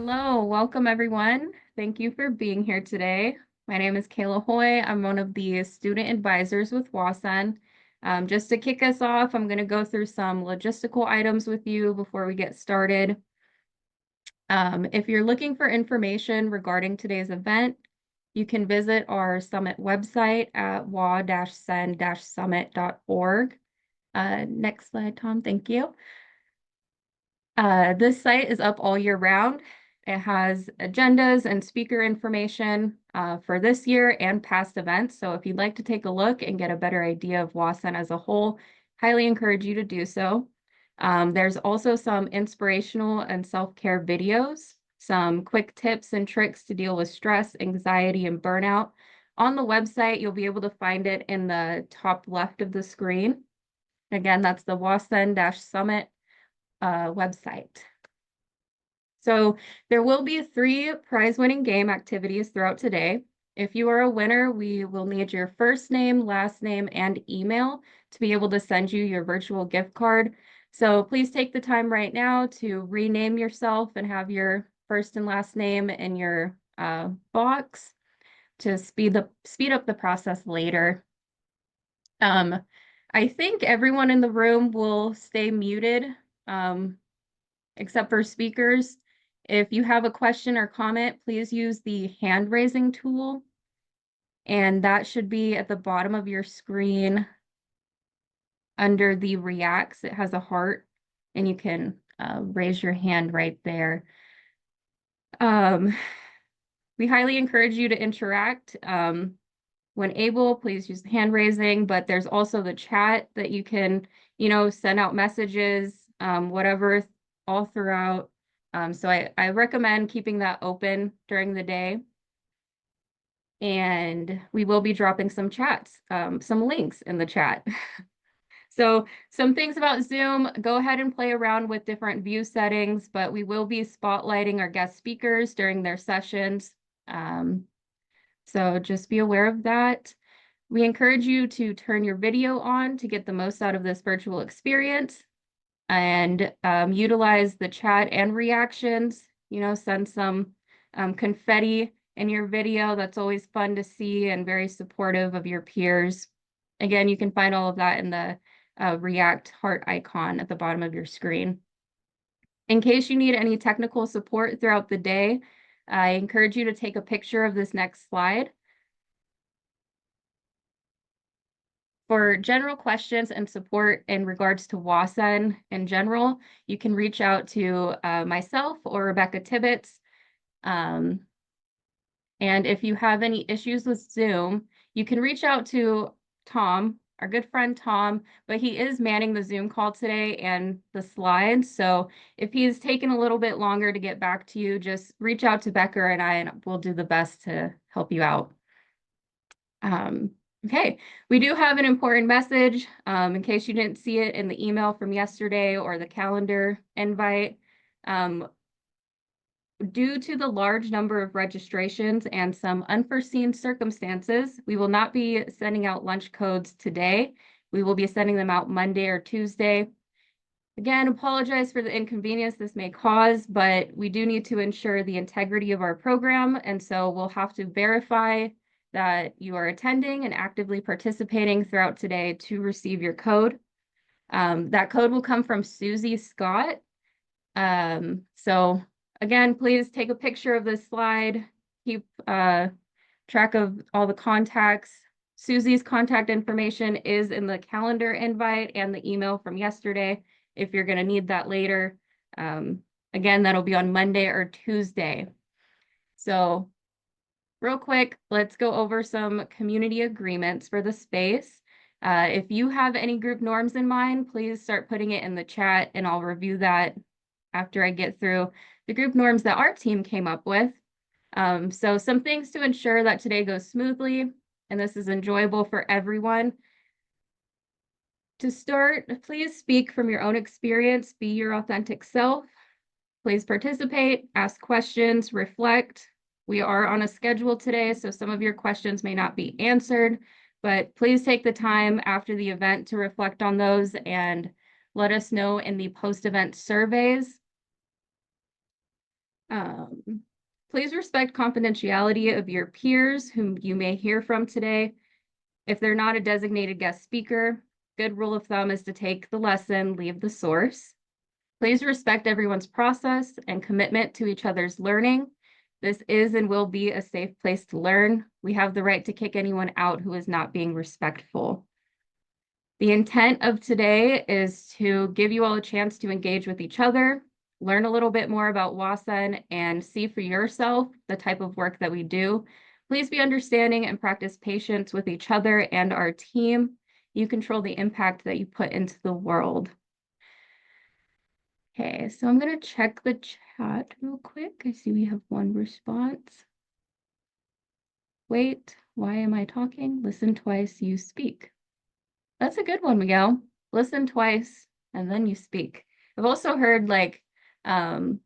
Hello, welcome everyone. Thank you for being here today. My name is Kayla Hoy. I'm one of the student advisors with WASEN. Just to kick us off, I'm going to go through some logistical items with you before we get started. If you're looking for information regarding today's event, you can visit our summit website at wa-sen-summit.org. Next slide, Tom. Thank you. This site is up all year round. It has agendas and speaker information for this year and past events. So if you'd like to take a look and get a better idea of WASEN as a whole, highly encourage you to do so. There's also some inspirational and self-care videos, some quick tips and tricks to deal with stress, anxiety, and burnout. On the website, you'll be able to find it in the top left of the screen. Again, that's the WASEN-Summit website. So there will be 3 prize-winning game activities throughout today. If you are a winner, we will need your first name, last name, and email to be able to send you your virtual gift card. So please take the time right now to rename yourself and have your first and last name in your box to speed up the process later. I think everyone in the room will stay muted, except for speakers. If you have a question or comment, please use the hand raising tool. And that should be at the bottom of your screen under the reacts. It has a heart and you can raise your hand right there. We highly encourage you to interact. When able, please use the hand raising, but there's also the chat that you can, send out messages, whatever, all throughout. So I recommend keeping that open during the day. And we will be dropping some chats, some links in the chat. So some things about Zoom, go ahead and play around with different view settings, but we will be spotlighting our guest speakers during their sessions. So just be aware of that. We encourage you to turn your video on to get the most out of this virtual experience and utilize the chat and reactions, send some confetti in your video. That's always fun to see and very supportive of your peers. Again, you can find all of that in the React heart icon at the bottom of your screen. In case you need any technical support throughout the day, I encourage you to take a picture of this next slide. For general questions and support in regards to WASEN in general, you can reach out to myself or Rebecca Tibbetts. And if you have any issues with Zoom, you can reach out to Tom, our good friend Tom, but he is manning the Zoom call today and the slides. So if he's taken a little bit longer to get back to you, just reach out to Becker and I, and we'll do the best to help you out. Okay, we do have an important message in case you didn't see it in the email from yesterday or the calendar invite. Due to the large number of registrations and some unforeseen circumstances, we will not be sending out lunch codes today. We will be sending them out Monday or Tuesday. Again, apologize for the inconvenience this may cause, but we do need to ensure the integrity of our program, and so we'll have to verify that you are attending and actively participating throughout today to receive your code. That code will come from Susie Scott. So again, please take a picture of this slide, keep track of all the contacts. Susie's contact information is in the calendar invite and the email from yesterday if you're going to need that later. Again, that'll be on Monday or Tuesday. So real quick, let's go over some community agreements for the space. If you have any group norms in mind, please start putting it in the chat and I'll review that after I get through the group norms that our team came up with. So some things to ensure that today goes smoothly and this is enjoyable for everyone. To start, please speak from your own experience, be your authentic self. Please participate, ask questions, reflect. We are on a schedule today, so some of your questions may not be answered, but please take the time after the event to reflect on those and let us know in the post-event surveys. Please respect confidentiality of your peers whom you may hear from today. If they're not a designated guest speaker, good rule of thumb is to take the lesson, leave the source. Please respect everyone's process and commitment to each other's learning. This is and will be a safe place to learn. We have the right to kick anyone out who is not being respectful. The intent of today is to give you all a chance to engage with each other, learn a little bit more about WASEN, and see for yourself the type of work that we do. Please be understanding and practice patience with each other and our team. You control the impact that you put into the world. Okay, so I'm going to check the chat real quick. I see we have one response. Wait, why am I talking? Listen twice, you speak. That's a good one, Miguel. Listen twice and then you speak. I've also heard like kind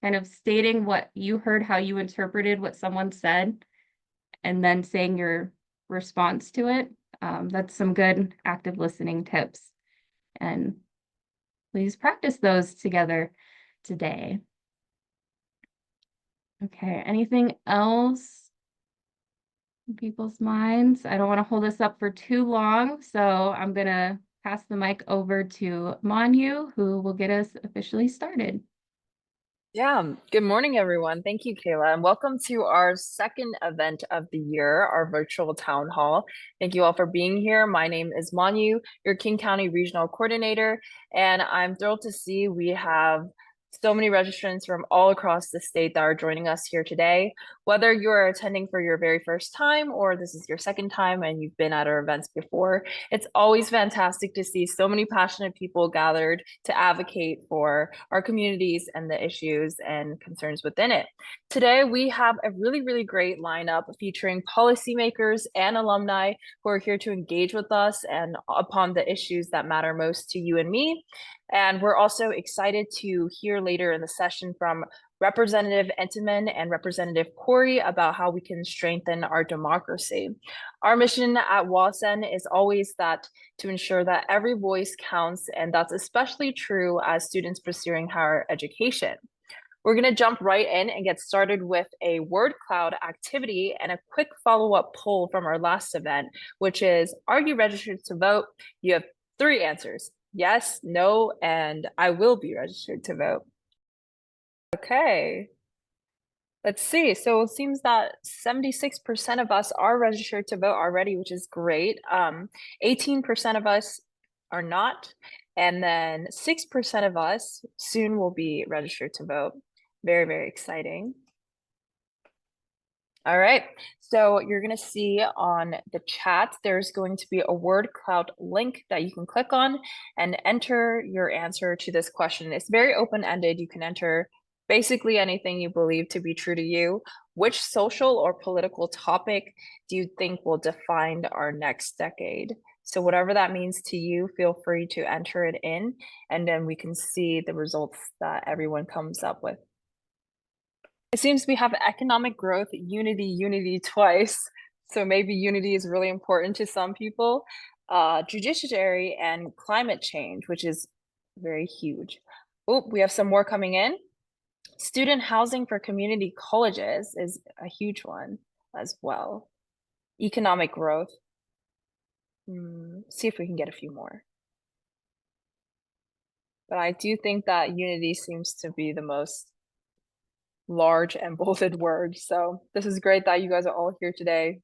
of stating what you heard, how you interpreted what someone said, and then saying your response to it. That's some good active listening tips. And please practice those together today. Okay, anything else in people's minds? I don't want to hold this up for too long, so I'm going to pass the mic over to Manu, who will get us officially started. Yeah, good morning, everyone. Thank you, Kayla, and welcome to our second event of the year, our virtual town hall. Thank you all for being here. My name is Manu, your King County Regional Coordinator, and I'm thrilled to see we have so many registrants from all across the state that are joining us here today. Whether you're attending for your very first time or this is your second time and you've been at our events before, it's always fantastic to see so many passionate people gathered to advocate for our communities and the issues and concerns within it. Today, we have a really, really great lineup featuring policymakers and alumni who are here to engage with us and upon the issues that matter most to you and me. And we're also excited to hear later in the session from Representative Entenmann and Representative Corey about how we can strengthen our democracy. Our mission at WASEN is always that to ensure that every voice counts, and that's especially true as students pursuing higher education. We're going to jump right in and get started with a word cloud activity and a quick follow-up poll from our last event, which is, are you registered to vote? You have 3 answers. Yes, no, and I will be registered to vote. Okay. Let's see. So it seems that 76% of us are registered to vote already, which is great. 18% of us are not. And then 6% of us soon will be registered to vote. Very, very exciting. All right, so you're going to see on the chat, there's going to be a word cloud link that you can click on and enter your answer to this question. It's very open-ended. You can enter basically anything you believe to be true to you. Which social or political topic do you think will define our next decade? So whatever that means to you, feel free to enter it in, and then we can see the results that everyone comes up with. It seems we have economic growth, unity twice. So maybe unity is really important to some people. Judiciary and climate change, which is very huge. Oh, we have some more coming in. Student housing for community colleges is a huge one as well. Economic growth. See if we can get a few more. But I do think that unity seems to be the most large and bolded word. So this is great that you guys are all here today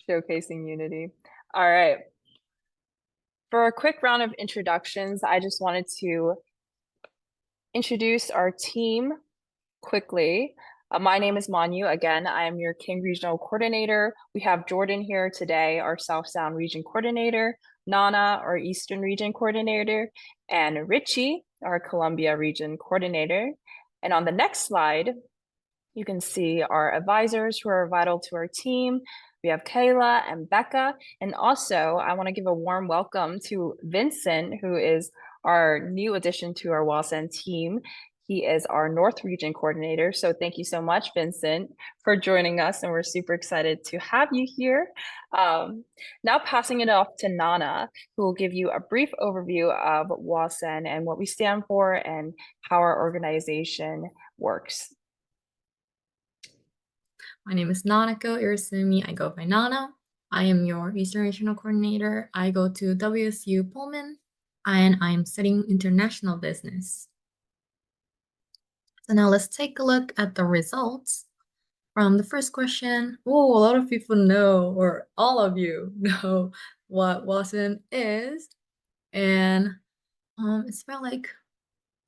showcasing unity. All right. For a quick round of introductions, I just wanted to introduce our team quickly. My name is Manu. Again, I am your King Regional Coordinator. We have Jordan here today, our South Sound Region Coordinator, Nana, our Eastern Region Coordinator, and Richie, our Columbia Region Coordinator. And on the next slide, you can see our advisors who are vital to our team. We have Kayla and Becca. And also, I want to give a warm welcome to Vincent, who is our new addition to our WASEN team. He is our North Region Coordinator. So thank you so much, Vincent, for joining us. And we're super excited to have you here. Now passing it off to Nana, who will give you a brief overview of WASEN and what we stand for and how our organization works. My name is Nanako Irasumi. I go by Nana. I am your Eastern Regional Coordinator. I go to WSU Pullman, and I'm studying international business. So now let's take a look at the results. From the first question, oh, a lot of people know, or all of you know what WASM is. And it's about like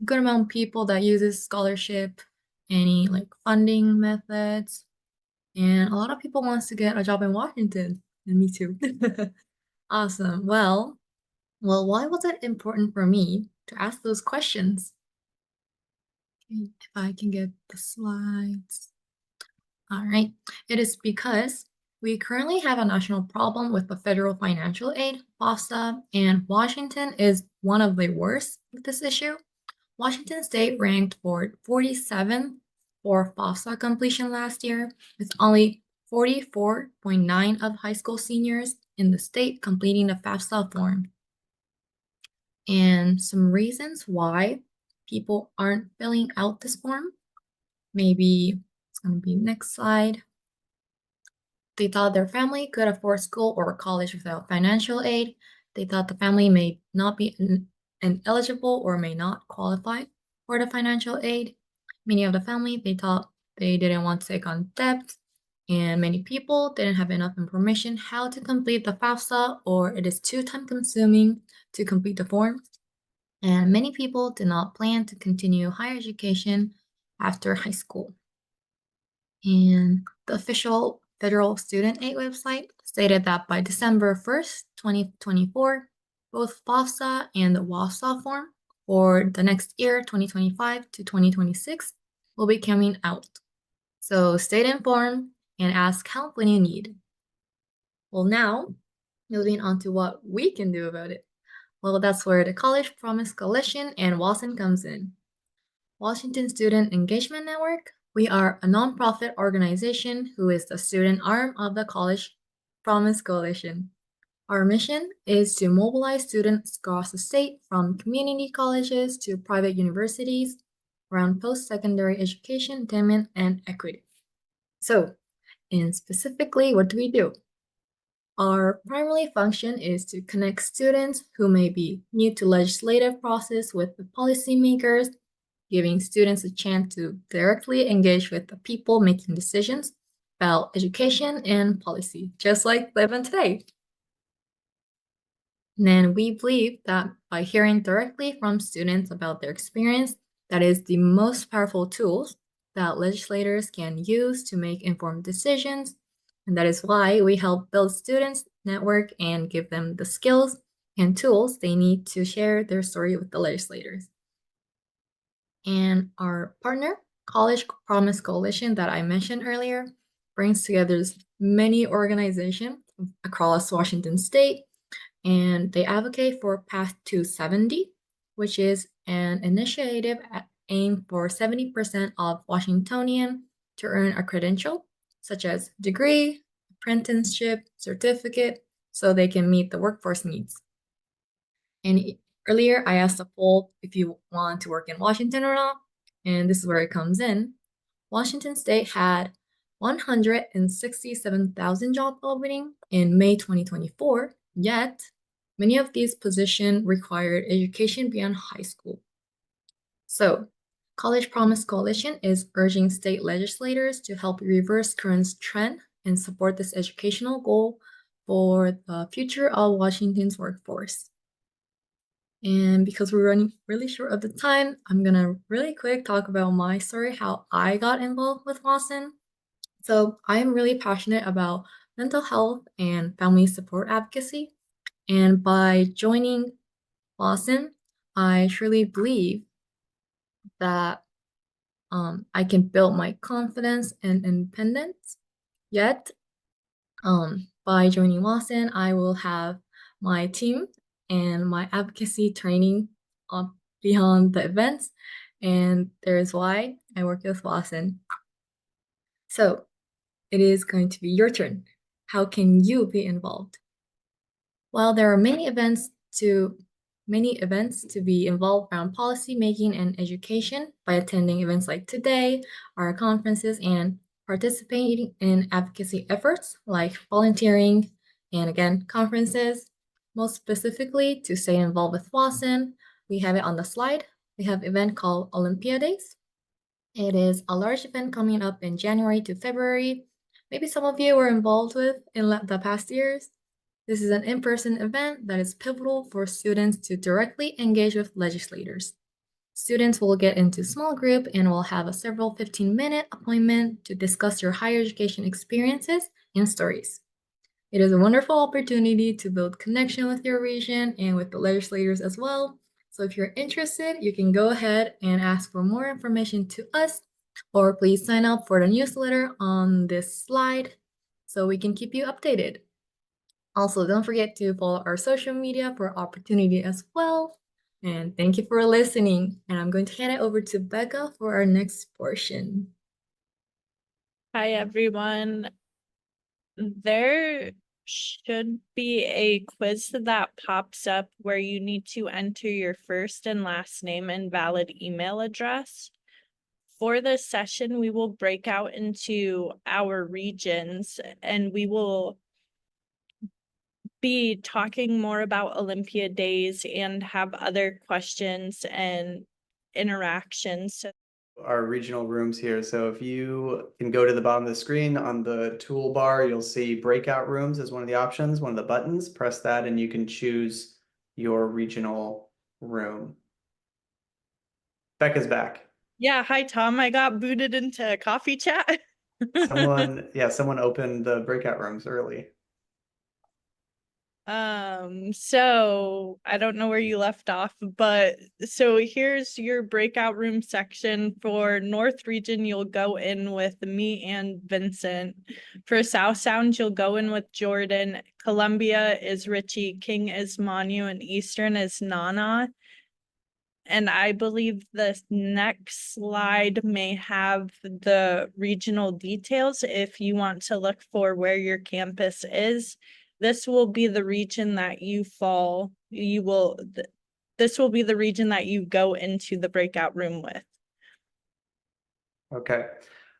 a good amount of people that uses scholarship, any like funding methods. And a lot of people wants to get a job in Washington, and me too. Awesome. Well, why was it important for me to ask those questions? Okay, if I can get the slides. All right. It is because we currently have a national problem with the federal financial aid, FAFSA, and Washington is one of the worst with this issue. Washington State ranked for 47th for FAFSA completion last year, with only 44.9 of high school seniors in the state completing the FAFSA form. And some reasons why people aren't filling out this form. Maybe it's going to be next slide. They thought their family could afford school or college without financial aid. They thought the family may not be ineligible or may not qualify for the financial aid. Many of the family, they thought they didn't want to take on debt, and many people didn't have enough information how to complete the FAFSA, or it is too time consuming to complete the form. And many people did not plan to continue higher education after high school. And the official Federal Student Aid website stated that by December 1st, 2024, both FAFSA and the WAFSA form for the next year, 2025 to 2026, will be coming out. So stay informed and ask help when you need. Well, now, moving on to what we can do about it. Well, that's where the College Promise Coalition and WASN comes in. Washington Student Engagement Network. We are a nonprofit organization who is the student arm of the College Promise Coalition. Our mission is to mobilize students across the state from community colleges to private universities around post-secondary education, attainment, and equity. So, and specifically, what do we do? Our primary function is to connect students who may be new to legislative process with the policymakers, giving students a chance to directly engage with the people making decisions about education and policy, just like living today. And then we believe that by hearing directly from students about their experience, that is the most powerful tools that legislators can use to make informed decisions. And that is why we help build students' network and give them the skills and tools they need to share their story with the legislators. And our partner, College Promise Coalition, that I mentioned earlier, brings together many organizations across Washington State, and they advocate for Path to 70, which is an initiative aimed for 70% of Washingtonians to earn a credential, such as degree, apprenticeship, certificate, so they can meet the workforce needs. And earlier, I asked the poll if you want to work in Washington or not, and this is where it comes in. Washington State had 167,000 job openings in May 2024, yet many of these positions required education beyond high school. So, College Promise Coalition is urging state legislators to help reverse current trend and support this educational goal for the future of Washington's workforce. And because we're running really short of the time, I'm gonna really quick talk about my story, how I got involved with WASN. So I am really passionate about mental health and family support advocacy. And by joining WASN, I truly believe that I can build my confidence and independence. Yet, by joining WASN, I will have my team and my advocacy training beyond the events, and there's why I work with WASN. So, it is going to be your turn. How can you be involved? While there are many events to be involved around policy making and education by attending events like today, our conferences, and participating in advocacy efforts like volunteering and again, conferences. Most specifically, to stay involved with WASN, we have it on the slide. We have an event called Olympia Days. It is a large event coming up in January to February. Maybe some of you were involved with in the past years. This is an in-person event that is pivotal for students to directly engage with legislators. Students will get into small group and will have a several 15-minute appointment to discuss your higher education experiences and stories. It is a wonderful opportunity to build connection with your region and with the legislators as well. So if you're interested, you can go ahead and ask for more information to us, or please sign up for the newsletter on this slide so we can keep you updated. Also, don't forget to follow our social media for opportunity as well. And thank you for listening. And I'm going to hand it over to Becca for our next portion. Hi, everyone. There should be a quiz that pops up where you need to enter your first and last name and valid email address. For this session, we will break out into our regions and we will be talking more about Olympia Days and have other questions and interactions. Our regional rooms here. So if you can go to the bottom of the screen on the toolbar, you'll see breakout rooms as one of the options, one of the buttons. Press that and you can choose your regional room. Becca's back. Yeah, hi Tom. I got booted into coffee chat. Someone opened the breakout rooms early. So I don't know where you left off, but so here's your breakout room section. For North Region, you'll go in with me and Vincent. For South Sound, you'll go in with Jordan. Columbia is Richie, King is Manu, and Eastern is Nana. And I believe the next slide may have the regional details if you want to look for where your campus is. This will be the region that you fall, this will be the region that you go into the breakout room with. Okay.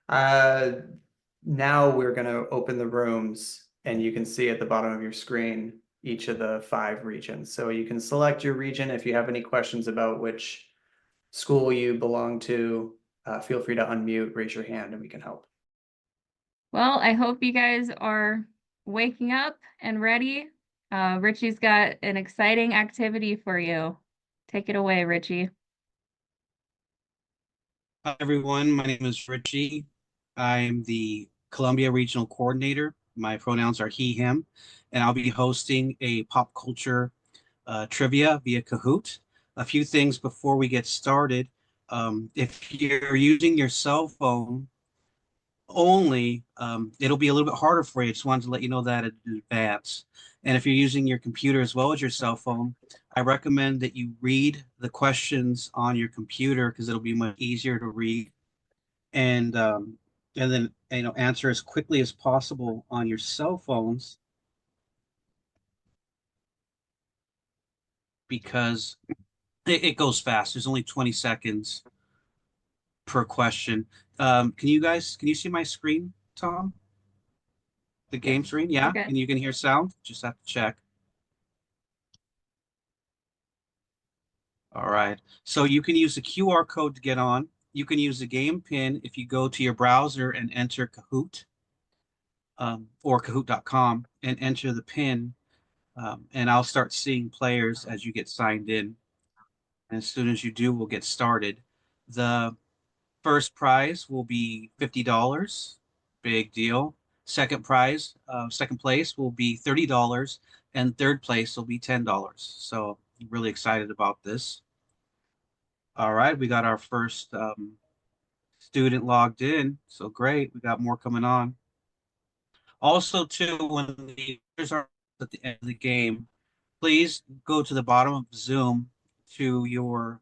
Now we're going to open the rooms and you can see at the bottom of your screen each of the 5 regions. So you can select your region. If you have any questions about which school you belong to, feel free to unmute, raise your hand, and we can help. Well, I hope you guys are waking up and ready. Richie's got an exciting activity for you. Take it away, Richie. Hi, everyone. My name is Richie. I'm the Columbia Regional Coordinator. My pronouns are he, him, and I'll be hosting a pop culture trivia via Kahoot. A few things before we get started. If you're using your cell phone only, it'll be a little bit harder for you. Just wanted to let you know that in advance. And if you're using your computer as well as your cell phone, I recommend that you read the questions on your computer because it'll be much easier to read, and then answer as quickly as possible on your cell phones because it goes fast. There's only 20 seconds per question. Can you see my screen, Tom? The game screen? Yeah. Okay. And you can hear sound? Just have to check. All right. So you can use the QR code to get on. You can use the game pin if you go to your browser and enter Kahoot or Kahoot.com and enter the pin. And I'll start seeing players as you get signed in. And as soon as you do, we'll get started. The first prize will be $50. Big deal. Second prize, second place will be $30, and third place will be $10. So I'm really excited about this. All right, we got our first student logged in. So great, we got more coming on. Also, too, when the users are at the end of the game, please go to the bottom of Zoom to your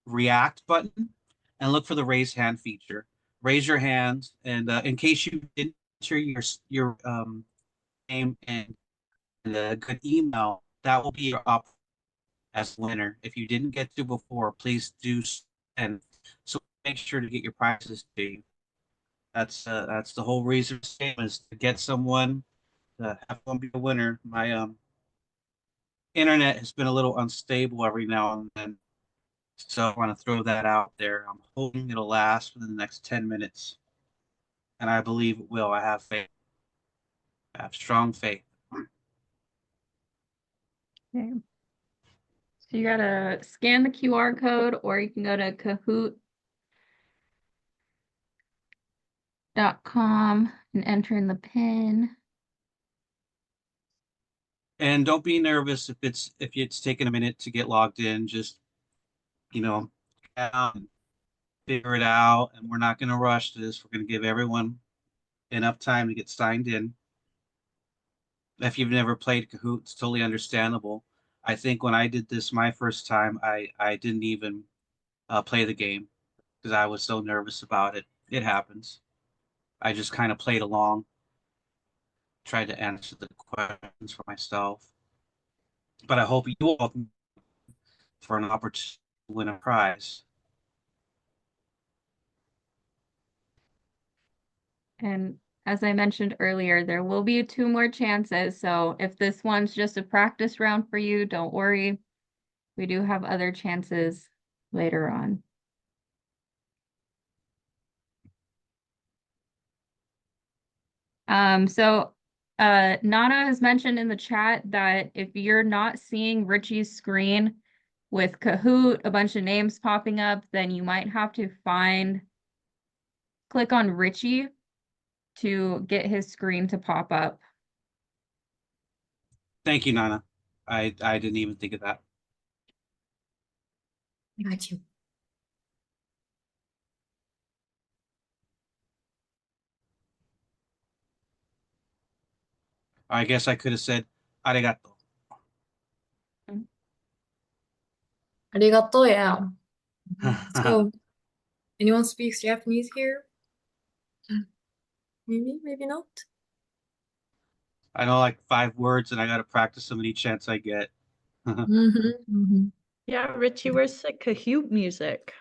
React button and look for the raise hand feature. Raise your hand, and in case you didn't enter your name and a good email, that will be up as winner. If you didn't get to before, please do, and so make sure to get your prizes to you. That's the whole reason is to get someone to have one be a winner. My internet has been a little unstable every now and then, so I want to throw that out there. I'm hoping it'll last within the next 10 minutes, and I believe it will. I have faith. I have strong faith. Okay. So you gotta scan the QR code, or you can go to Kahoot.com and enter in the PIN. And don't be nervous if it's taking a minute to get logged in. Just, figure it out, and we're not going to rush this. We're going to give everyone enough time to get signed in. If you've never played Kahoot, it's totally understandable. I think when I did this my first time, I didn't even play the game because I was so nervous about it. It happens. I just kind of played along, tried to answer the questions for myself. But I hope you all for an opportunity to win a prize. And as I mentioned earlier, there will be 2 more chances. So if this one's just a practice round for you, don't worry. We do have other chances later on. Nana has mentioned in the chat that if you're not seeing Richie's screen with Kahoot, a bunch of names popping up, then you might have to click on Richie to get his screen to pop up. Thank you, Nana. I didn't even think of that. I got you. I guess I could have said arigato. Arigato, yeah. So, anyone speaks Japanese here? Maybe not. I know like 5 words, and I got to practice them any chance I get. Yeah, Richie, where's the Kahoot music?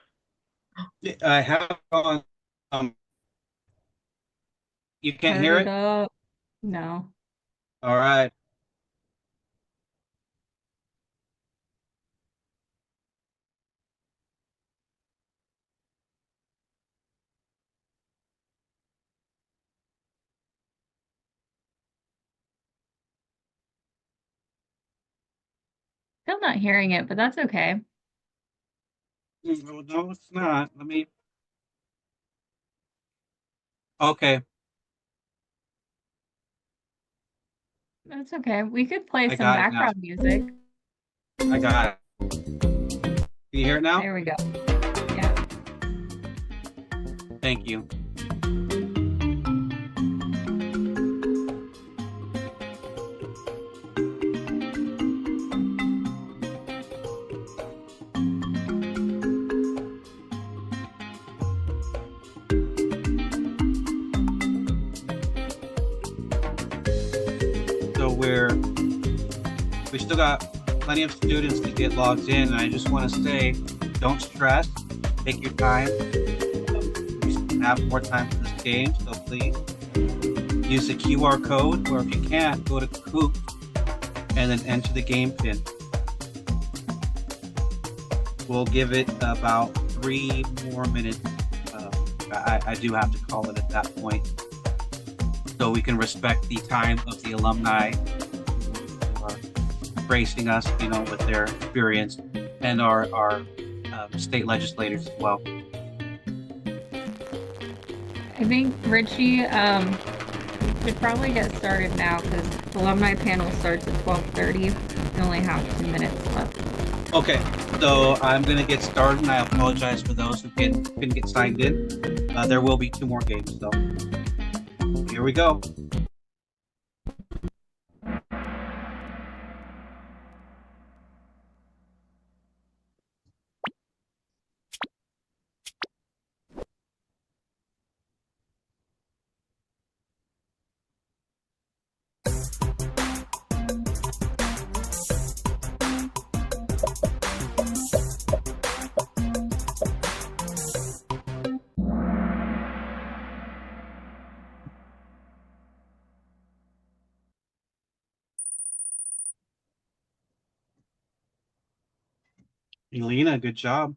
I have on. You can't hear it? Up. No. All right. Still not hearing it, but that's okay. No, it's not. Let me. Okay. That's okay. We could play I some got it now. background music. I got it. Can you hear it now? There we go. Yeah. Thank you. So we still got plenty of students to get logged in, and I just want to say, don't stress, take your time. We have more time for this game, so please use the QR code, or if you can't, go to Kahoot and then enter the game pin. We'll give it about 3 more minutes. I do have to call it at that point, so we can respect the time of the alumni who are gracing us, with their experience, and our state legislators as well. I think Richie should probably get started now because the alumni panel starts at 12:30. We only have 2 minutes left. Okay, so I'm gonna get started, and I apologize for those who couldn't get signed in. There will be 2 more games, though. Here we go. Elena, good job.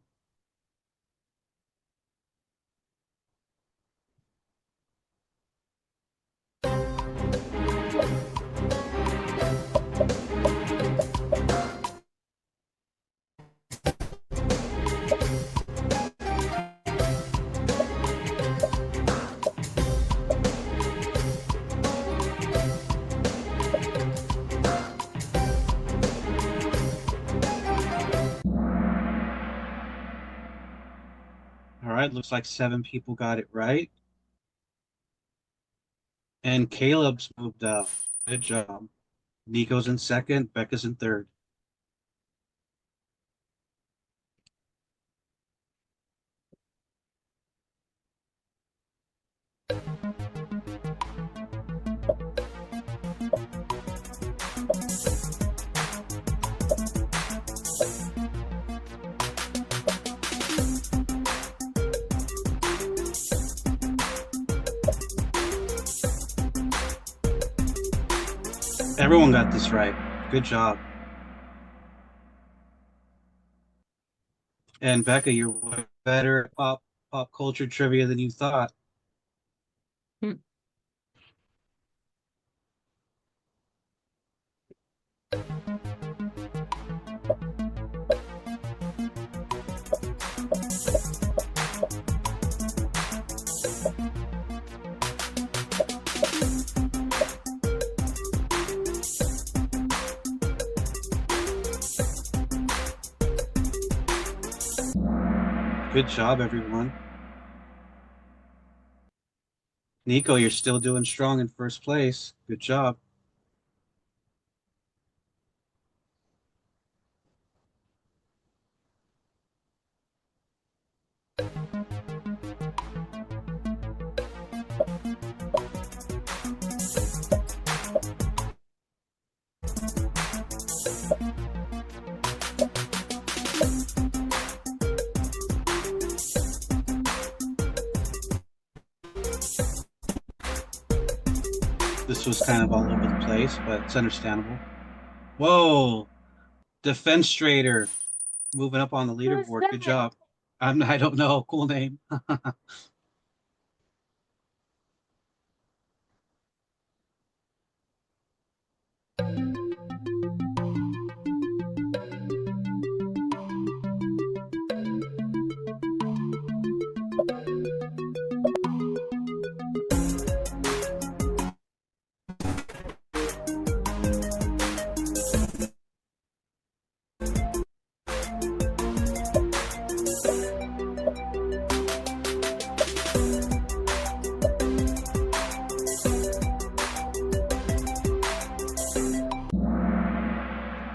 All right, looks like 7 people got it right. And Caleb's moved up. Good job. Nico's in second, Becca's in third. Everyone got this right. Good job. And Becca, you're way better at pop culture trivia than you thought. Good job, everyone. Nico, you're still doing strong in first place. Good job. This was kind of all over the place, but it's understandable. Whoa, Defenstrator moving up on the leaderboard. Good job. I don't know. Cool name.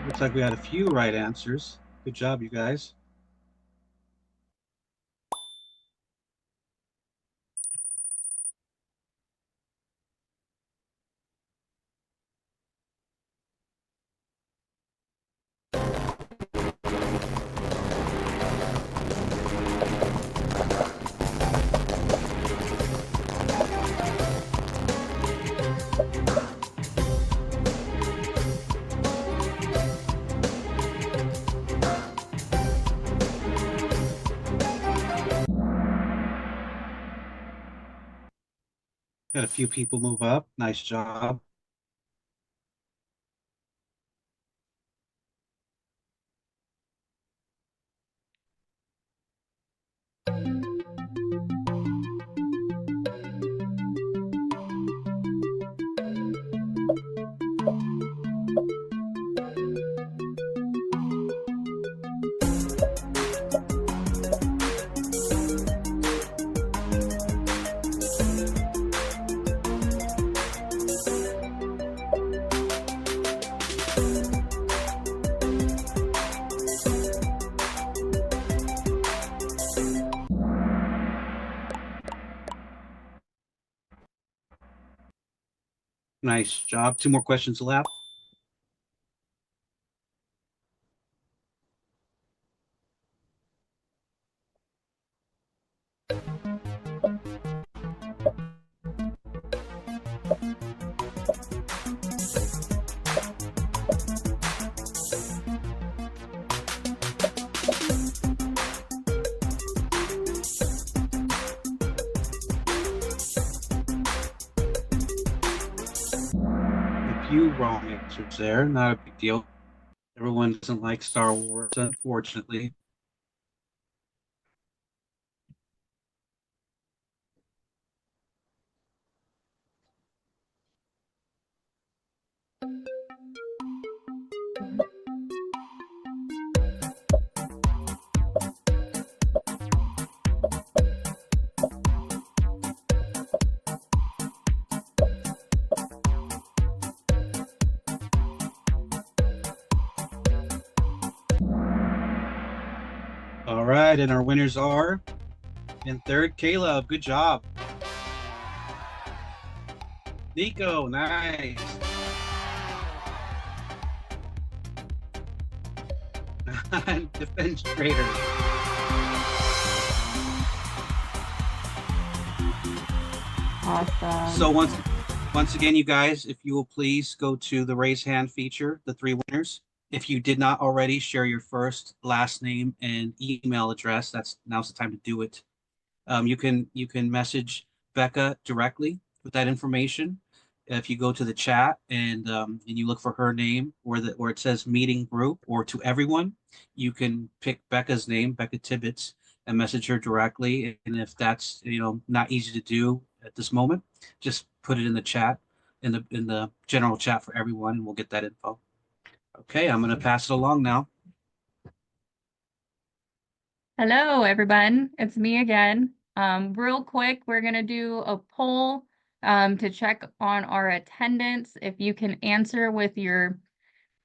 Looks like we had a few right answers. Good job, you guys. Got a few people move up. Nice job. Nice job. 2 more questions left. few wrong answers there. Not a big deal. Everyone doesn't like Star Wars, unfortunately. All right, and our winners are in third, Caleb. Good job. Nico, nice. Defense Trader. Awesome. So once again, you guys, if you will please go to the raise hand feature, the 3 winners. If you did not already, share your first, last name, and email address. Now's the time to do it. You can message Becca directly with that information. If you go to the chat and you look for her name where it says meeting group or to everyone, you can pick Becca's name, Becca Tibbetts, and message her directly. And if that's not easy to do at this moment, just put it in the chat, in the general chat for everyone, and we'll get that info. Okay, I'm gonna pass it along now. Hello, everyone. It's me again. Real quick, we're gonna do a poll to check on our attendance. If you can answer with your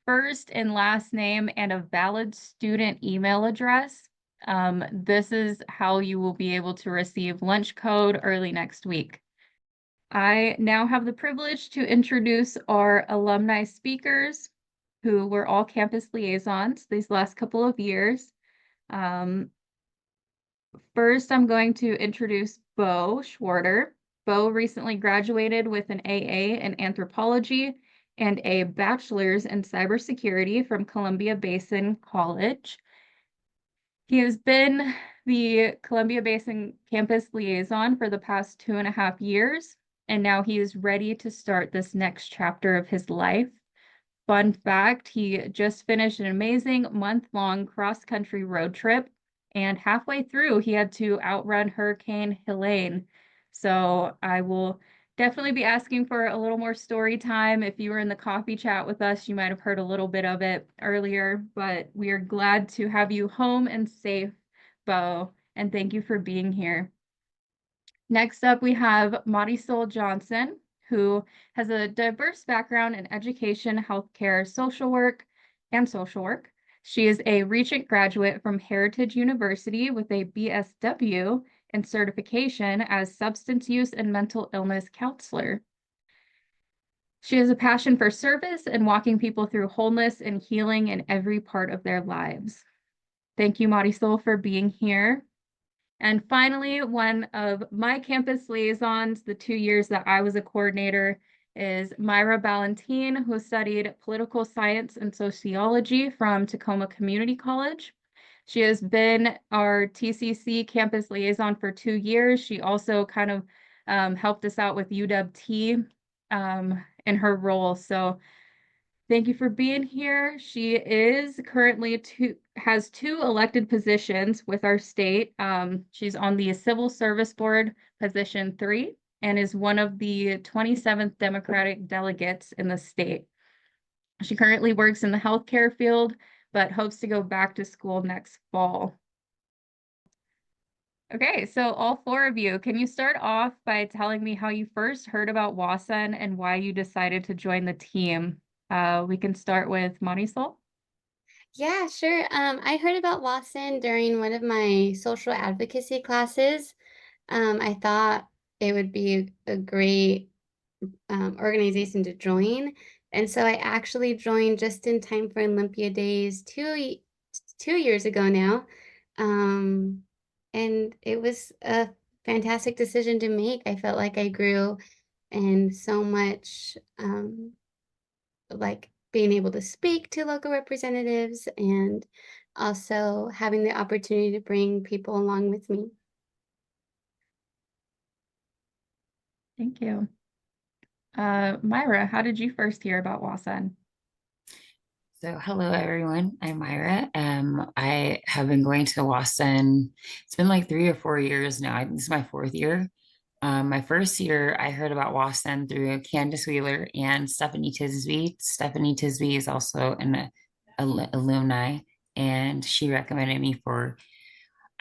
first and last name and a valid student email address, this is how you will be able to receive lunch code early next week. I now have the privilege to introduce our alumni speakers, who were all campus liaisons these last couple of years. First, I'm going to introduce Bo Schwarter. Bo recently graduated with an AA in anthropology and a bachelor's in cybersecurity from Columbia Basin College. He has been the Columbia Basin campus liaison for the past 2.5 years, and now he is ready to start this next chapter of his life. Fun fact, he just finished an amazing month-long cross-country road trip, and halfway through, he had to outrun Hurricane Helene. So I will definitely be asking for a little more story time. If you were in the coffee chat with us, you might have heard a little bit of it earlier, but we are glad to have you home and safe, Bo, and thank you for being here. Next up, we have Marisol Johnson, who has a diverse background in education, healthcare, social work. She is a Regent graduate from Heritage University with a BSW and certification as substance use and mental illness counselor. She has a passion for service and walking people through wholeness and healing in every part of their lives. Thank you, Marisol, for being here. And finally, one of my campus liaisons, the 2 years that I was a coordinator, is Myra Ballantine, who studied political science and sociology from Tacoma Community College. She has been our TCC campus liaison for 2 years. She also kind of helped us out with UW-T in her role. So thank you for being here. She is currently has 2 elected positions with our state. She's on the Civil Service Board, position 3, and is one of the 27th Democratic delegates in the state. She currently works in the healthcare field, but hopes to go back to school next fall. Okay, so all 4 of you, can you start off by telling me how you first heard about WASN and why you decided to join the team? We can start with Marisol. Yeah, sure. I heard about Watson during one of my social advocacy classes. I thought it would be a great organization to join. And so I actually joined just in time for Olympia Days 2 years ago now. And it was a fantastic decision to make. I felt like I grew and so much like being able to speak to local representatives and also having the opportunity to bring people along with me. Thank you. Myra, how did you first hear about WASN? So, hello everyone. I'm Myra. I have been going to Wasson. It's been like 3 or 4 years now. This is my 4th year. My first year, I heard about Wasson through Candace Wheeler and Stephanie Tisby. Stephanie Tisby is also an alumni, and she recommended me for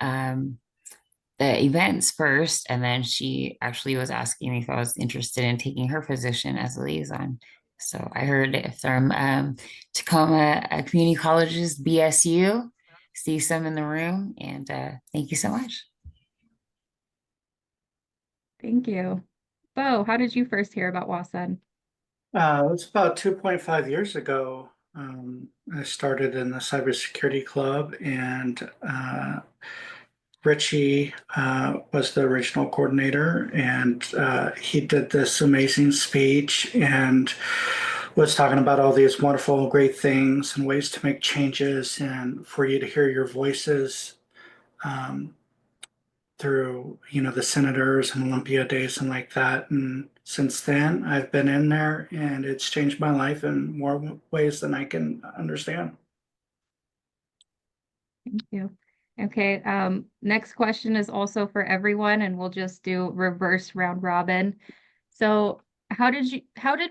um, the events first, and then she actually was asking me if I was interested in taking her position as a liaison. So I heard it from Tacoma Community College's BSU. See some in the room, and thank you so much. Thank you. Bo, how did you first hear about WASN? It's about 2.5 years ago. I started in the cybersecurity club, and Richie was the original coordinator, and he did this amazing speech and was talking about all these wonderful, great things and ways to make changes, and for you to hear your voices through, the senators and Olympia days and like that. And since then, I've been in there, and it's changed my life in more ways than I can understand. Thank you. Okay, next question is also for everyone, and we'll just do reverse round robin. So how did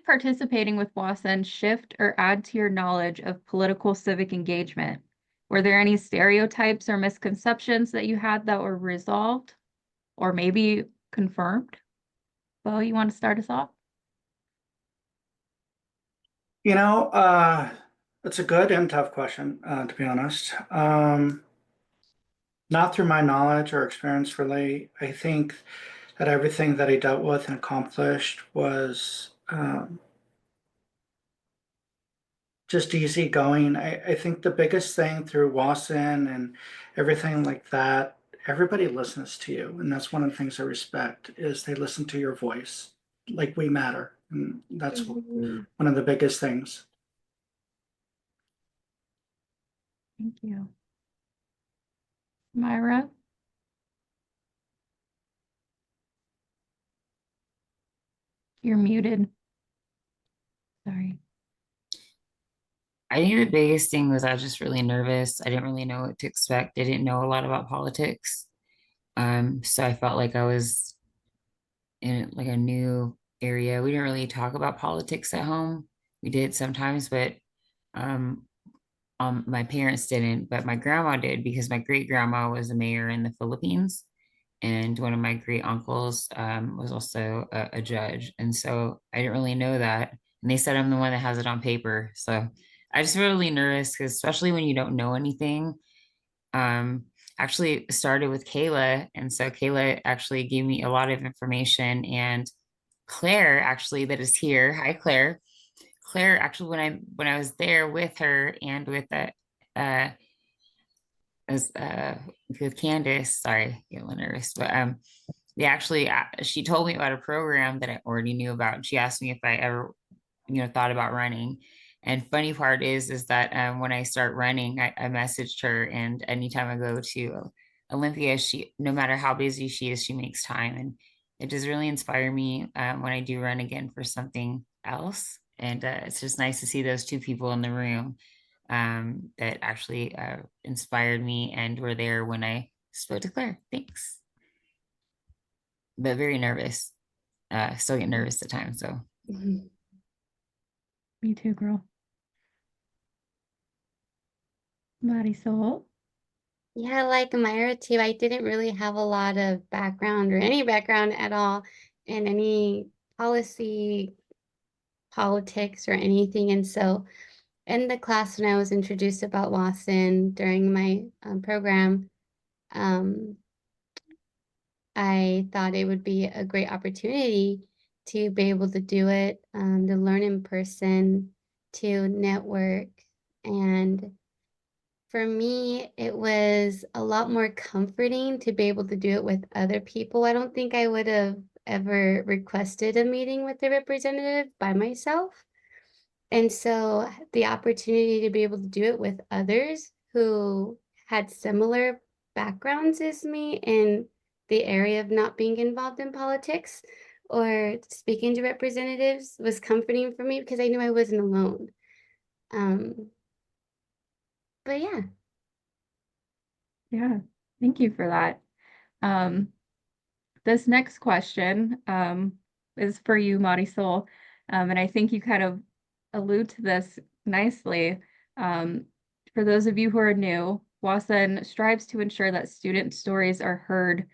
participating with WASN shift or add to your knowledge of political civic engagement? Were there any stereotypes or misconceptions that you had that were resolved or maybe confirmed? Bo, you want to start us off? It's a good and tough question, to be honest. Not through my knowledge or experience, really. I think that everything that I dealt with and accomplished was just easy going. I think the biggest thing through Wasson and everything like that, everybody listens to you. And that's one of the things I respect is they listen to your voice. Like we matter. And that's one of the biggest things. Thank you. Myra? You're muted. Sorry. I think the biggest thing was I was just really nervous. I didn't really know what to expect. I didn't know a lot about politics. So I felt like I was in like a new area. We didn't really talk about politics at home. We did sometimes, but um, my parents didn't, but my grandma did because my great grandma was a mayor in the Philippines, and one of my great uncles was also a judge. And so I didn't really know that. And they said I'm the one that has it on paper. So I just really nervous because especially when you don't know anything. Actually started with Kayla, and so Kayla actually gave me a lot of information, and Claire actually that is here. Hi, Claire. Claire actually when I was there with her and with uh as with Candace, sorry, get a little nervous, but they actually she told me about a program that I already knew about. She asked me if I ever thought about running. And funny part is that when I start running, I messaged her, and anytime I go to Olympia, she, no matter how busy she is, she makes time, and it does really inspire me when I do run again for something else. And it's just nice to see those two people in the room that actually inspired me and were there when I spoke to Claire. Thanks. But very nervous. Still get nervous at times, so. Me too, girl. Marisol? Yeah, like Myra too, I didn't really have a lot of background or any background at all in any policy, politics, or anything. And so in the class when I was introduced about Lawson during my program, I thought it would be a great opportunity to be able to do it, to learn in person, to network. And for me, it was a lot more comforting to be able to do it with other people. I don't think I would have ever requested a meeting with a representative by myself. And so the opportunity to be able to do it with others who had similar backgrounds as me in the area of not being involved in politics or speaking to representatives was comforting for me because I knew I wasn't alone. But yeah. Yeah, thank you for that. This next question is for you, Marisol. And I think you kind of allude to this nicely. For those of you who are new, WASN strives to ensure that student stories are heard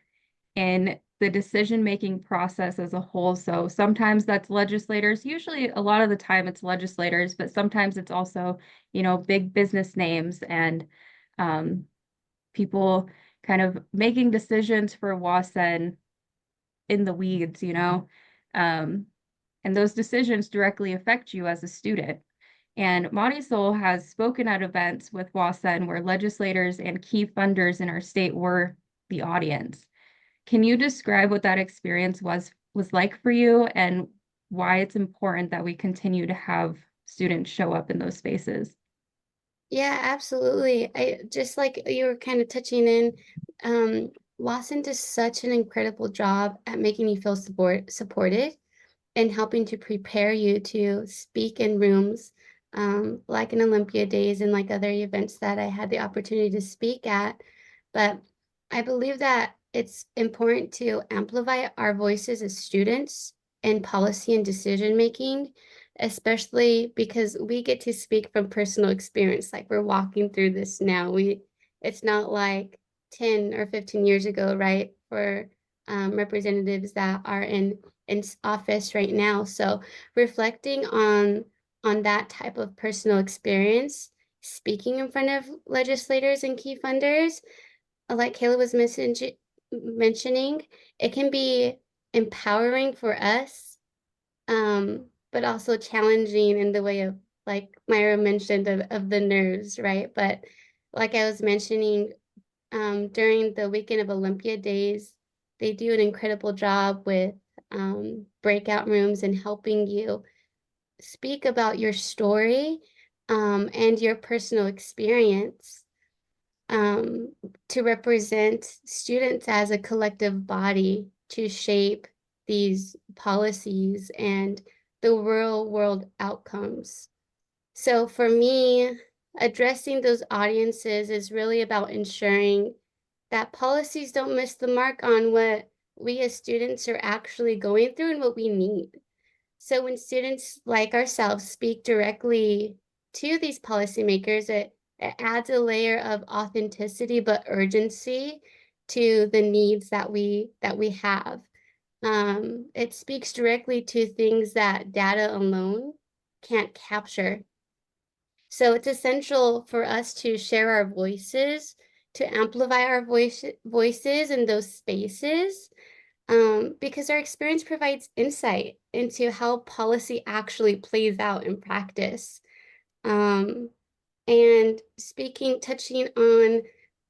in the decision-making process as a whole. So sometimes that's legislators, usually a lot of the time it's legislators, but sometimes it's also, you know, big business names and people kind of making decisions for WASN in the weeds, you know, and those decisions directly affect you as a student. And Marisol has spoken at events with WASN where legislators and key funders in our state were the audience. Can you describe what that experience was like for you and why it's important that we continue to have students show up in those spaces? Yeah, absolutely. I just like you were kind of touching in, Lawson does such an incredible job at making you feel supported and helping to prepare you to speak in rooms, like in Olympia Days and like other events that I had the opportunity to speak at. But I believe that it's important to amplify our voices as students in policy and decision making, especially because we get to speak from personal experience. Like we're walking through this now. It's not like 10 or 15 years ago, right? For representatives that are in office right now. So reflecting on that type of personal experience, speaking in front of legislators and key funders, like Kayla was mentioning, it can be empowering for us, but also challenging in the way of, like Myra mentioned, of the nerves, right? But like I was mentioning, during the weekend of Olympia Days, they do an incredible job with breakout rooms and helping you speak about your story and your personal experience, to represent students as a collective body to shape these policies and the real world outcomes. So for me, addressing those audiences is really about ensuring that policies don't miss the mark on what we as students are actually going through and what we need. So when students like ourselves speak directly to these policymakers, it adds a layer of authenticity but urgency to the needs that we have. It speaks directly to things that data alone can't capture. So it's essential for us to share our voices, to amplify our voices in those spaces, because our experience provides insight into how policy actually plays out in practice. And touching on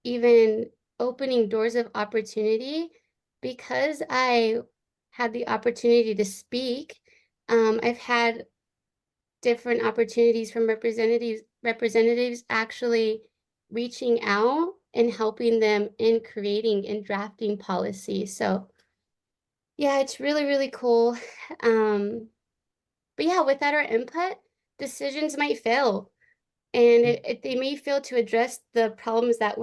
even opening doors of opportunity, because I had the opportunity to speak, I've had different opportunities from representatives actually reaching out and helping them in creating and drafting policy. So yeah, it's really, really cool. But yeah, without our input, decisions might fail. And they may fail to address the problems that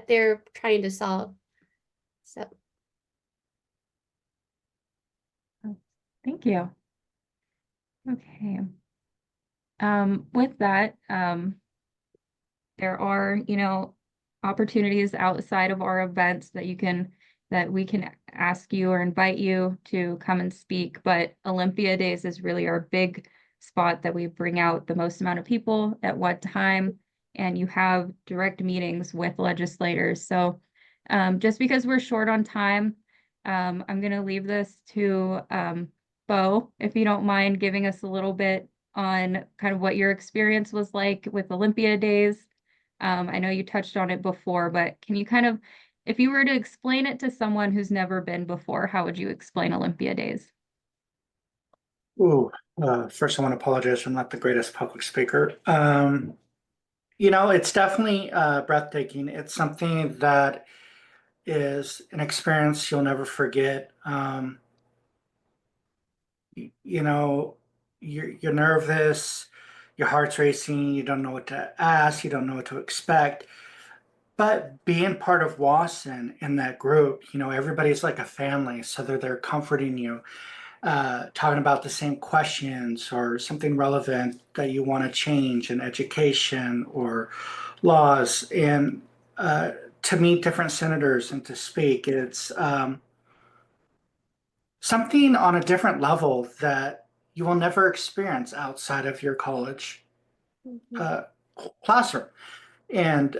they're trying to solve. So Thank you. Okay. With that, there are, you know, opportunities outside of our events that we can ask you or invite you to come and speak. But Olympia Days is really our big spot that we bring out the most amount of people at what time, and you have direct meetings with legislators. So just because we're short on time, I'm going to leave this to Bo, if you don't mind giving us a little bit on kind of what your experience was like with Olympia Days. I know you touched on it before, but can you kind of, if you were to explain it to someone who's never been before, how would you explain Olympia Days? Ooh, first I want to apologize. I'm not the greatest public speaker. You know, it's definitely breathtaking. It's something that is an experience you'll never forget. you know, you're nervous, your heart's racing, you don't know what to ask, you don't know what to expect. But being part of Wasson in that group, you know, everybody's like a family, so they're there comforting you, talking about the same questions or something relevant that you want to change in education or laws. And to meet different senators and to speak, it's something on a different level that you will never experience outside of your college uh, classroom. And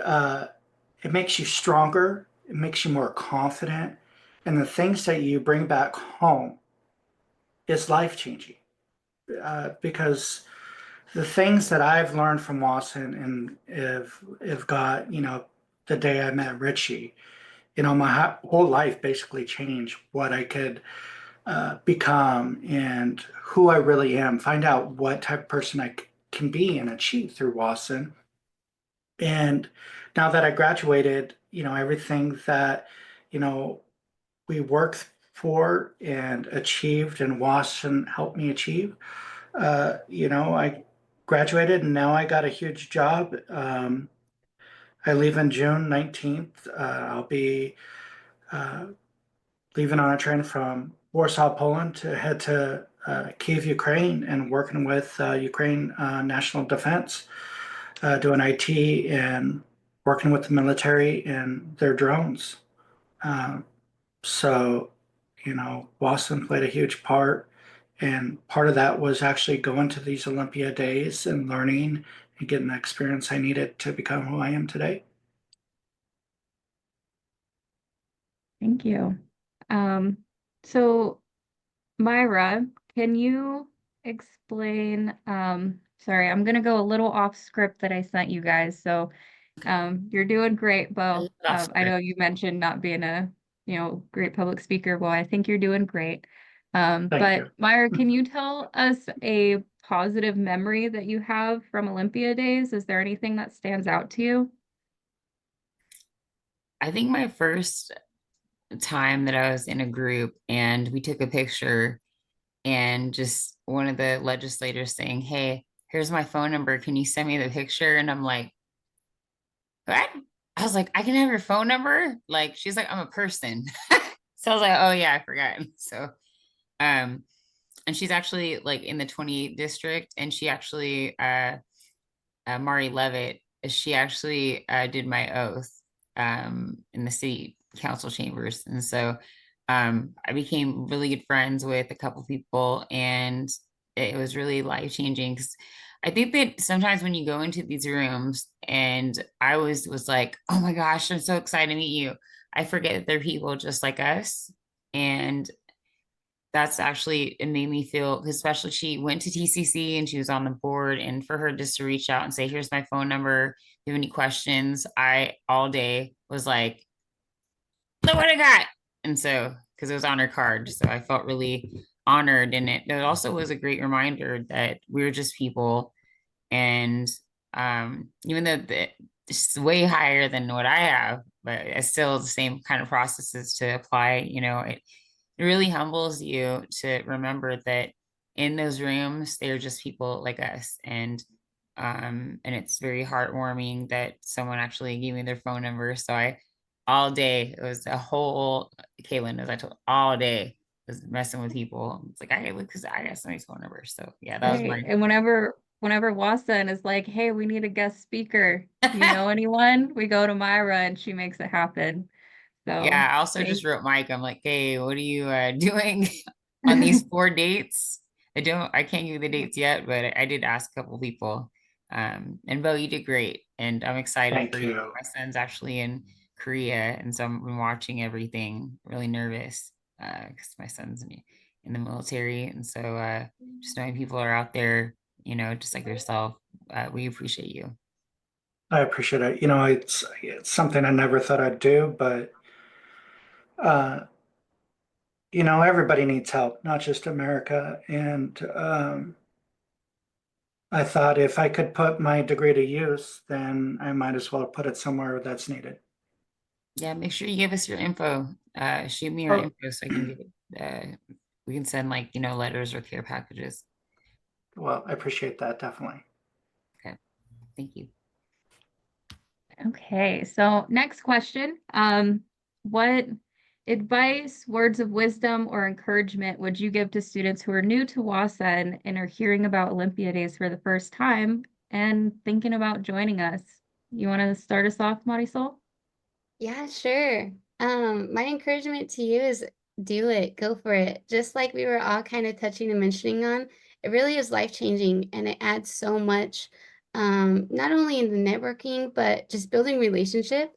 it makes you stronger, it makes you more confident, and the things that you bring back home is life changing. Because the things that I've learned from Wasson and have got, you know, the day I met Richie, you know, my whole life basically changed what I could become and who I really am, find out what type of person I can be and achieve through Wasson. And now that I graduated, you know, everything that, you know, we worked for and achieved and Wasson helped me achieve, you know, I graduated and now I got a huge job. I leave on June 19th. I'll be uh, leaving on a train from Warsaw, Poland to head to Kiev, Ukraine, and working with Ukraine National Defense, doing IT and working with the military and their drones. Um, so, you know, Wasson played a huge part. And part of that was actually going to these Olympia days and learning and getting the experience I needed to become who I am today. Thank you. So Myra, can you explain, sorry, I'm gonna go a little off script that I sent you guys, so you're doing great, Bo. Off I know script. you mentioned not being a, great public speaker. Well, I think you're doing great. Thank But you. Myra, can you tell us a positive memory that you have from Olympia days? Is there anything that stands out to you? I think my first time that I was in a group and we took a picture and just one of the legislators saying, "Hey, here's my phone number. Can you send me the picture?" And I'm like, "What?" I was like, "I can have your phone number?" Like, she's like, "I'm a person." So I was like, "Oh yeah, I forgot." So, um, and she's actually like in the 28th district, and she actually, Mari Levitt, she actually did my oath in the city council chambers. And so I became really good friends with a couple people, and it was really life changing. Because I think that sometimes when you go into these rooms, and I was like, "Oh my gosh, I'm so excited to meet you," I forget that they're people just like us. And that's actually, it made me feel, especially she went to TCC and she was on the board, and for her just to reach out and say, "Here's my phone number. If you have any questions," I all day was like, "Look what I got." And so, because it was on her card, so I felt really honored. And it also was a great reminder that we're just people. And even though it's way higher than what I have, but it's still the same kind of processes to apply, it really humbles you to remember that in those rooms they're just people like us. And it's very heartwarming that someone actually gave me their phone number. So I all day, it was a whole, Caitlin, as I told, all day was messing with people. It's like, I look, because I got somebody's phone number. So yeah, that was Right. my And whenever Wasson is like, "Hey, we need a guest speaker. Do you know anyone?" We go to Myra and she makes it happen. So Yeah, I also thank just wrote Mike. I'm like, "Hey, what are you doing on these 4 dates?" I can't give you the dates yet, but I did ask a couple people. And Bo, you did great. And I'm excited for Thank you. you. My son's actually in Korea, and so I'm watching everything, really nervous, because my son's in the military. And so just knowing people are out there, just like yourself, we appreciate you. I appreciate it. You know, it's something I never thought I'd do, but uh, you know, everybody needs help, not just America. And I thought if I could put my degree to use, then I might as well put it somewhere that's needed. Yeah, make sure you give us your info. Shoot me your Oh, info so I can give it we can send like, you know, letters or care packages. Well, I appreciate that, definitely. Thank you. Okay, so next question. What advice, words of wisdom, or encouragement would you give to students who are new to WASN and are hearing about Olympia Days for the first time and thinking about joining us? You want to start us off, Marisol? Yeah, sure. My encouragement to you is do it, go for it. Just like we were all kind of touching and mentioning on, it really is life-changing and it adds so much, not only in the networking, but just building relationship,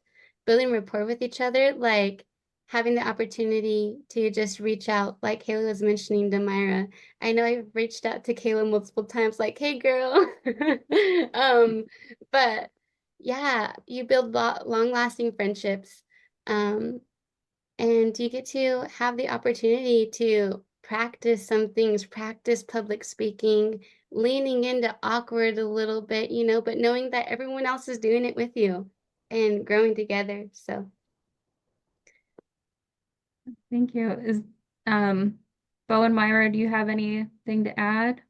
building rapport with each other, like having the opportunity to just reach out, like Kayla was mentioning to Myra. I know I've reached out to Kayla multiple times, like, hey girl. But yeah, you build long-lasting friendships, um, and you get to have the opportunity to practice some things, practice public speaking, leaning into awkward a little bit, you know, but knowing that everyone else is doing it with you and growing together. So Thank you. Bo and Myra, do you have anything to add?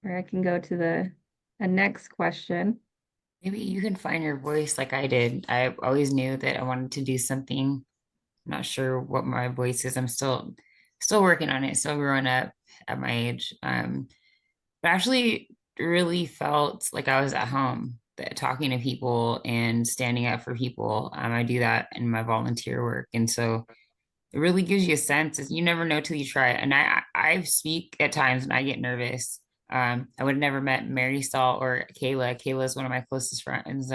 Or I can go to the next question. Maybe you can find your voice like I did. I always knew that I wanted to do something. I'm not sure what my voice is. I'm still working on it, still growing up at my age. But actually really felt like I was at home, that talking to people and standing up for people. I do that in my volunteer work. And so it really gives you a sense is you never know till you try it. And I speak at times and I get nervous. I would have never met Mary Saul or Kayla. Kayla is one of my closest friends.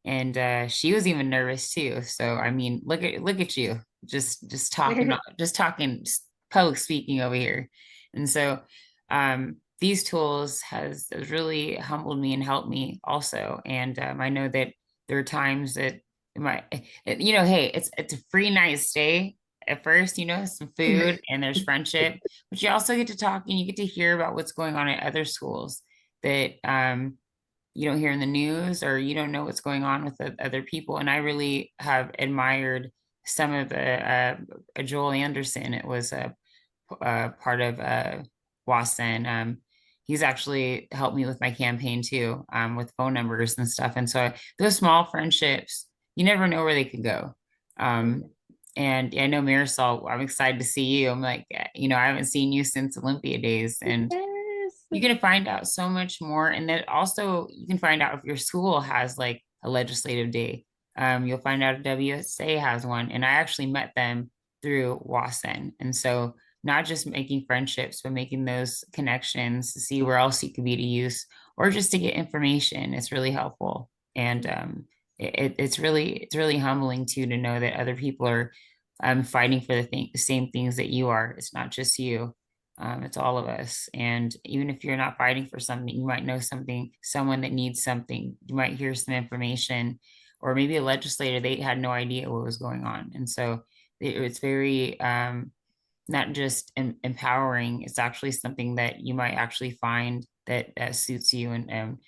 And she was even nervous too. So I mean, look at you, just talking, just public speaking over here. And so these tools has really humbled me and helped me also. And I know that there are times that you know, hey, it's a free night stay at first, you know, some food and there's friendship, but you also get to talk and you get to hear about what's going on at other schools that you don't hear in the news or you don't know what's going on with the other people. And I really have admired some of the Joel Anderson. It was a part of WASN. He's actually helped me with my campaign too, with phone numbers and stuff. And so those small friendships, you never know where they could go. And I know Marisol, I'm excited to see you. I'm like, you know, I haven't seen you since Olympia days, and you're going to find out so much more. And then also you can find out if your school has like a legislative day. You'll find out if WSA has one. And I actually met them through WASN. And so not just making friendships, but making those connections to see where else you could be to use or just to get information. It's really helpful. And it's really humbling too to know that other people are fighting for the same things that you are. It's not just you. It's all of us. And even if you're not fighting for something, you might know someone that needs something. You might hear some information, or maybe a legislator, they had no idea what was going on. And so it's very not just empowering, it's actually something that you might actually find that suits you and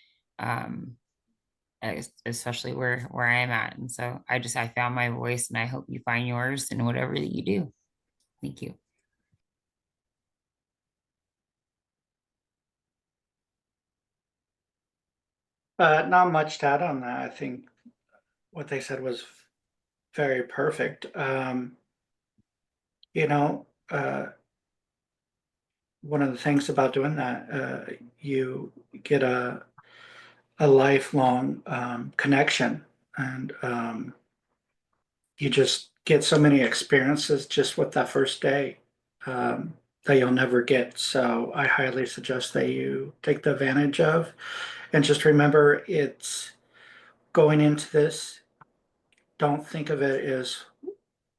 especially where I am at. And so I found my voice and I hope you find yours in whatever that you do. Thank you. Not much to add on that. I think what they said was very perfect. You know, one of the things about doing that, you get a lifelong connection, and you just get so many experiences just with that first day that you'll never get. So I highly suggest that you take the advantage of, and just remember, it's going into this. Don't think of it as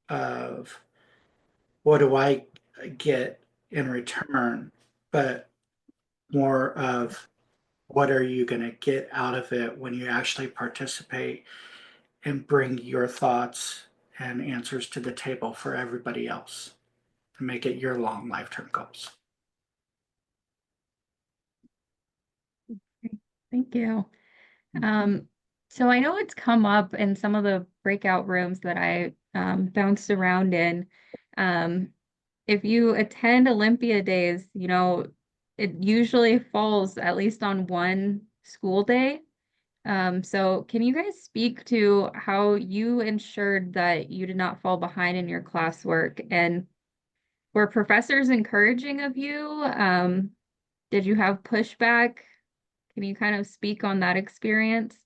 of what do I get in return, but more of what are you going to get out of it when you actually participate and bring your thoughts and answers to the table for everybody else and make it your long lifetime goals. Thank you. So I know it's come up in some of the breakout rooms that I bounced around in. if you attend Olympia Days, you know, it usually falls at least on one school day. So can you guys speak to how you ensured that you did not fall behind in your classwork? And were professors encouraging of you? Did you have pushback? Can you kind of speak on that experience?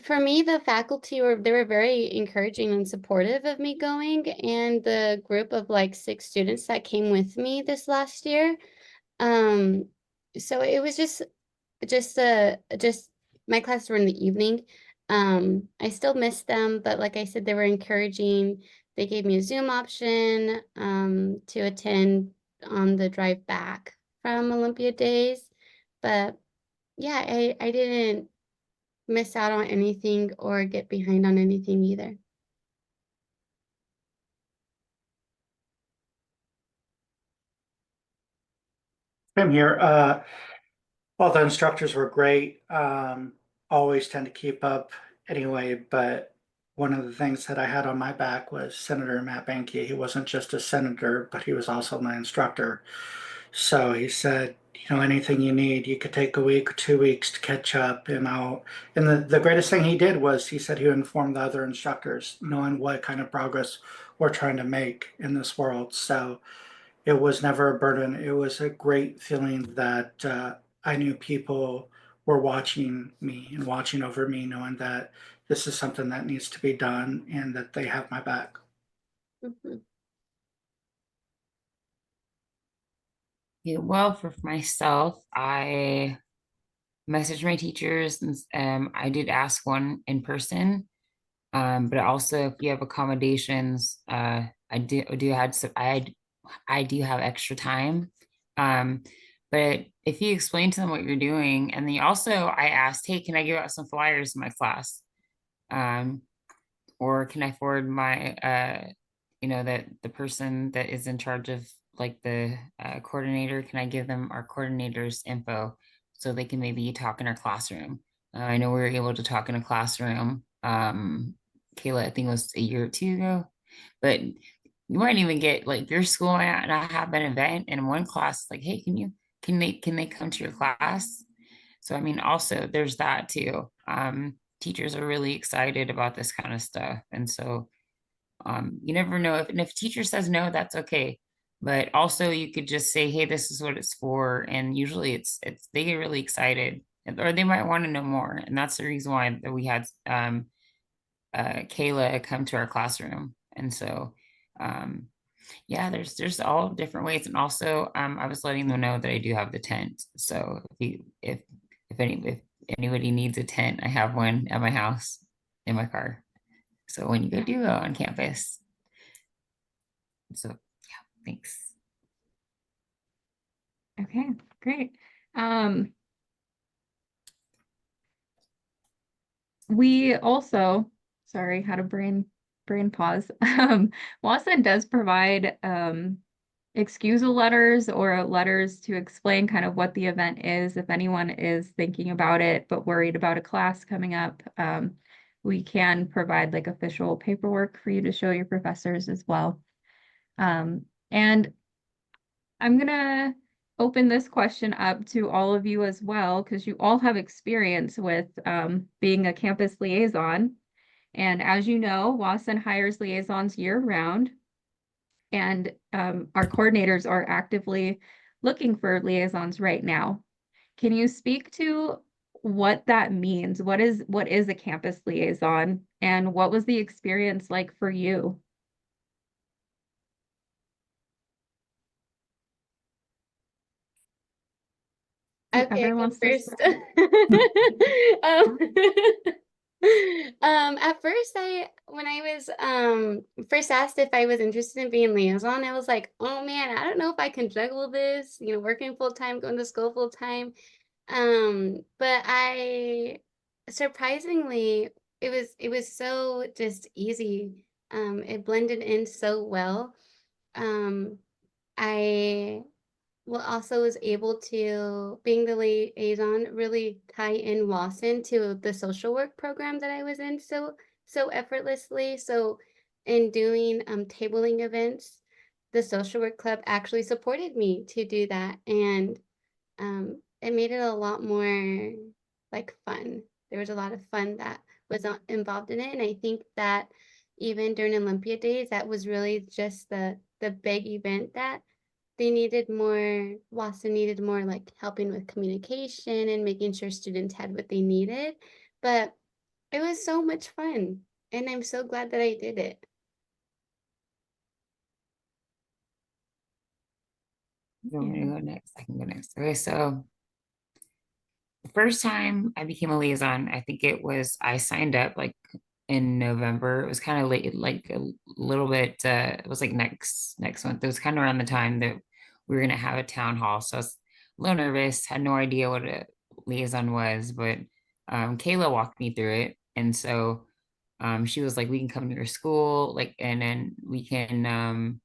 For me, the faculty they were very encouraging and supportive of me going, and the group of like 6 students that came with me this last year. So it was just my classes were in the evening. I still miss them, but like I said, they were encouraging. They gave me a Zoom option to attend on the drive back from Olympia Days. But yeah, I didn't miss out on anything or get behind on anything either. I'm here. All the instructors were great. Always tend to keep up anyway, but one of the things that I had on my back was Senator Matt Banky. He wasn't just a senator, but he was also my instructor. So he said, you know, anything you need, you could take a week or 2 weeks to catch up. And the greatest thing he did was he said he would inform the other instructors, knowing what kind of progress we're trying to make in this world. So it was never a burden. It was a great feeling that I knew people were watching me and watching over me, knowing that this is something that needs to be done and that they have my back. Mhm. Yeah, well, for myself, I messaged my teachers and I did ask one in person. But also if you have accommodations, I do had some I do have extra time. Um, but if you explain to them what you're doing, and then also I asked, hey, can I give out some flyers in my class? Um, or can I forward my that the person that is in charge of like the coordinator, can I give them our coordinator's info so they can maybe talk in our classroom? I know we were able to talk in a classroom. Kayla, I think it was a year or two ago, but you might even get like your school and I have an event and in one class, like, hey, can they come to your class? So I mean, also there's that too. Teachers are really excited about this kind of stuff, and so you never know if a teacher says no, that's okay. But also you could just say, hey, this is what it's for, and usually it's they get really excited, or they might want to know more, and that's the reason why that we had Kayla come to our classroom, and so yeah, there's all different ways, and also I was letting them know that I do have the tent, so if anybody needs a tent, I have one at my house in my car. So when you do go on campus. So yeah, thanks. Okay, great. We also, sorry, had a brain pause. WASN does provide excusal letters or letters to explain kind of what the event is. If anyone is thinking about it but worried about a class coming up, we can provide like official paperwork for you to show your professors as well. And I'm gonna open this question up to all of you as well, because you all have experience with being a campus liaison. And as you know, WASN hires liaisons year round. And our coordinators are actively looking for liaisons right now. Can you speak to what that means? What is a campus liaison, and what was the experience like for you? Okay, I Whoever go wants to first. start. Um, at first when I was first asked if I was interested in being liaison, I was like, oh man, I don't know if I can juggle this, working full time, going to school full time. But I surprisingly, it was so just easy. It blended in so well. I also was able to, being the liaison, really tie in Lawson to the social work program that I was in so effortlessly. So in doing tabling events, the social work club actually supported me to do that, and it made it a lot more like fun. There was a lot of fun that was involved in it, and I think that even during Olympia days, that was really just the big event that they needed more. WASA needed more like helping with communication and making sure students had what they needed. But it was so much fun, and I'm so glad that I did it. You want me to go next? I can go next. Okay, so the first time I became a liaison, I think I signed up like in November. It was kind of late, like a little bit, it was like next month. It was kind of around the time that we were gonna have a town hall. So I was a little nervous, had no idea what a liaison was, but Kayla walked me through it. And so she was like, we can come to your school, like, and then we can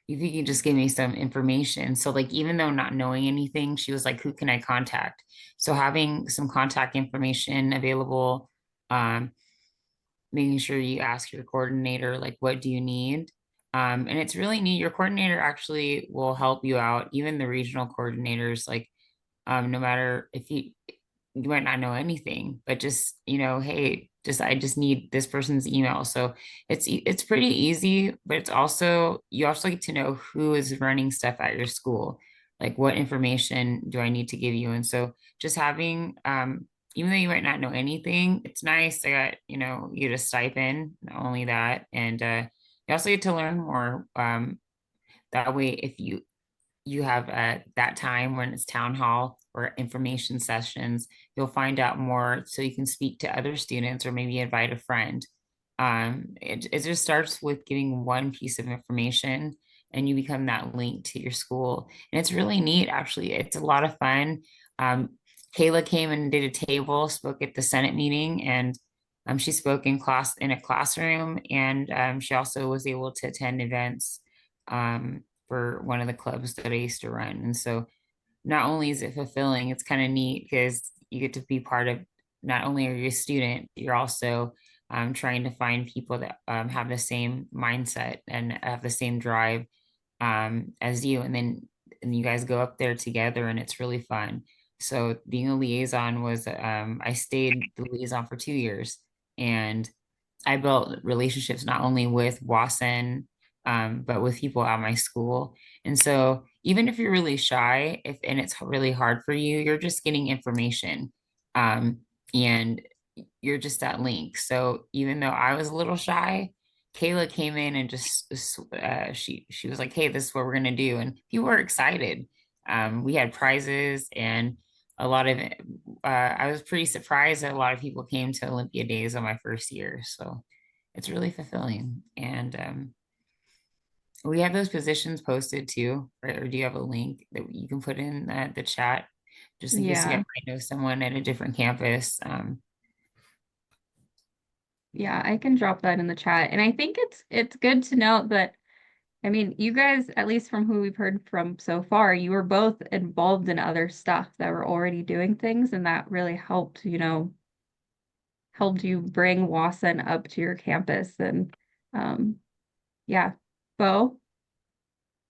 if you can just give me some information. So like even though not knowing anything, she was like, who can I contact? So having some contact information available, um, making sure you ask your coordinator, like, what do you need? And it's really neat. Your coordinator actually will help you out, even the regional coordinators, like no matter if you might not know anything, but just, hey, I just need this person's email. So it's pretty easy, but you also get to know who is running stuff at your school. Like what information do I need to give you? And so just having even though you might not know anything, it's nice. I got, you get a stipend, not only that, and you also get to learn more. That way, if you have that time when it's town hall or information sessions, you'll find out more so you can speak to other students or maybe invite a friend. It just starts with giving one piece of information and you become that link to your school. And it's really neat, actually. It's a lot of fun. Kayla came and did a table, spoke at the Senate meeting, and she spoke in a classroom, and she also was able to attend events for one of the clubs that I used to run. And so not only is it fulfilling, it's kind of neat because you get to be part of, not only are you a student, you're also trying to find people that have the same mindset and have the same drive as you. And you guys go up there together and it's really fun. So being a liaison was, I stayed the liaison for 2 years, and I built relationships not only with WASN, but with people at my school. And so even if you're really shy, and it's really hard for you, you're just getting information. And you're just that link. So even though I was a little shy, Kayla came in and just she was like, hey, this is what we're gonna do. And people were excited. We had prizes, and a lot of it, I was pretty surprised that a lot of people came to Olympia Days on my first year. So it's really fulfilling. And we have those positions posted too, right? Or do you have a link that you can put in the chat just in case you Yeah. might know someone at a different campus? Yeah, I can drop that in the chat. And I think it's good to note that, I mean, you guys, at least from who we've heard from so far, you were both involved in other stuff that were already doing things, and that really helped, helped you bring WASN up to your campus. And yeah. Bo?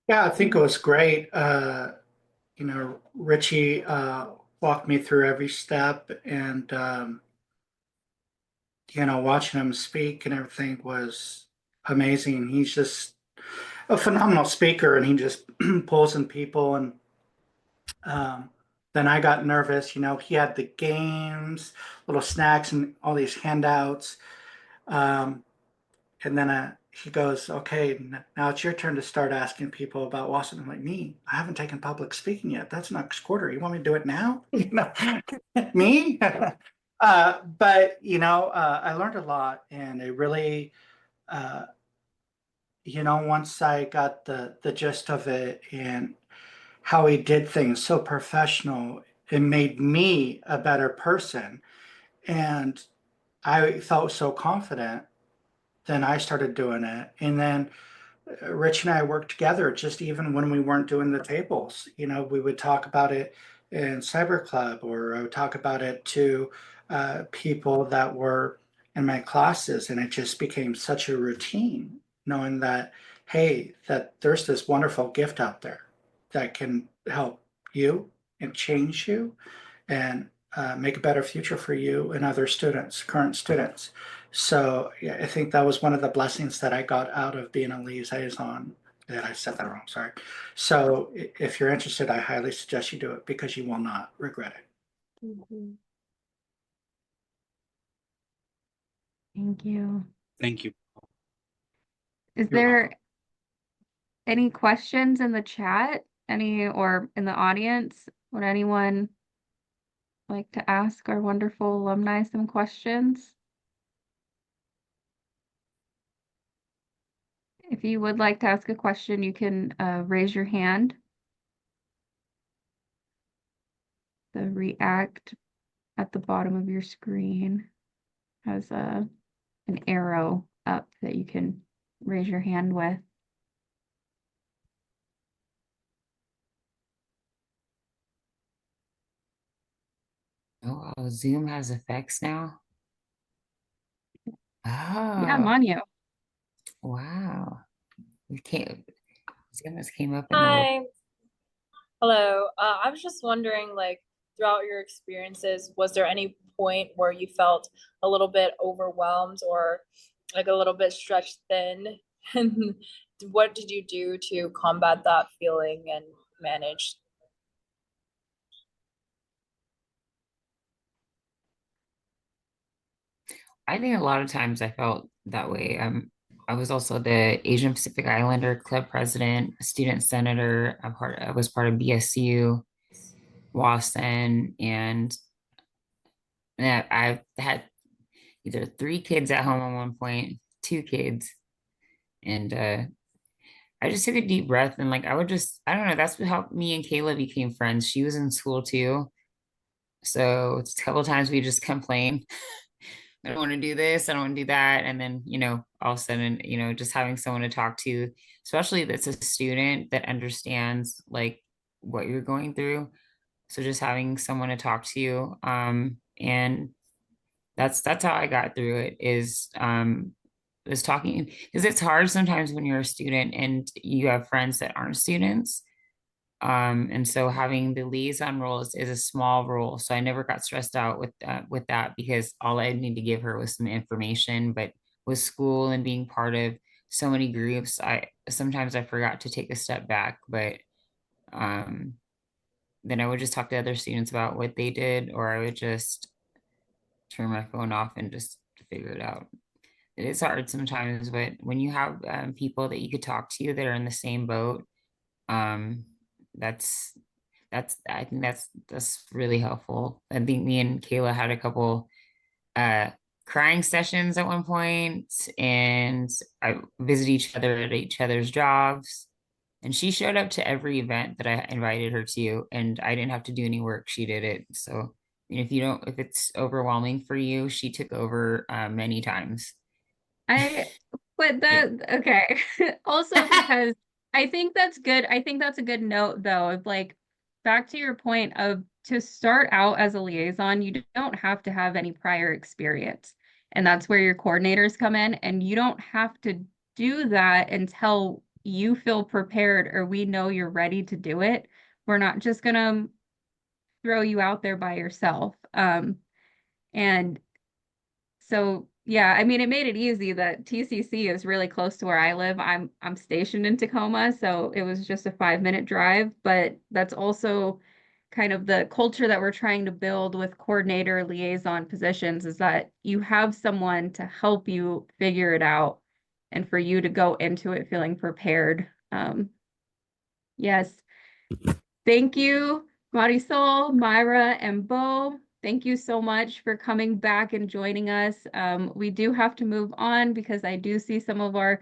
Yeah, I think it was great. Richie walked me through every step, and watching him speak and everything was amazing. He's just a phenomenal speaker, and he just pulls in people. And then I got nervous. He had the games, little snacks, and all these handouts. And then he goes, okay, now it's your turn to start asking people about Wasson. I'm like, me? I haven't taken public speaking yet. That's next quarter. You want me to do it now? Me? But I learned a lot, and it really, once I got the gist of it and how he did things so professional, it made me a better person. And I felt so confident. Then I started doing it. And then Rich and I worked together, just even when we weren't doing the tables. We would talk about it in Cyber Club, or I would talk about it to people that were in my classes, and it just became such a routine. knowing that, hey, that there's this wonderful gift out there that can help you and change you and make a better future for you and other students, current students. So yeah, I think that was one of the blessings that I got out of being a liaison. That I said that wrong, sorry. So if you're interested, I highly suggest you do it because you will not regret it. Mhm. Thank you. Thank you. Is You're there welcome. any questions in the chat? Any or in the audience? Would anyone like to ask our wonderful alumni some questions? If you would like to ask a question, you can raise your hand. The react at the bottom of your screen has an arrow up that you can raise your hand with. Oh, wow, Zoom has effects now. Yeah, I'm Oh, on you. wow. Zoom just came up in the Hi. Hello. I was just wondering, like, throughout your experiences, was there any point where you felt a little bit overwhelmed or like a little bit stretched thin? And what did you do to combat that feeling and manage? I think a lot of times I felt that way. I was also the Asian Pacific Islander Club president, a student senator. I was part of BSU, WASN, and I've had either 3 kids at home at one point, 2 kids, and I just took a deep breath and like I don't know, that's what helped me and Kayla became friends. She was in school too, so it's a couple of times we just complain. I don't want to do this, I don't want to do that. And then, all of a sudden, just having someone to talk to, especially that's a student that understands like what you're going through. So just having someone to talk to, and that's how I got through it is talking, because it's hard sometimes when you're a student and you have friends that aren't students. And so having the liaison role is a small role. So I never got stressed out with that because all I need to give her was some information. But with school and being part of so many groups, I sometimes I forgot to take a step back. But um, then I would just talk to other students about what they did, or I would just turn my phone off and just figure it out. It is hard sometimes, but when you have people that you could talk to that are in the same boat, um, that's I think that's really helpful. I think me and Kayla had a couple uh crying sessions at one point, and I visited each other at each other's jobs. And she showed up to every event that I invited her to, and I didn't have to do any work. She did it. So, if it's overwhelming for you, she took over many times. But Yeah. okay. Also because I think that's good. I think that's a good note though, of like back to your point of to start out as a liaison, you don't have to have any prior experience. And that's where your coordinators come in, and you don't have to do that until you feel prepared or we know you're ready to do it. We're not just gonna throw you out there by yourself. And so yeah, I mean, it made it easy that TCC is really close to where I live. I'm stationed in Tacoma, so it was just a 5-minute drive, but that's also kind of the culture that we're trying to build with coordinator liaison positions, is that you have someone to help you figure it out and for you to go into it feeling prepared. Yes. Thank you, Marisol, Myra, and Bo. Thank you so much for coming back and joining us. We do have to move on because I do see some of our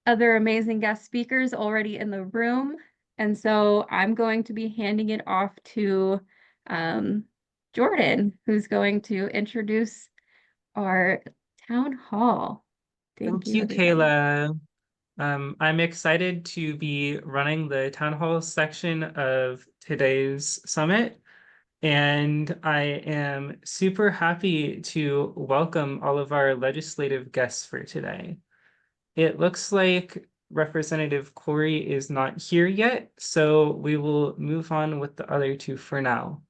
other amazing guest speakers already in the room. And so I'm going to be handing it off to Jordan, who's going to introduce our town hall. Thank Thank you, you, everybody. Kayla. I'm excited to be running the town hall section of today's summit, and I am super happy to welcome all of our legislative guests for today. It looks like Representative Corey is not here yet, so we will move on with the other two for now.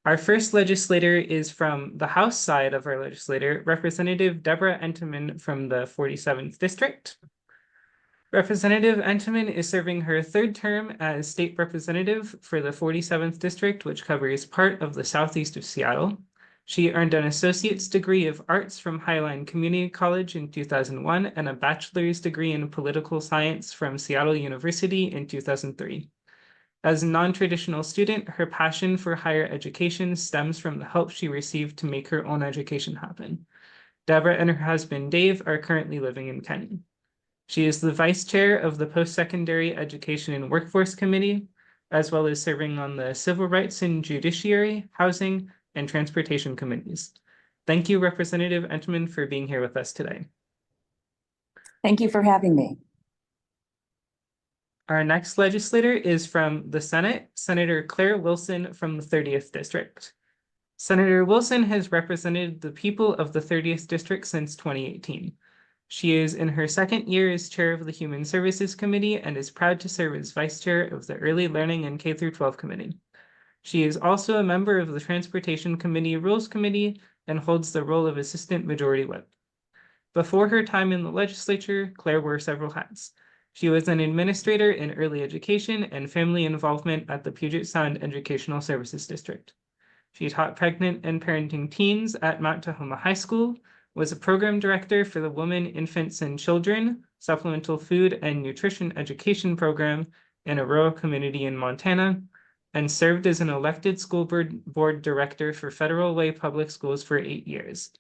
Our first legislator is from the House side of our legislator, Representative Deborah Entenman from the 47th District. Representative Entenman is serving her third term as state representative for the 47th District, which covers part of the southeast of Seattle. She earned an associate's degree of arts from Highline Community College in 2001 and a bachelor's degree in political science from Seattle University in 2003. As a non-traditional student, her passion for higher education stems from the help she received to make her own education happen. Deborah and her husband Dave are currently living in Kenton. She is the vice chair of the Post-Secondary Education and Workforce Committee, as well as serving on the Civil Rights and Judiciary, Housing, and Transportation Committees. Thank you, Representative Entenman, for being here with us today. Thank you for having me. Our next legislator is from the Senate, Senator Claire Wilson from the 30th District. Senator Wilson has represented the people of the 30th District since 2018. She is in her second year as chair of the Human Services Committee and is proud to serve as vice chair of the Early Learning and K-12 Committee. She is also a member of the Transportation Committee Rules Committee and holds the role of Assistant Majority Whip. Before her time in the legislature, Claire wore several hats. She was an administrator in early education and family involvement at the Puget Sound Educational Services District. She taught pregnant and parenting teens at Mount Tahoma High School, was a program director for the Women, Infants, and Children Supplemental Food and Nutrition Education Program in a rural community in Montana, and served as an elected school board director for Federal Way Public Schools for 8 years.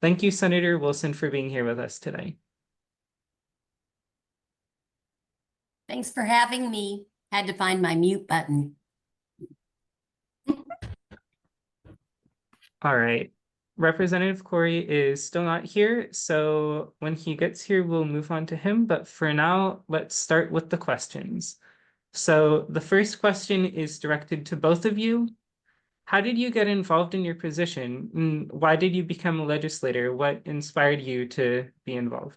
Thank you, Senator Wilson, for being here with us today. Thanks for having me. Had to find my mute button. All right. Representative Corey is still not here, so when he gets here, we'll move on to him. But for now, let's start with the questions. So the first question is directed to both of you. How did you get involved in your position? Why did you become a legislator? What inspired you to be involved?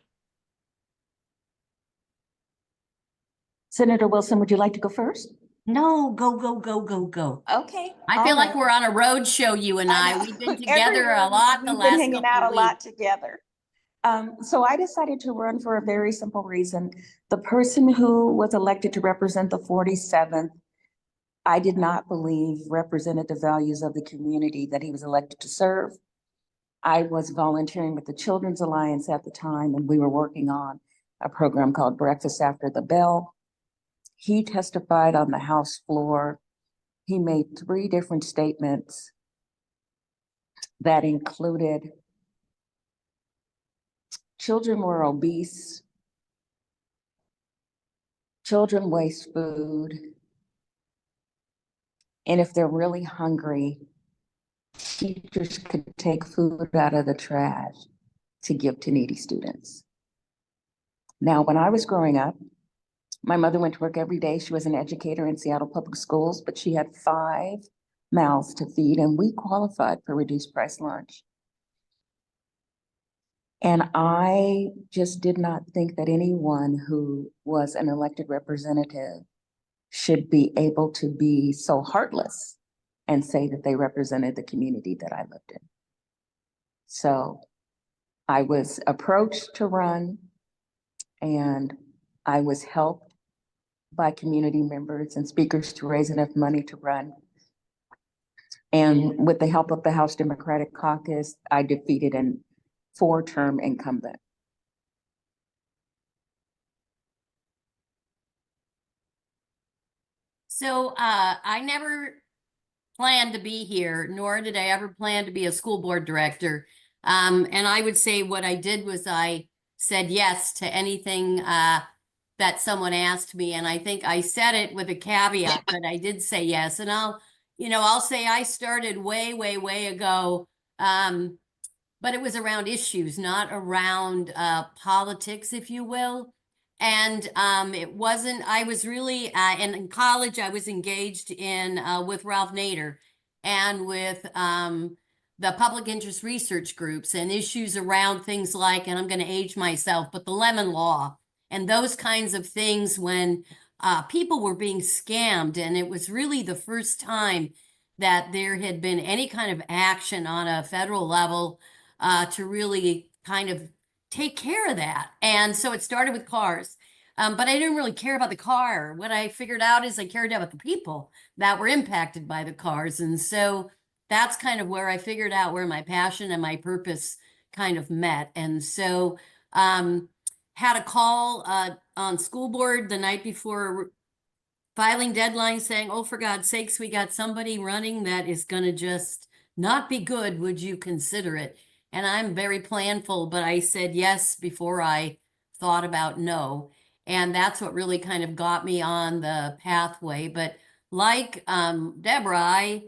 Senator Wilson, would you like to go first? No, go. Okay. I feel like we're on a road show, you and I. We've been together a lot the We've last been hanging couple out of a lot weeks. together. So I decided to run for a very simple reason. The person who was elected to represent the 47th, I did not believe represented the values of the community that he was elected to serve. I was volunteering with the Children's Alliance at the time, and we were working on a program called Breakfast After the Bell. He testified on the House floor. He made 3 different statements that included children were obese, children waste food, and if they're really hungry, teachers could take food out of the trash to give to needy students. Now, when I was growing up, my mother went to work every day. She was an educator in Seattle Public Schools, but she had 5 mouths to feed, and we qualified for reduced price lunch. And I just did not think that anyone who was an elected representative should be able to be so heartless and say that they represented the community that I lived in. So I was approached to run, and I was helped by community members and speakers to raise enough money to run. And with the help of the House Democratic Caucus, I defeated an 4-term incumbent. So I never planned to be here, nor did I ever plan to be a school board director. And I would say what I did was I said yes to anything that someone asked me. And I think I said it with a caveat, but I did say yes. And I'll say I started way ago. But it was around issues, not around politics, if you will. And it wasn't, I was really, and in college, I was engaged in with Ralph Nader and with the public interest research groups and issues around things like, and I'm going to age myself, but the Lemon Law and those kinds of things when people were being scammed. And it was really the first time that there had been any kind of action on a federal level to really kind of take care of that. And so it started with cars. But I didn't really care about the car. What I figured out is I cared about the people that were impacted by the cars. And so that's kind of where I figured out where my passion and my purpose kind of met. And so had a call on school board the night before filing deadline saying, oh, for God's sakes, we got somebody running that is going to just not be good. Would you consider it? And I'm very planful, but I said yes before I thought about no. And that's what really kind of got me on the pathway. But like Deborah, I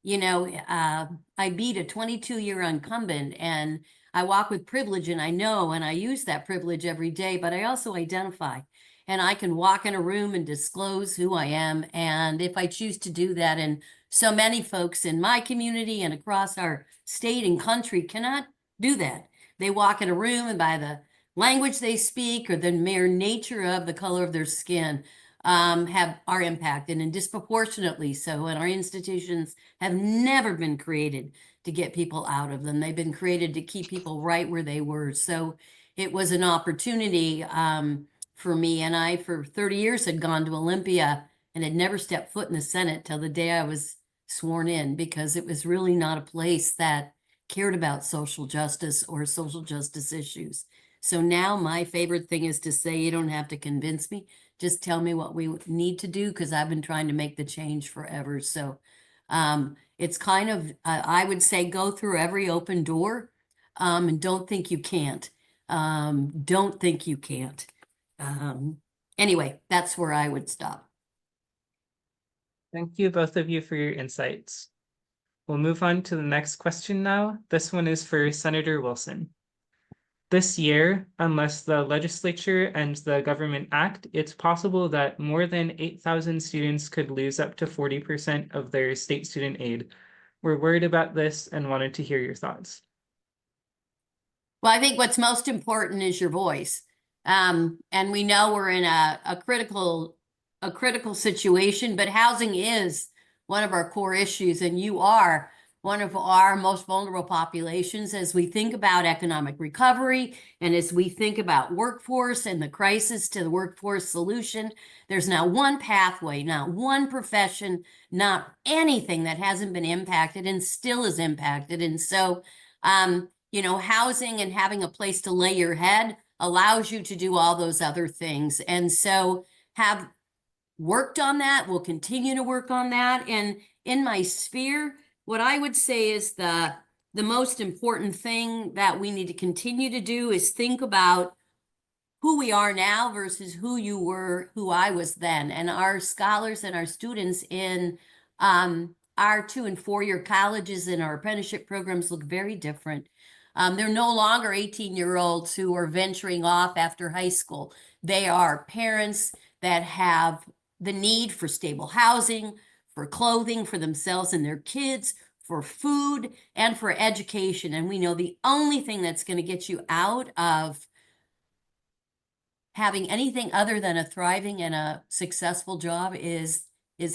beat a 22-year incumbent, and I walk with privilege, and I know, and I use that privilege every day, but I also identify. And I can walk in a room and disclose who I am. And if I choose to do that, and so many folks in my community and across our state and country cannot do that. They walk in a room, and by the language they speak or the mere nature of the color of their skin are impacted, and disproportionately so. And our institutions have never been created to get people out of them. They've been created to keep people right where they were. So it was an opportunity for me. And I, for 30 years, had gone to Olympia and had never stepped foot in the Senate till the day I was sworn in, because it was really not a place that cared about social justice or social justice issues. So now my favorite thing is to say, you don't have to convince me. Just tell me what we need to do, because I've been trying to make the change forever. So it's kind of, I would say, go through every open door and don't think you can't. Don't think you can't. Anyway, that's where I would stop. Thank you, both of you, for your insights. We'll move on to the next question now. This one is for Senator Wilson. This year, unless the legislature and the government act, it's possible that more than 8,000 students could lose up to 40% of their state student aid. We're worried about this and wanted to hear your thoughts. Well, I think what's most important is your voice. And we know we're in a critical situation, but housing is one of our core issues, and you are one of our most vulnerable populations as we think about economic recovery and as we think about workforce and the crisis to the workforce solution. There's not one pathway, not one profession, not anything that hasn't been impacted and still is impacted. And so, housing and having a place to lay your head allows you to do all those other things. And so have worked on that. We'll continue to work on that. And in my sphere, what I would say is the most important thing that we need to continue to do is think about who we are now versus who you were, who I was then. And our scholars and our students in our 2- and 4-year colleges and our apprenticeship programs look very different. They're no longer 18-year-olds who are venturing off after high school. They are parents that have the need for stable housing, for clothing for themselves and their kids, for food, and for education. And we know the only thing that's going to get you out of having anything other than a thriving and a successful job is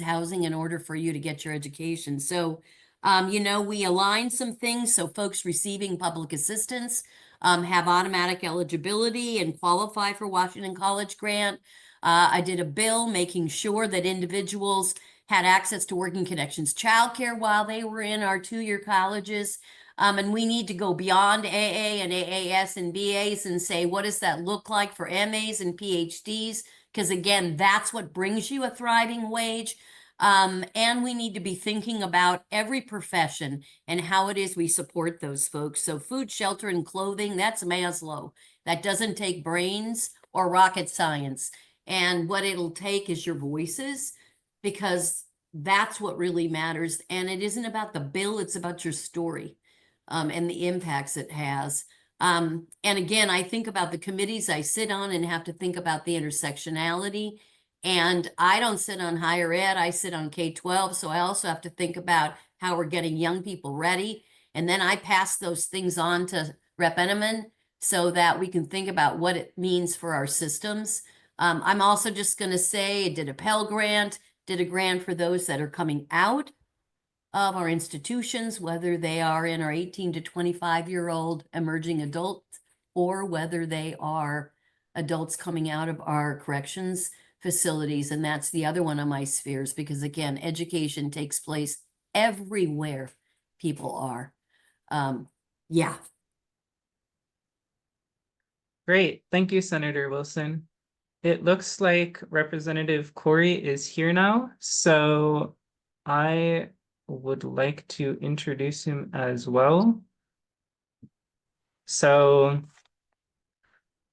housing in order for you to get your education. So, we align some things so folks receiving public assistance have automatic eligibility and qualify for Washington College Grant. I did a bill making sure that individuals had access to Working Connections childcare while they were in our 2-year colleges. And we need to go beyond AA and AAS and BAs and say, what does that look like for MAs and PhDs? Because again, that's what brings you a thriving wage. And we need to be thinking about every profession and how it is we support those folks. So food, shelter, and clothing, that's Maslow. That doesn't take brains or rocket science. And what it'll take is your voices, because that's what really matters. And it isn't about the bill, it's about your story and the impacts it has. And again, I think about the committees I sit on and have to think about the intersectionality. And I don't sit on higher ed, I sit on K-12. So I also have to think about how we're getting young people ready And then I pass those things on to Rep. Enneman so that we can think about what it means for our systems. I'm also just going to say I did a Pell Grant, did a grant for those that are coming out of our institutions, whether they are in our 18 to 25-year-old emerging adults or whether they are adults coming out of our corrections facilities. And that's the other one of my spheres, because again, education takes place everywhere people are. Yeah. Great. Thank you, Senator Wilson. It looks like Representative Corey is here now, so I would like to introduce him as well. So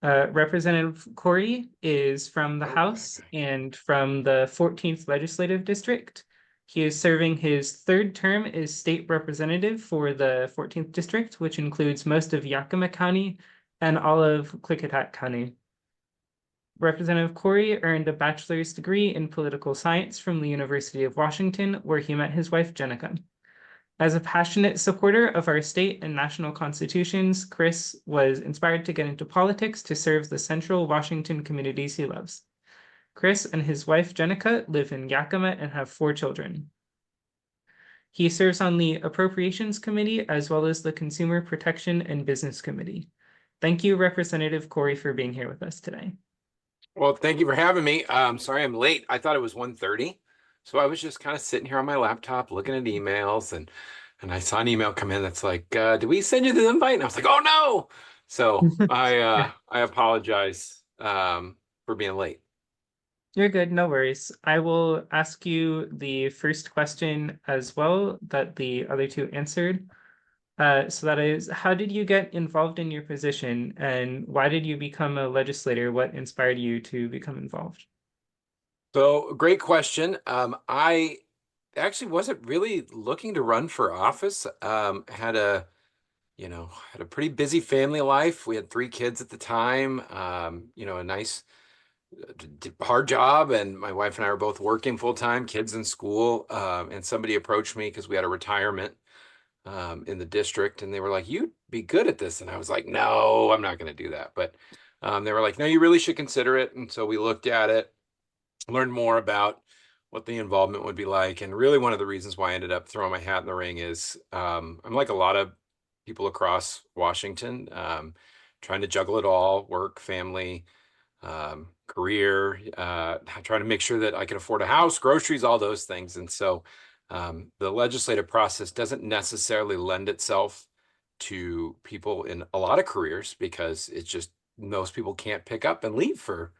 Representative Corey is from the House and from the 14th Legislative District. He is serving his third term as state representative for the 14th District, which includes most of Yakima County and all of Klickitat County. Representative Corey earned a bachelor's degree in political science from the University of Washington, where he met his wife, Jenica. As a passionate supporter of our state and national constitutions, Chris was inspired to get into politics to serve the central Washington communities he loves. Chris and his wife, Jenica, live in Yakima and have 4 children. He serves on the Appropriations Committee as well as the Consumer Protection and Business Committee. Thank you, Representative Corey, for being here with us today. Well, thank you for having me. Sorry I'm late. I thought it was 1:30. So I was just kind of sitting here on my laptop looking at emails and I saw an email come in that's like, did we send you the invite? And I was like, oh no. So I apologize for being late. You're good, no worries. I will ask you the first question as well that the other 2 answered. So that is, how did you get involved in your position and why did you become a legislator? What inspired you to become involved? So great question. I actually wasn't really looking to run for office. Had a pretty busy family life. We had 3 kids at the time, a nice hard job, and my wife and I were both working full-time, kids in school, and somebody approached me because we had a retirement in the district, and they were like, you'd be good at this. And I was like, no, I'm not going to do that. But they were like, no, you really should consider it. And so we looked at it, learned more about what the involvement would be like. And really one of the reasons why I ended up throwing my hat in the ring is I'm like a lot of people across Washington, trying to juggle it all, work, family, career, trying to make sure that I can afford a house, groceries, all those things. And so the legislative process doesn't necessarily lend itself to people in a lot of careers because it's just most people can't pick up and leave for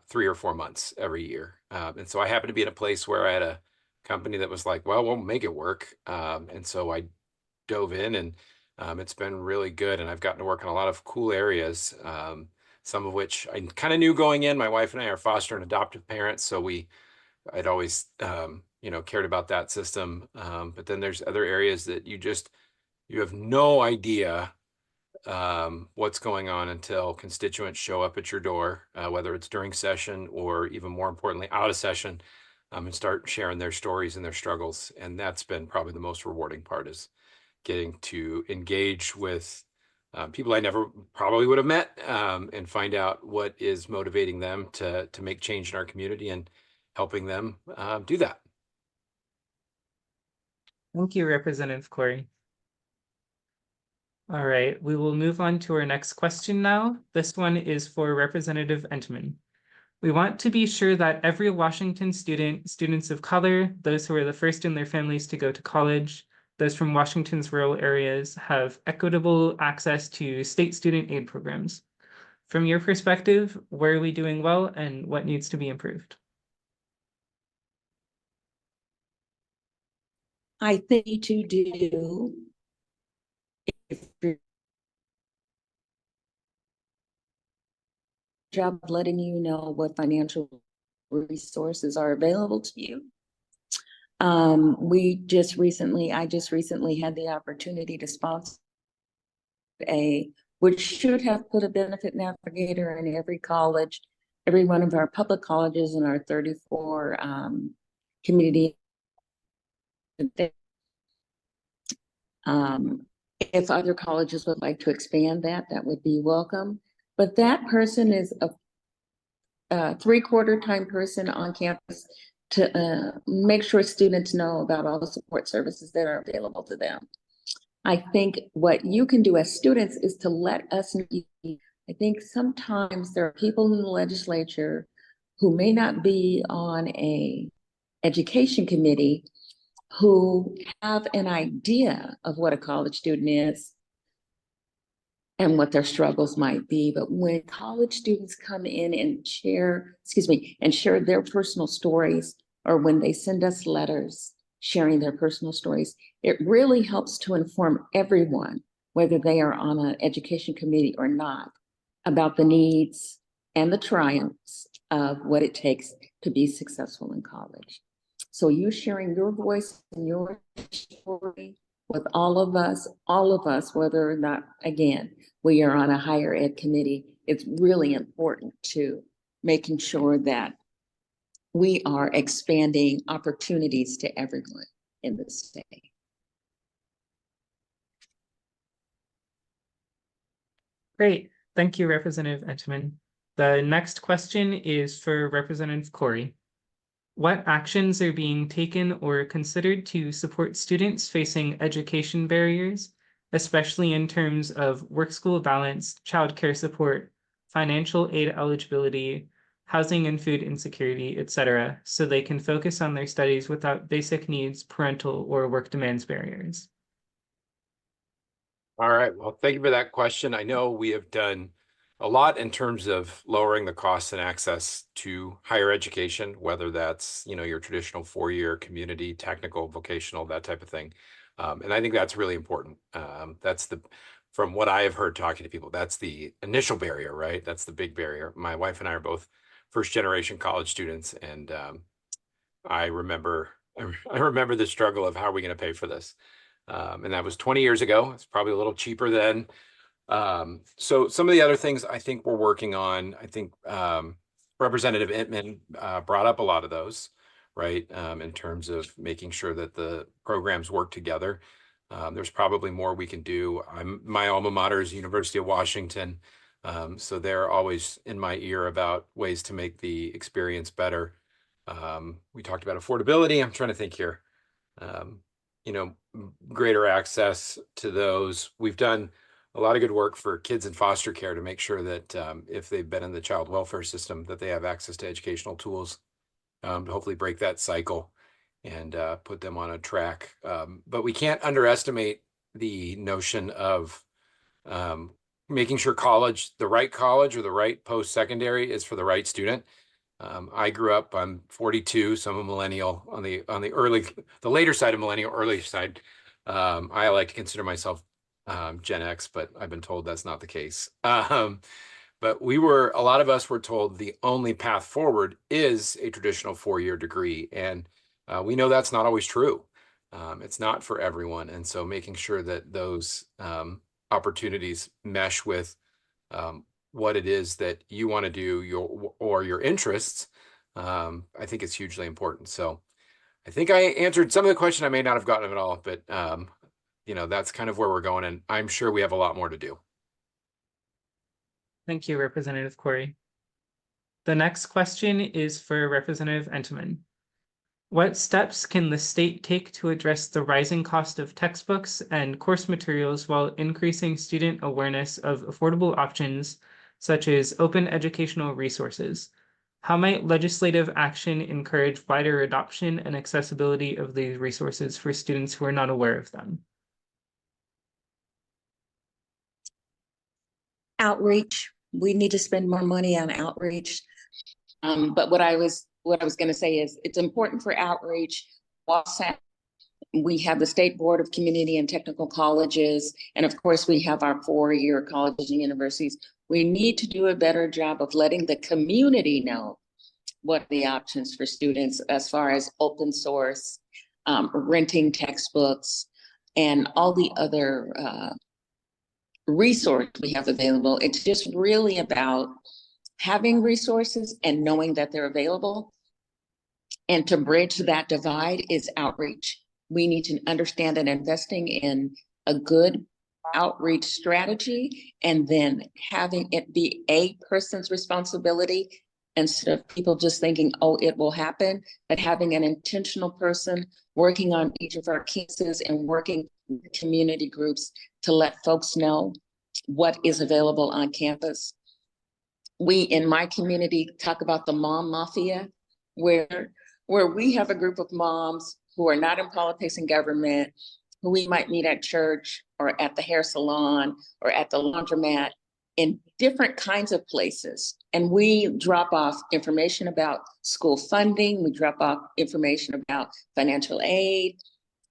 3 or 4 months every year. And so I happened to be in a place where I had a company that was like, well, we'll make it work. And so I dove in and it's been really good. And I've gotten to work in a lot of cool areas, some of which I kind of knew going in. My wife and I are foster and adoptive parents. So I'd always, cared about that system. But then there's other areas that you have no idea what's going on until constituents show up at your door, whether it's during session or even more importantly, out of session, and start sharing their stories and their struggles. And that's been probably the most rewarding part, is getting to engage with people I never probably would have met and find out what is motivating them to make change in our community and helping them do that. Thank you, Representative Corey. All right, we will move on to our next question now. This one is for Representative Entman. We want to be sure that every Washington student, students of color, those who are the first in their families to go to college, those from Washington's rural areas, have equitable access to state student aid programs. From your perspective, where are we doing well and what needs to be improved? I think to do if your job letting you know what financial resources are available to you. I just recently had the opportunity to sponsor which should have put a benefit navigator in every college, every one of our public colleges in our 34 community. If other colleges would like to expand that, that would be welcome. But that person is a three-quarter time person on campus to make sure students know about all the support services that are available to them. I think what you can do as students is to let us know. I think sometimes there are people in the legislature who may not be on a education committee who have an idea of what a college student is and what their struggles might be. But when college students come in and share their personal stories, or when they send us letters sharing their personal stories, it really helps to inform everyone, whether they are on an education committee or not, about the needs and the triumphs of what it takes to be successful in college. So you sharing your voice and your story with all of us, whether or not, again, we are on a higher ed committee, it's really important to making sure that we are expanding opportunities to everyone in the state. Great. Thank you, Representative Entman. The next question is for Representative Corey. What actions are being taken or considered to support students facing education barriers, especially in terms of work-school balance, childcare support, financial aid eligibility, housing and food insecurity, etc., so they can focus on their studies without basic needs, parental, or work demands barriers? All right. Well, thank you for that question. I know we have done a lot in terms of lowering the costs and access to higher education, whether that's, your traditional four-year community, technical, vocational, that type of thing. And I think that's really important. From what I have heard talking to people, that's the initial barrier, right? That's the big barrier. My wife and I are both first-generation college students, and I remember the struggle of how are we going to pay for this? And that was 20 years ago. It's probably a little cheaper then. So some of the other things I think we're working on, I think Representative Entman brought up a lot of those, right? In terms of making sure that the programs work together. There's probably more we can do. My alma mater is University of Washington. So they're always in my ear about ways to make the experience better. We talked about affordability. I'm trying to think here. Greater access to those. We've done a lot of good work for kids in foster care to make sure that if they've been in the child welfare system, that they have access to educational tools to hopefully break that cycle and put them on a track. But we can't underestimate the notion of making sure the right college or the right post-secondary is for the right student. I grew up, I'm 42, so I'm a millennial on the later side of millennial, early side. I like to consider myself Gen X, but I've been told that's not the case. But a lot of us were told the only path forward is a traditional four-year degree. And we know that's not always true. It's not for everyone. And so making sure that those opportunities mesh with what it is that you want to do, your interests, I think it's hugely important. So I think I answered some of the question. I may not have gotten them at all, but that's kind of where we're going, and I'm sure we have a lot more to do. Thank you, Representative Corey. The next question is for Representative Entman. What steps can the state take to address the rising cost of textbooks and course materials while increasing student awareness of affordable options such as open educational resources? How might legislative action encourage wider adoption and accessibility of these resources for students who are not aware of them? Outreach. We need to spend more money on outreach. But what I was going to say is it's important for outreach. We have the State Board of Community and Technical Colleges, and of course we have our four-year colleges and universities. We need to do a better job of letting the community know what are the options for students as far as open source, renting textbooks, and all the other resources we have available. It's just really about having resources and knowing that they're available. And to bridge that divide is outreach. We need to understand that investing in a good outreach strategy and then having it be a person's responsibility instead of people just thinking, oh, it will happen, but having an intentional person working on each of our cases and working with community groups to let folks know what is available on campus. We in my community talk about the mom mafia, where we have a group of moms who are not in politics and government, who we might meet at church or at the hair salon or at the laundromat in different kinds of places. And we drop off information about school funding, we drop off information about financial aid,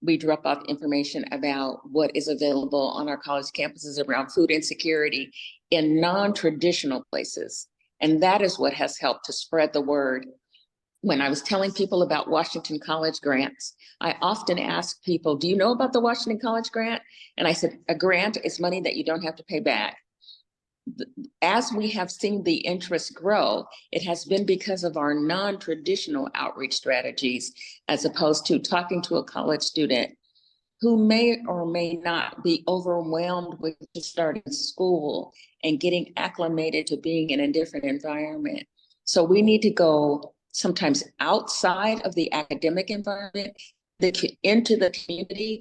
we drop off information about what is available on our college campuses around food insecurity in non-traditional places. And that is what has helped to spread the word. When I was telling people about Washington College grants, I often ask people, do you know about the Washington College grant? And I said, a grant is money that you don't have to pay back. As we have seen the interest grow, it has been because of our non-traditional outreach strategies, as opposed to talking to a college student who may or may not be overwhelmed with just starting school and getting acclimated to being in a different environment. So we need to go sometimes outside of the academic environment, into the community.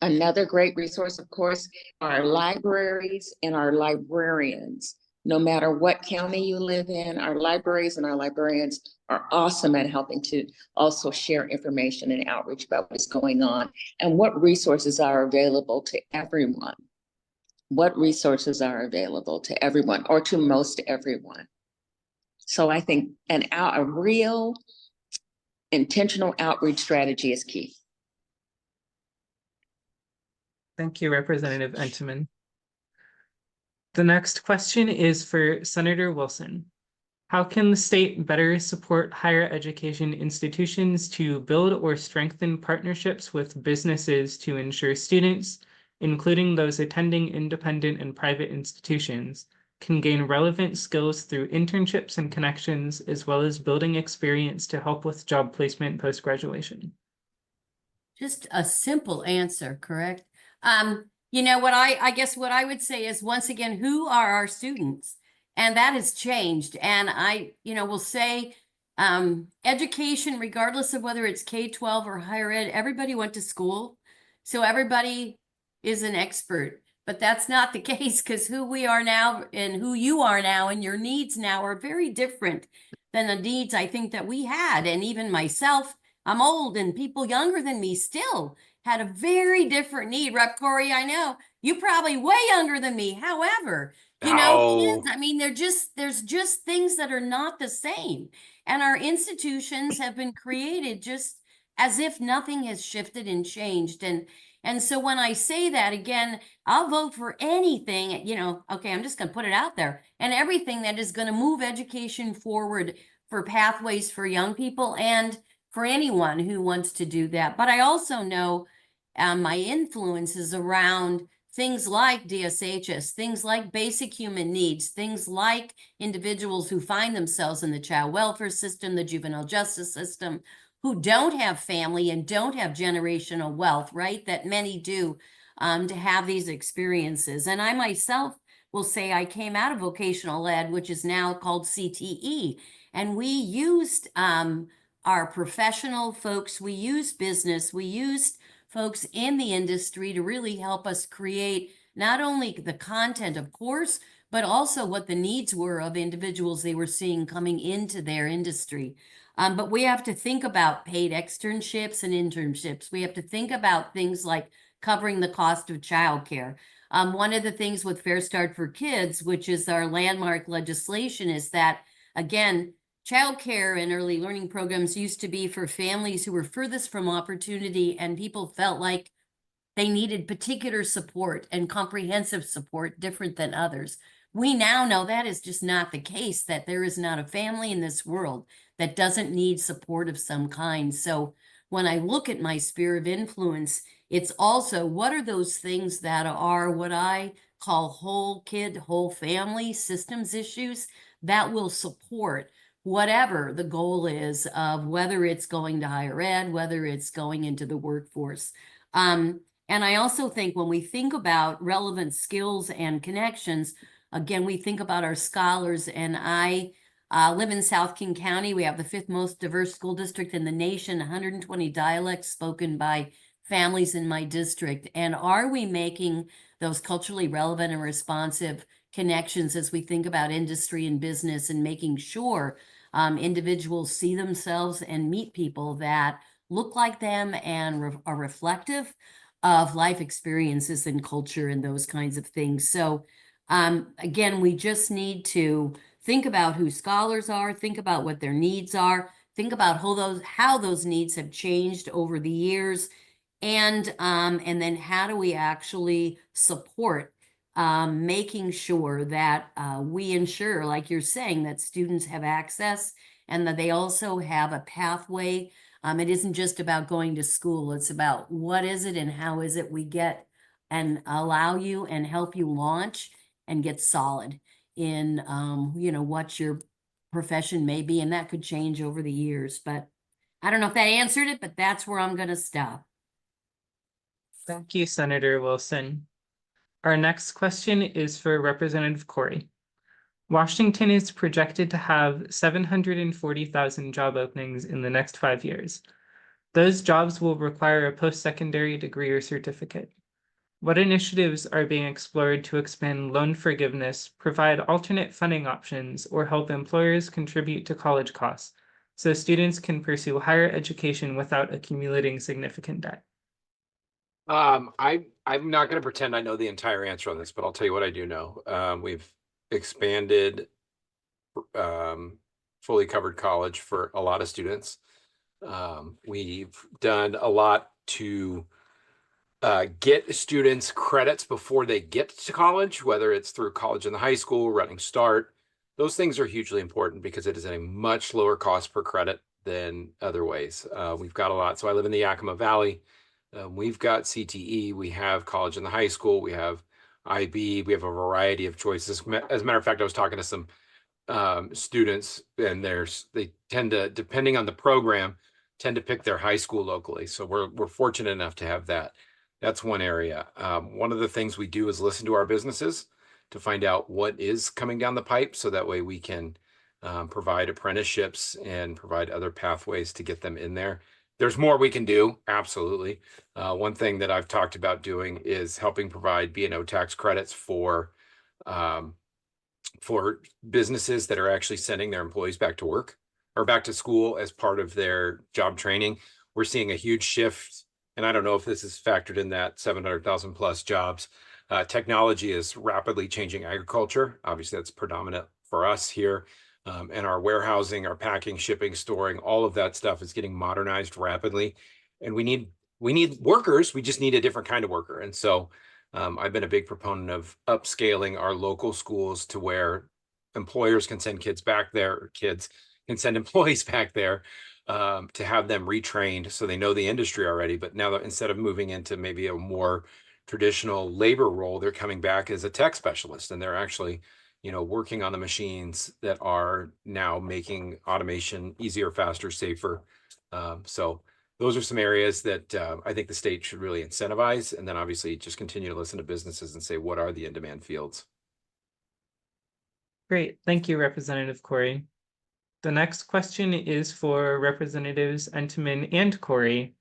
Another great resource, of course, are libraries and our librarians. No matter what county you live in, our libraries and our librarians are awesome at helping to also share information and outreach about what's going on and what resources are available to everyone. What resources are available to everyone or to most everyone. So I think a real intentional outreach strategy is key. Thank you, Representative Entenmann. The next question is for Senator Wilson. How can the state better support higher education institutions to build or strengthen partnerships with businesses to ensure students, including those attending independent and private institutions, can gain relevant skills through internships and connections, as well as building experience to help with job placement post-graduation? Just a simple answer, correct? You know, what I guess what I would say is, once again, who are our students? And that has changed. And I, will say, education, regardless of whether it's K-12 or higher ed, everybody went to school. So everybody is an expert, but that's not the case, because who we are now and who you are now and your needs now are very different than the needs I think that we had. And even myself, I'm old, and people younger than me still had a very different need. Rep. Corey, I know you probably way younger than me. However, kids, I mean, there's just things that are not the same. And our institutions have been created just as if nothing has shifted and changed. And so when I say that, again, I'll vote for anything, okay, I'm just going to put it out there, and everything that is going to move education forward for pathways for young people and for anyone who wants to do that. But I also know my influences around things like DSHS, things like basic human needs, things like individuals who find themselves in the child welfare system, the juvenile justice system, who don't have family and don't have generational wealth, right? That many do, to have these experiences. And I myself will say I came out of vocational ed, which is now called CTE, and we used our professional folks, we used business, we used folks in the industry to really help us create not only the content, of course, but also what the needs were of individuals they were seeing coming into their industry. But we have to think about paid externships and internships. We have to think about things like covering the cost of childcare. One of the things with Fair Start for Kids, which is our landmark legislation, is that, again, childcare and early learning programs used to be for families who were furthest from opportunity, and people felt like they needed particular support and comprehensive support different than others. We now know that is just not the case, that there is not a family in this world that doesn't need support of some kind. So when I look at my sphere of influence, it's also, what are those things that are what I call whole kid, whole family systems issues that will support whatever the goal is of whether it's going to higher ed, whether it's going into the workforce. And I also think when we think about relevant skills and connections, again, we think about our scholars, and I live in South King County. We have the 5th most diverse school district in the nation, 120 dialects spoken by families in my district. And are we making those culturally relevant and responsive connections as we think about industry and business, and making sure individuals see themselves and meet people that look like them and are reflective of life experiences and culture and those kinds of things. So again, we just need to think about who scholars are, think about what their needs are, think about how those needs have changed over the years, and then how do we actually support making sure that we ensure, like you're saying, that students have access and that they also have a pathway. It isn't just about going to school. It's about what is it and how is it we get and allow you and help you launch and get solid in, what your profession may be. And that could change over the years, but I don't know if that answered it, but that's where I'm going to stop. Thank you, Senator Wilson. Our next question is for Representative Corey. Washington is projected to have 740,000 job openings in the next 5 years. Those jobs will require a post-secondary degree or certificate. What initiatives are being explored to expand loan forgiveness, provide alternate funding options, or help employers contribute to college costs so students can pursue higher education without accumulating significant debt? I'm not going to pretend I know the entire answer on this, but I'll tell you what I do know. We've expanded fully covered college for a lot of students. We've done a lot to get students credits before they get to college, whether it's through college in the high school, Running Start. Those things are hugely important because it is at a much lower cost per credit than other ways. We've got a lot. So I live in the Yakima Valley. We've got CTE, we have college in the high school, we have IB, we have a variety of choices. As a matter of fact, I was talking to some students, and they tend to, depending on the program, tend to pick their high school locally. So we're fortunate enough to have that. That's one area. One of the things we do is listen to our businesses to find out what is coming down the pipe, so that way we can provide apprenticeships and provide other pathways to get them in there. There's more we can do, absolutely. One thing that I've talked about doing is helping provide B&O tax credits for businesses that are actually sending their employees back to work or back to school as part of their job training. We're seeing a huge shift, and I don't know if this is factored in that 700,000 plus jobs. Technology is rapidly changing agriculture. Obviously, that's predominant for us here. And our warehousing, our packing, shipping, storing, all of that stuff is getting modernized rapidly. And we need workers. We just need a different kind of worker. And so I've been a big proponent of upscaling our local schools to where employers can send kids back there, or kids can send employees back there to have them retrained so they know the industry already. But now that instead of moving into maybe a more traditional labor role, they're coming back as a tech specialist, and they're actually working on the machines that are now making automation easier, faster, safer. So those are some areas that I think the state should really incentivize, and then obviously just continue to listen to businesses and say, what are the in-demand fields? Great, thank you, Representative Corey. The next question is for Representatives Entenmann and Corey.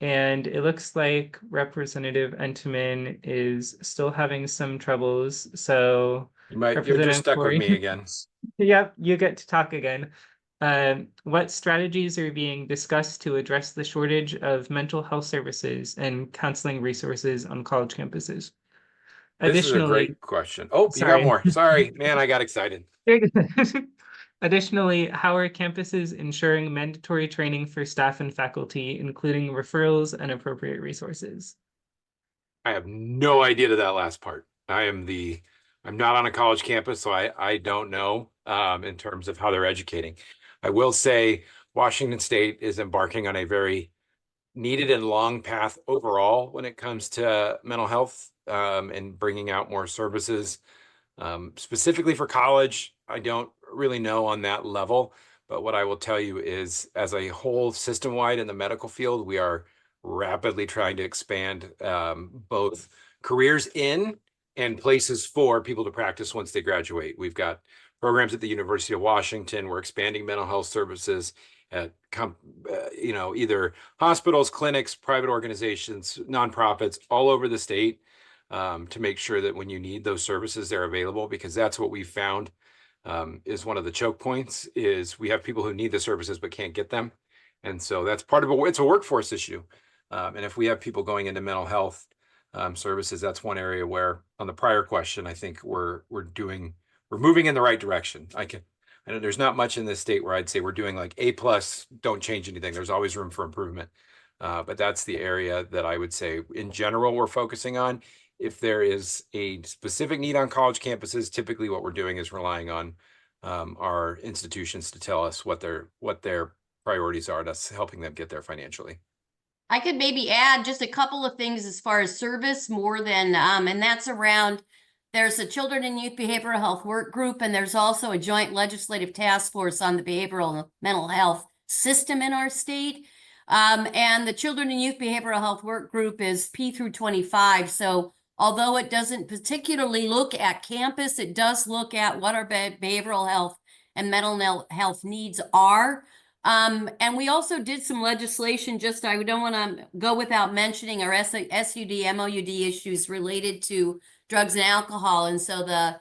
And it looks like Representative Entenmann is still having some troubles, so You're just stuck with me again. Yep, you get to talk again. What strategies are being discussed to address the shortage of mental health services and counseling resources on college campuses? This is a great question. Oh, you got more. Sorry, man, I got excited. Additionally, how are campuses ensuring mandatory training for staff and faculty, including referrals and appropriate resources? I have no idea to that last part. I'm not on a college campus, so I don't know in terms of how they're educating. I will say Washington State is embarking on a very needed and long path overall when it comes to mental health and bringing out more services. Specifically for college, I don't really know on that level, but what I will tell you is, as a whole system-wide in the medical field, we are rapidly trying to expand both careers in and places for people to practice once they graduate. We've got programs at the University of Washington. We're expanding mental health services at either hospitals, clinics, private organizations, nonprofits all over the state, to make sure that when you need those services, they're available, because that's what we've found is one of the choke points. Is we have people who need the services but can't get them, and so that's part of it's a workforce issue. And if we have people going into mental health services, that's one area where, on the prior question, I think we're moving in the right direction. I know there's not much in this state where I'd say we're doing like A+, don't change anything. There's always room for improvement. But that's the area that I would say in general we're focusing on. If there is a specific need on college campuses, typically what we're doing is relying on our institutions to tell us what their priorities are, that's helping them get there financially. I could maybe add just a couple of things as far as service more than, and that's around, there's a Children and Youth Behavioral Health Work Group, and there's also a joint legislative task force on the behavioral mental health system in our state. And the Children and Youth Behavioral Health Work Group is P through 25. So although it doesn't particularly look at campus, it does look at what our behavioral health and mental health needs are. And we also did some legislation, I don't want to go without mentioning our SUD, MOUD issues related to drugs and alcohol. And so the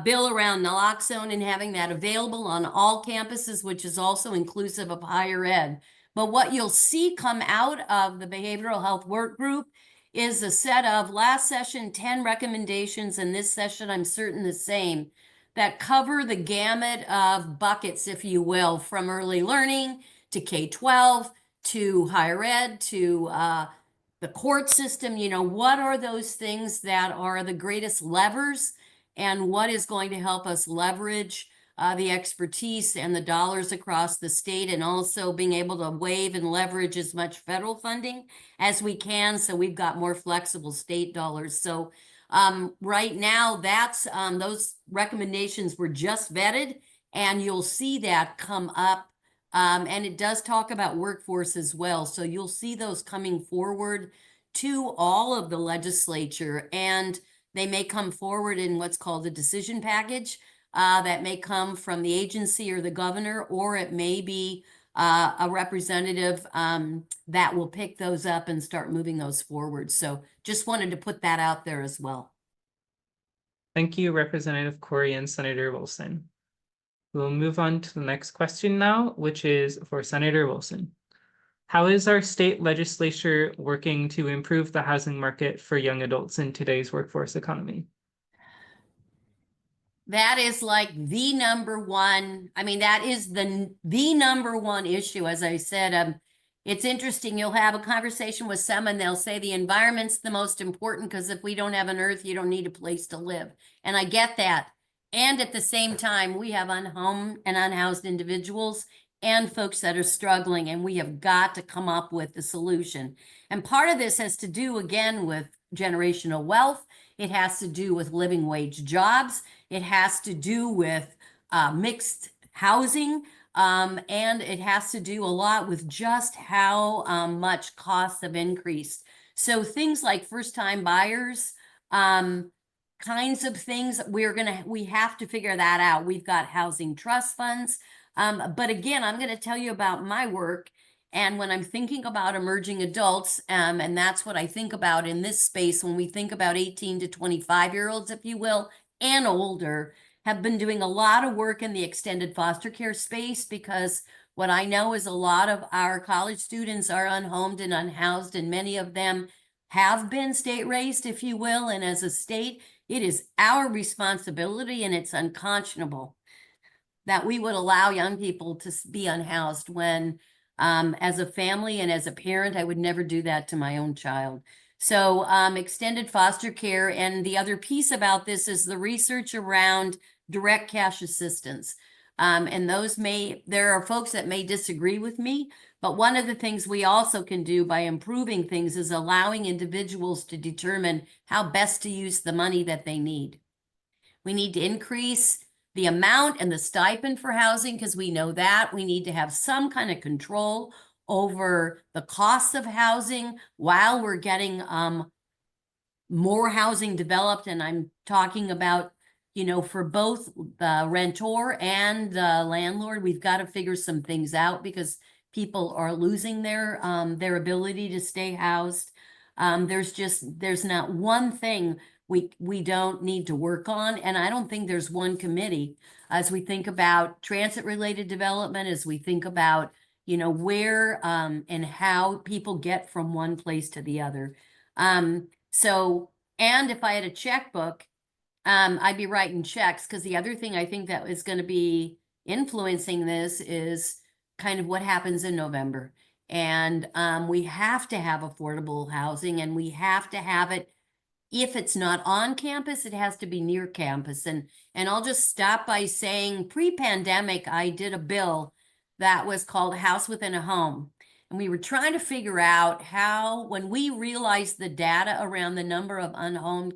bill around naloxone and having that available on all campuses, which is also inclusive of higher ed. But what you'll see come out of the Behavioral Health Work Group is a set of, last session, 10 recommendations, and this session, I'm certain the same, that cover the gamut of buckets, if you will, from early learning to K-12 to higher ed to the court system. What are those things that are the greatest levers, and what is going to help us leverage the expertise and the dollars across the state, and also being able to waive and leverage as much federal funding as we can, so we've got more flexible state dollars. So right now, that's those recommendations were just vetted, and you'll see that come up. And it does talk about workforce as well. So you'll see those coming forward to all of the legislature, and they may come forward in what's called a decision package that may come from the agency or the governor, or it may be a representative that will pick those up and start moving those forward. So just wanted to put that out there as well. Thank you, Representative Corey and Senator Wilson. We'll move on to the next question now, which is for Senator Wilson. How is our state legislature working to improve the housing market for young adults in today's workforce economy? That is like the number one. That is the number one issue. As I said, it's interesting. You'll have a conversation with some and they'll say the environment's the most important, because if we don't have an earth, you don't need a place to live. And I get that. And at the same time, we have unhomed and unhoused individuals and folks that are struggling, and we have got to come up with the solution. And part of this has to do, again, with generational wealth. It has to do with living wage jobs. It has to do with mixed housing. And it has to do a lot with just how much costs have increased. So things like first-time buyers, kinds of things, we have to figure that out. We've got housing trust funds. But again, I'm going to tell you about my work. And when I'm thinking about emerging adults, and that's what I think about in this space, when we think about 18 to 25-year-olds, if you will, and older, have been doing a lot of work in the extended foster care space, because what I know is a lot of our college students are unhomed and unhoused, and many of them have been state raised, if you will. And as a state, it is our responsibility, and it's unconscionable that we would allow young people to be unhoused when, as a family and as a parent, I would never do that to my own child. So extended foster care. And the other piece about this is the research around direct cash assistance. And there are folks that may disagree with me, but one of the things we also can do by improving things is allowing individuals to determine how best to use the money that they need. We need to increase the amount and the stipend for housing, because we know that we need to have some kind of control over the cost of housing while we're getting more housing developed. And I'm talking about, you know, for both the rentor and the landlord, we've got to figure some things out because people are losing their ability to stay housed. There's not one thing we don't need to work on. And I don't think there's one committee as we think about transit related development, as we think about, you know, where and how people get from one place to the other. So, and if I had a checkbook, I'd be writing checks, because the other thing I think that is going to be influencing this is kind of what happens in November. And we have to have affordable housing, and we have to have it. If it's not on campus, it has to be near campus. And I'll just stop by saying, pre-pandemic, I did a bill that was called House Within a Home. And we were trying to figure out how, when we realized the data around the number of unhomed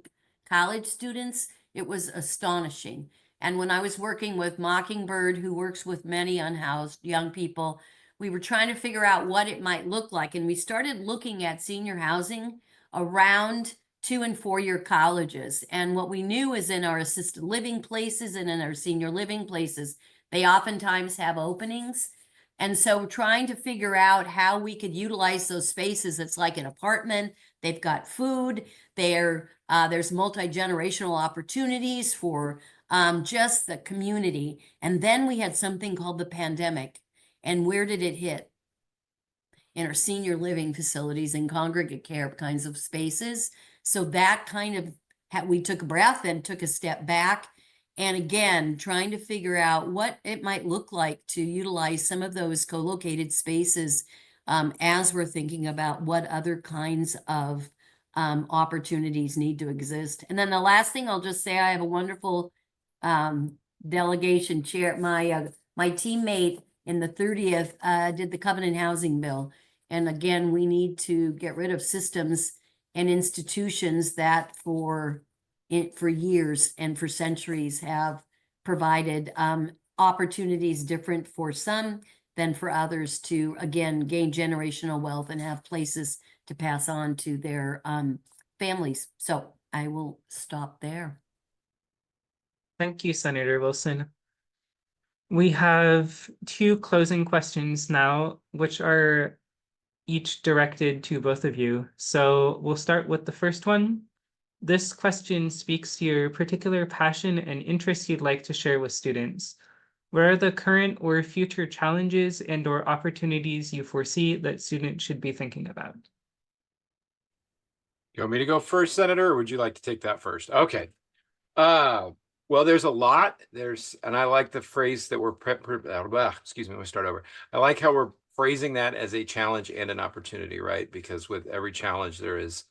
college students, it was astonishing. And when I was working with Mockingbird, who works with many unhoused young people, we were trying to figure out what it might look like. And we started looking at senior housing around 2- and 4-year colleges. And what we knew is in our assisted living places and in our senior living places, they oftentimes have openings. And so trying to figure out how we could utilize those spaces. It's like an apartment. They've got food. There's multi-generational opportunities for just the community. And then we had something called the pandemic. And where did it hit? In our senior living facilities and congregate care kinds of spaces. So that kind of, we took a breath and took a step back. And again, trying to figure out what it might look like to utilize some of those co-located spaces as we're thinking about what other kinds of opportunities need to exist. And then the last thing I'll just say, I have a wonderful delegation chair. My teammate in the 30th did the Covenant Housing Bill. And again, we need to get rid of systems and institutions that for years and for centuries have provided opportunities different for some than for others to, again, gain generational wealth and have places to pass on to their families. So I will stop there. Thank you, Senator Wilson. We have 2 closing questions now, which are each directed to both of you. So we'll start with the first one. This question speaks to your particular passion and interest you'd like to share with students. What are the current or future challenges and/or opportunities you foresee that students should be thinking about? You want me to go first, Senator, or would you like to take that first? Okay. Well, there's a lot. And I like the phrase that we're excuse me, let me start over. I like how we're phrasing that as a challenge and an opportunity, right? Because with every challenge, there is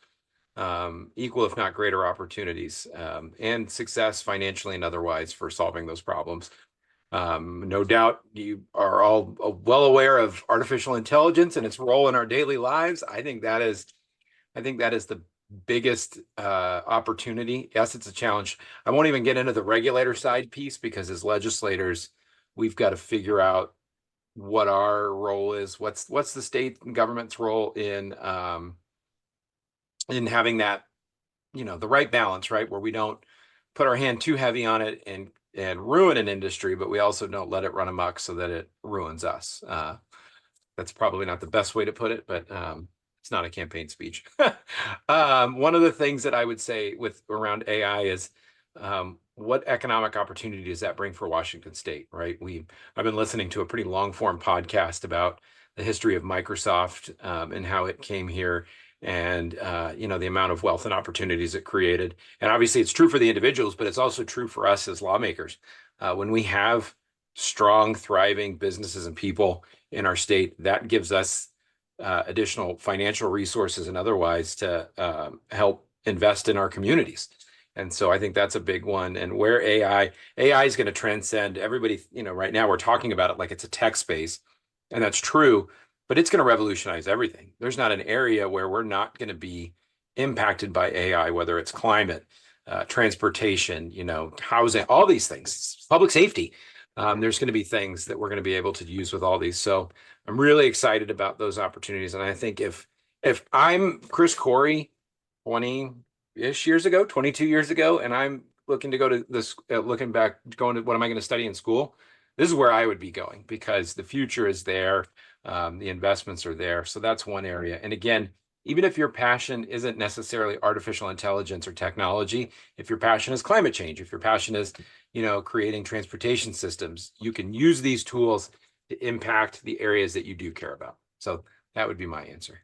equal, if not greater, opportunities and success financially and otherwise for solving those problems. No doubt you are all well aware of artificial intelligence and its role in our daily lives. I think that is the biggest opportunity. Yes, it's a challenge. I won't even get into the regulator side piece, because as legislators, we've got to figure out what our role is. What's the state government's role in having that, the right balance, right? Where we don't put our hand too heavy on it and ruin an industry, but we also don't let it run amok so that it ruins us. That's probably not the best way to put it, but it's not a campaign speech. One of the things that I would say around AI is what economic opportunity does that bring for Washington State, right? I've been listening to a pretty long form podcast about the history of Microsoft and how it came here, and the amount of wealth and opportunities it created. And obviously it's true for the individuals, but it's also true for us as lawmakers. When we have strong, thriving businesses and people in our state, that gives us additional financial resources and otherwise to help invest in our communities. And so I think that's a big one. And where AI is going to transcend everybody, right now we're talking about it like it's a tech space, and that's true, but it's going to revolutionize everything. There's not an area where we're not going to be impacted by AI, whether it's climate, transportation, housing, all these things, public safety. There's going to be things that we're going to be able to use with all these. So I'm really excited about those opportunities. And I think if I'm Chris Corey 20-ish years ago, 22 years ago, and I'm looking to go to this, looking back, going to what am I going to study in school? This is where I would be going because the future is there. The investments are there. So that's one area. And again, even if your passion isn't necessarily artificial intelligence or technology, if your passion is climate change, if your passion is, creating transportation systems, you can use these tools to impact the areas that you do care about. So that would be my answer.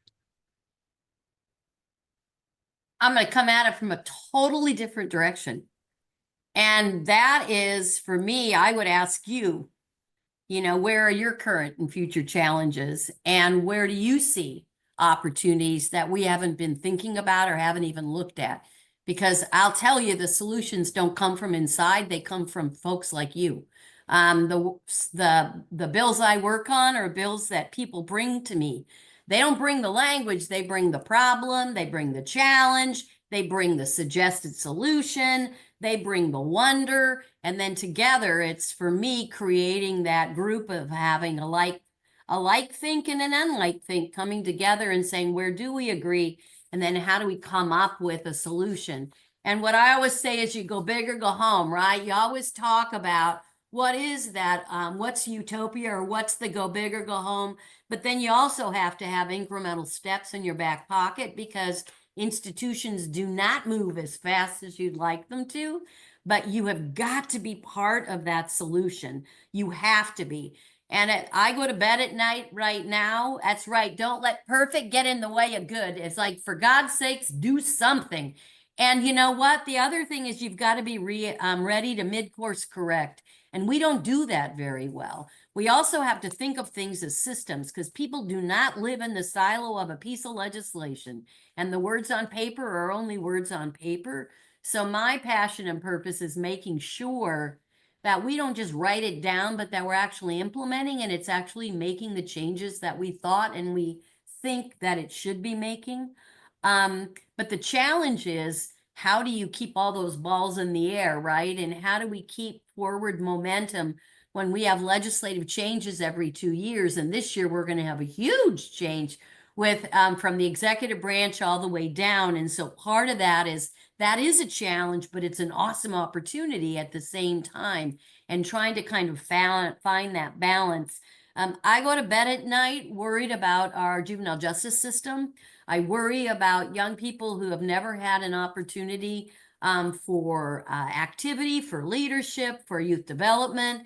I'm going to come at it from a totally different direction. And that is, for me, I would ask you, where are your current and future challenges? And where do you see opportunities that we haven't been thinking about or haven't even looked at? Because I'll tell you, the solutions don't come from inside, they come from folks like you. The bills I work on are bills that people bring to me. They don't bring the language, they bring the problem, they bring the challenge, they bring the suggested solution, they bring the wonder, and then together it's for me creating that group of having a like think and an unlike think coming together and saying, where do we agree? And then how do we come up with a solution? And what I always say is you go big or go home, right? You always talk about what is that, what's utopia or what's the go big or go home? But then you also have to have incremental steps in your back pocket because institutions do not move as fast as you'd like them to, but you have got to be part of that solution. You have to be. And I go to bed at night right now. That's right. Don't let perfect get in the way of good. It's like, for God's sakes, do something. And you know what? The other thing is you've got to be ready to mid-course correct. And we don't do that very well. We also have to think of things as systems because people do not live in the silo of a piece of legislation. And the words on paper are only words on paper. So my passion and purpose is making sure that we don't just write it down, but that we're actually implementing and it's actually making the changes that we thought and we think that it should be making. But the challenge is, how do you keep all those balls in the air, right? And how do we keep forward momentum when we have legislative changes every 2 years? And this year we're going to have a huge change with from the executive branch all the way down. And so part of that is a challenge, but it's an awesome opportunity at the same time, and trying to kind of find that balance. I go to bed at night worried about our juvenile justice system. I worry about young people who have never had an opportunity for activity, for leadership, for youth development.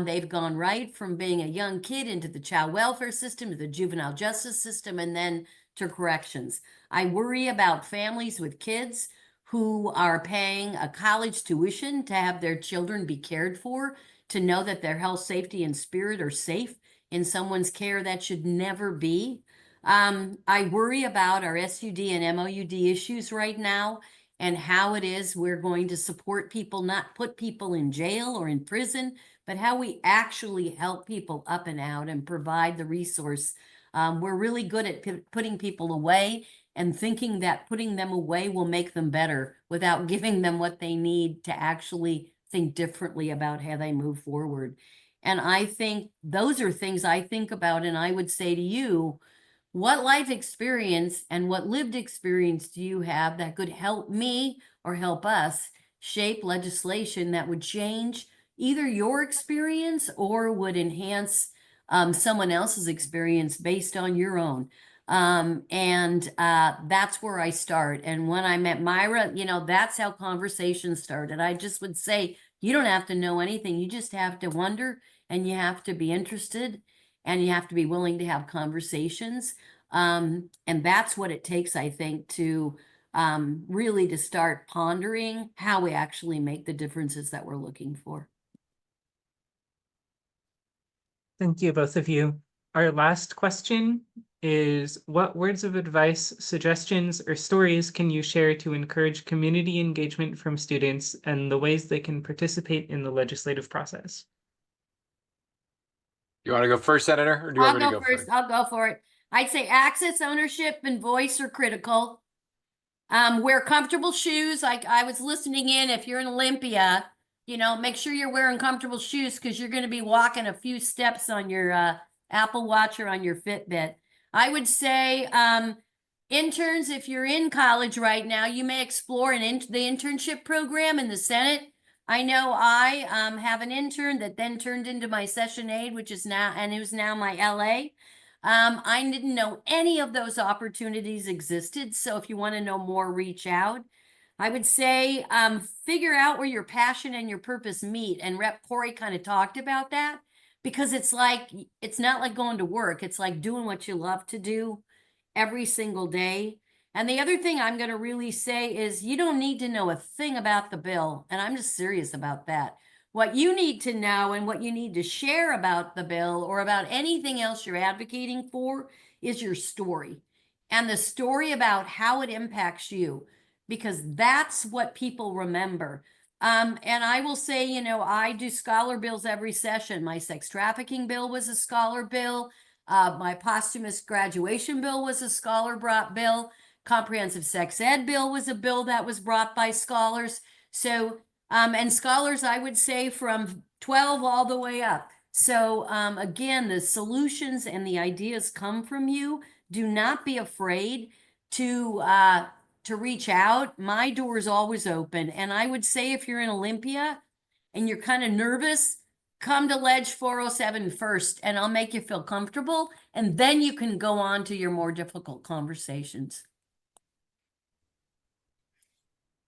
They've gone right from being a young kid into the child welfare system, to the juvenile justice system, and then to corrections. I worry about families with kids who are paying a college tuition to have their children be cared for, to know that their health, safety, and spirit are safe in someone's care. That should never be. I worry about our SUD and MOUD issues right now and how it is we're going to support people, not put people in jail or in prison, but how we actually help people up and out and provide the resource. We're really good at putting people away and thinking that putting them away will make them better without giving them what they need to actually think differently about how they move forward. And I think those are things I think about, and I would say to you, what life experience and what lived experience do you have that could help me or help us shape legislation that would change either your experience or would enhance someone else's experience based on your own? That's where I start. And when I met Myra, that's how conversations started. I just would say, you don't have to know anything. You just have to wonder, and you have to be interested, and you have to be willing to have conversations. And that's what it takes, I think, to really to start pondering how we actually make the differences that we're looking for. Thank you, both of you. Our last question is, what words of advice, suggestions, or stories can you share to encourage community engagement from students and the ways they can participate in the legislative process? You want to go first, Senator, or do you want me to go first? I'll go for it. I'd say access, ownership, and voice are critical. Wear comfortable shoes. Like I was listening in, if you're in Olympia, you know, make sure you're wearing comfortable shoes because you're going to be walking a few steps on your Apple Watch or on your Fitbit. I would say interns, if you're in college right now, you may explore the internship program in the Senate. I know I have an intern that then turned into my session aide, which is now, and who's now my LA. I didn't know any of those opportunities existed. So if you want to know more, reach out. I would say figure out where your passion and your purpose meet. And Rep. Corey kind of talked about that, because it's not like going to work. It's like doing what you love to do every single day. And the other thing I'm going to really say is you don't need to know a thing about the bill. And I'm just serious about that. What you need to know and what you need to share about the bill or about anything else you're advocating for is your story, and the story about how it impacts you, because that's what people remember. And I will say, you know, I do scholar bills every session. My sex trafficking bill was a scholar bill. My posthumous graduation bill was a scholar brought bill. Comprehensive sex ed bill was a bill that was brought by scholars. So, and scholars, I would say from 12 all the way up. So again, the solutions and the ideas come from you. Do not be afraid to reach out. My door is always open. And I would say if you're in Olympia and you're kind of nervous, come to Ledge 407 first, and I'll make you feel comfortable. And then you can go on to your more difficult conversations.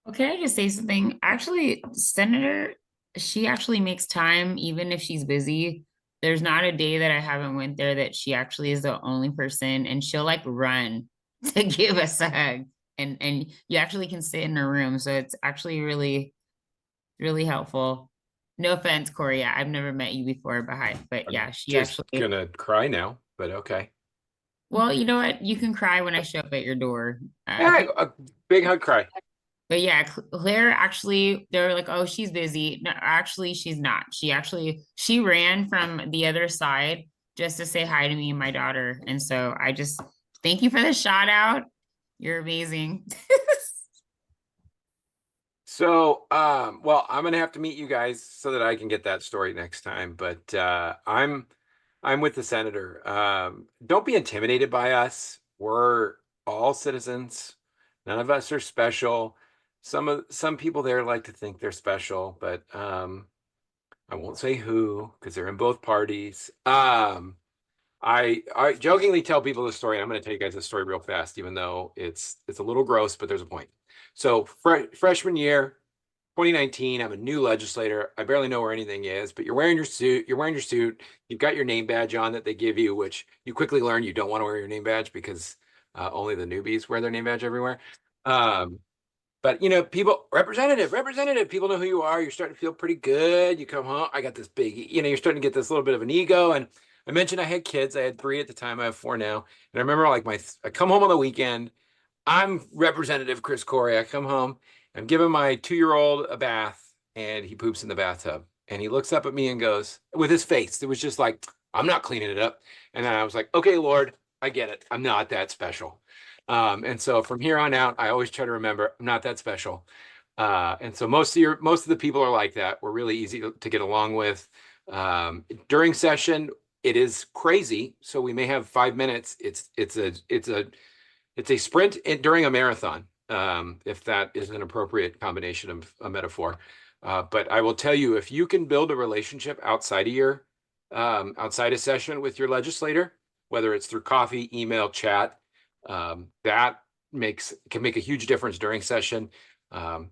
Okay, I just say something? Actually, Senator, she actually makes time even if she's busy. There's not a day that I haven't went there that she actually is the only person, and she'll like run to give us a hug. And you actually can sit in her room. So it's actually really, really helpful. No offense, Corey. I've never met you before, but yeah, she Just actually. gonna cry now, but okay. Well, you know what? You can cry when I show up at your door. Yeah, a big hug cry. But yeah, Claire actually, they're like, oh, she's busy. No, actually, she's not. She ran from the other side just to say hi to me and my daughter. And so I just thank you for the shout out. You're amazing. So, well, I'm gonna have to meet you guys so that I can get that story next time. But I'm with the senator. Don't be intimidated by us. We're all citizens. None of us are special. Some people there like to think they're special, but I won't say who because they're in both parties. I jokingly tell people the story. And I'm going to tell you guys the story real fast, even though it's a little gross, but there's a point. So freshman year, 2019, I'm a new legislator. I barely know where anything is, but you're wearing your suit. You've got your name badge on that they give you, which you quickly learn you don't want to wear your name badge because only the newbies wear their name badge everywhere. But you know, representative, people know who you are. You're starting to feel pretty good. You come home. I got this big, you're starting to get this little bit of an ego. And I mentioned I had kids. I had 3 at the time. I have 4 now. And I remember I come home on the weekend. I'm Representative Chris Corey. I come home. I'm giving my 2-year-old a bath, and he poops in the bathtub. And he looks up at me and goes, with his face, it was just like, I'm not cleaning it up. And then I was like, okay, Lord, I get it. I'm not that special. And so from here on out, I always try to remember I'm not that special. And so most of the people are like that. We're really easy to get along with. During session, it is crazy. So we may have 5 minutes. It's a sprint during a marathon, if that is an appropriate combination of a metaphor. But I will tell you, if you can build a relationship outside of session with your legislator, whether it's through coffee, email, chat, that can make a huge difference during session.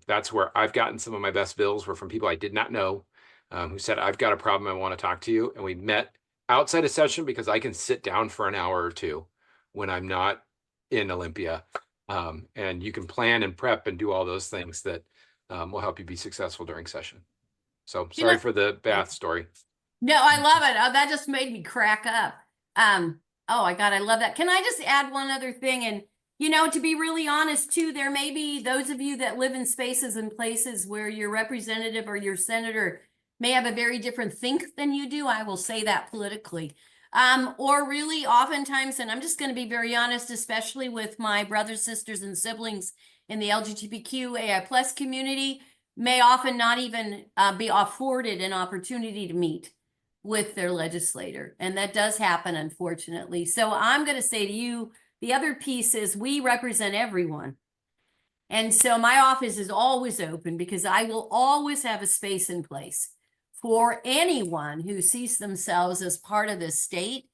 That's where I've gotten some of my best bills were from people I did not know, who said, I've got a problem, I want to talk to you. And we met outside of session because I can sit down for an hour or 2 when I'm not in Olympia. And you can plan and prep and do all those things that will help you be successful during session. So sorry for the bath story. No, I love it. Oh, that just made me crack up. Oh my God, I love that. Can I just add one other thing? And, to be really honest too, there may be those of you that live in spaces and places where your representative or your senator may have a very different think than you do. I will say that politically. Or really oftentimes, and I'm just going to be very honest, especially with my brothers, sisters, and siblings in the LGBTQAI+ community, may often not even be afforded an opportunity to meet with their legislator. And that does happen, unfortunately. So I'm going to say to you, the other piece is we represent everyone. And so my office is always open because I will always have a space in place for anyone who sees themselves as part of this state,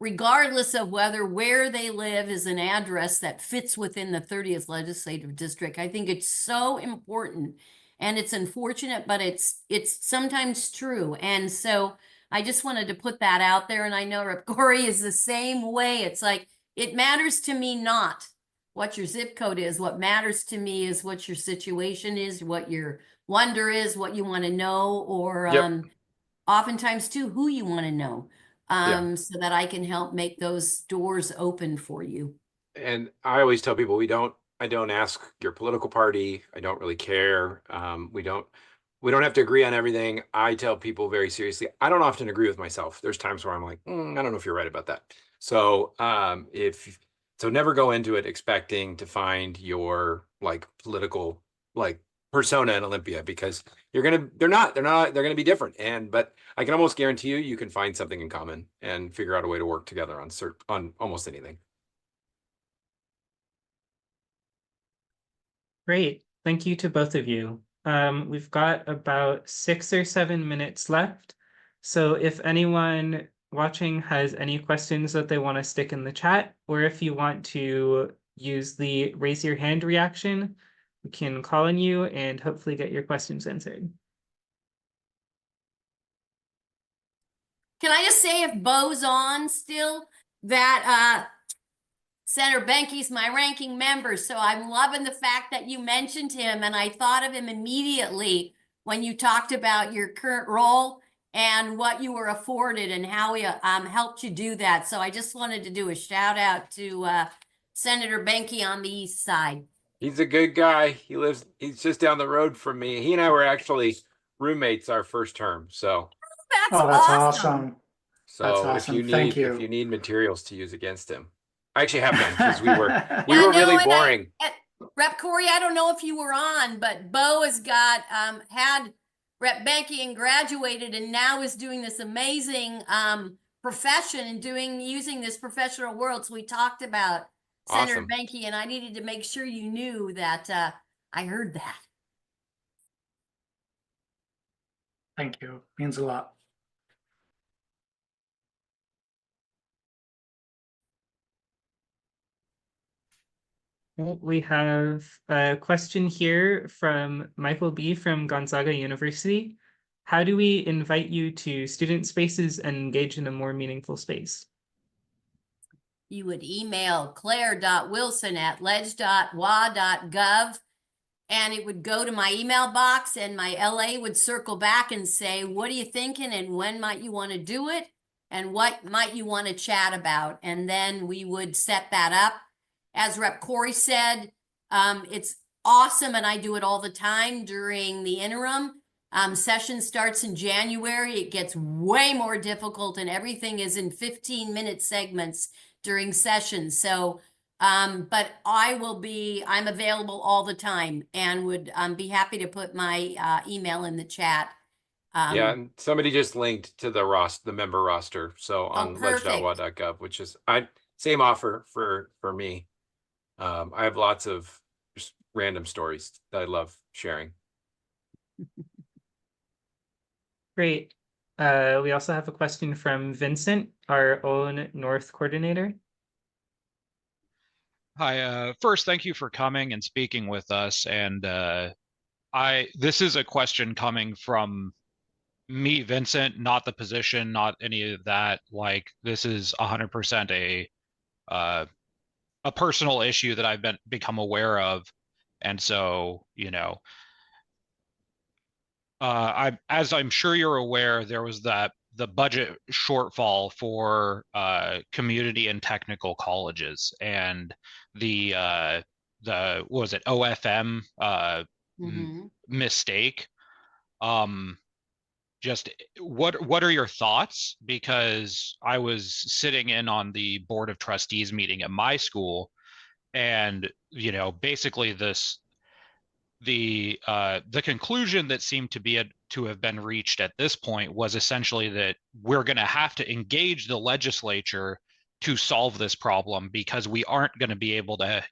regardless of where they live is an address that fits within the 30th legislative district. I think it's so important, and it's unfortunate, but it's sometimes true. And so I just wanted to put that out there. And I know Rep. Corey is the same way. It's like, it matters to me not what your zip code is. What matters to me is what your situation is, what your wonder is, what you want to know, or Yep. oftentimes too, who you want to know, Yeah. so that I can help make those doors open for you. And I always tell people I don't ask your political party. I don't really care. We don't have to agree on everything. I tell people very seriously, I don't often agree with myself. There's times where I'm like, I don't know if you're right about that. So never go into it expecting to find your like political like persona in Olympia, because they're gonna be different. But I can almost guarantee you can find something in common and figure out a way to work together on almost anything. Great. Thank you to both of you. We've got about 6 or 7 minutes left. So if anyone watching has any questions that they want to stick in the chat, or if you want to use the raise your hand reaction, we can call on you and hopefully get your questions answered. Can I just say, if Bo's on still, that Senator Benke's my ranking member, so I'm loving the fact that you mentioned him, and I thought of him immediately when you talked about your current role and what you were afforded and how he helped you do that. So I just wanted to do a shout out to Senator Benke on the east side. He's a good guy. He's just down the road from me. He and I were actually roommates our first term. So That's That's awesome. awesome. so That's if awesome. you Thank need you. if you need materials to use against him, I actually have none because we were Yeah, really no, and boring. Rep. Corey, I don't know if you were on, but Bo has got had Rep. Benke and graduated, and now is doing this amazing profession and using this professional world. So we talked about Senator Awesome. Benke, and I needed to make sure you knew that I heard that. Thank you. Means a lot. We have a question here from Michael B. from Gonzaga University. How do we invite you to student spaces and engage in a more meaningful space? You would email claire.wilson@ledge.wa.gov, and it would go to my email box, and my LA would circle back and say, what are you thinking, and when might you want to do it, and what might you want to chat about? And then we would set that up. As Rep. Corey said, it's awesome, and I do it all the time during the interim. Session starts in January. It gets way more difficult, and everything is in 15-minute segments during sessions. So, but I'm available all the time, and would be happy to put my email in the chat. Yeah, and somebody just linked to the member roster. So on perfect. ledge.wa.gov, which is same offer for me. I have lots of just random stories that I love sharing. Great. We also have a question from Vincent, our own North coordinator. Hi, first, thank you for coming and speaking with us. And this is a question coming from me, Vincent, not the position, not any of that. Like, this is 100% a personal issue that I've become aware of. And so, as I'm sure you're aware, there was the budget shortfall for community and technical colleges, and the what was it, OFM mistake. Just what are your thoughts? Because I was sitting in on the board of trustees meeting at my school, and basically the conclusion that seemed to have been reached at this point was essentially that we're going to have to engage the legislature to solve this problem, because we aren't going to be able to,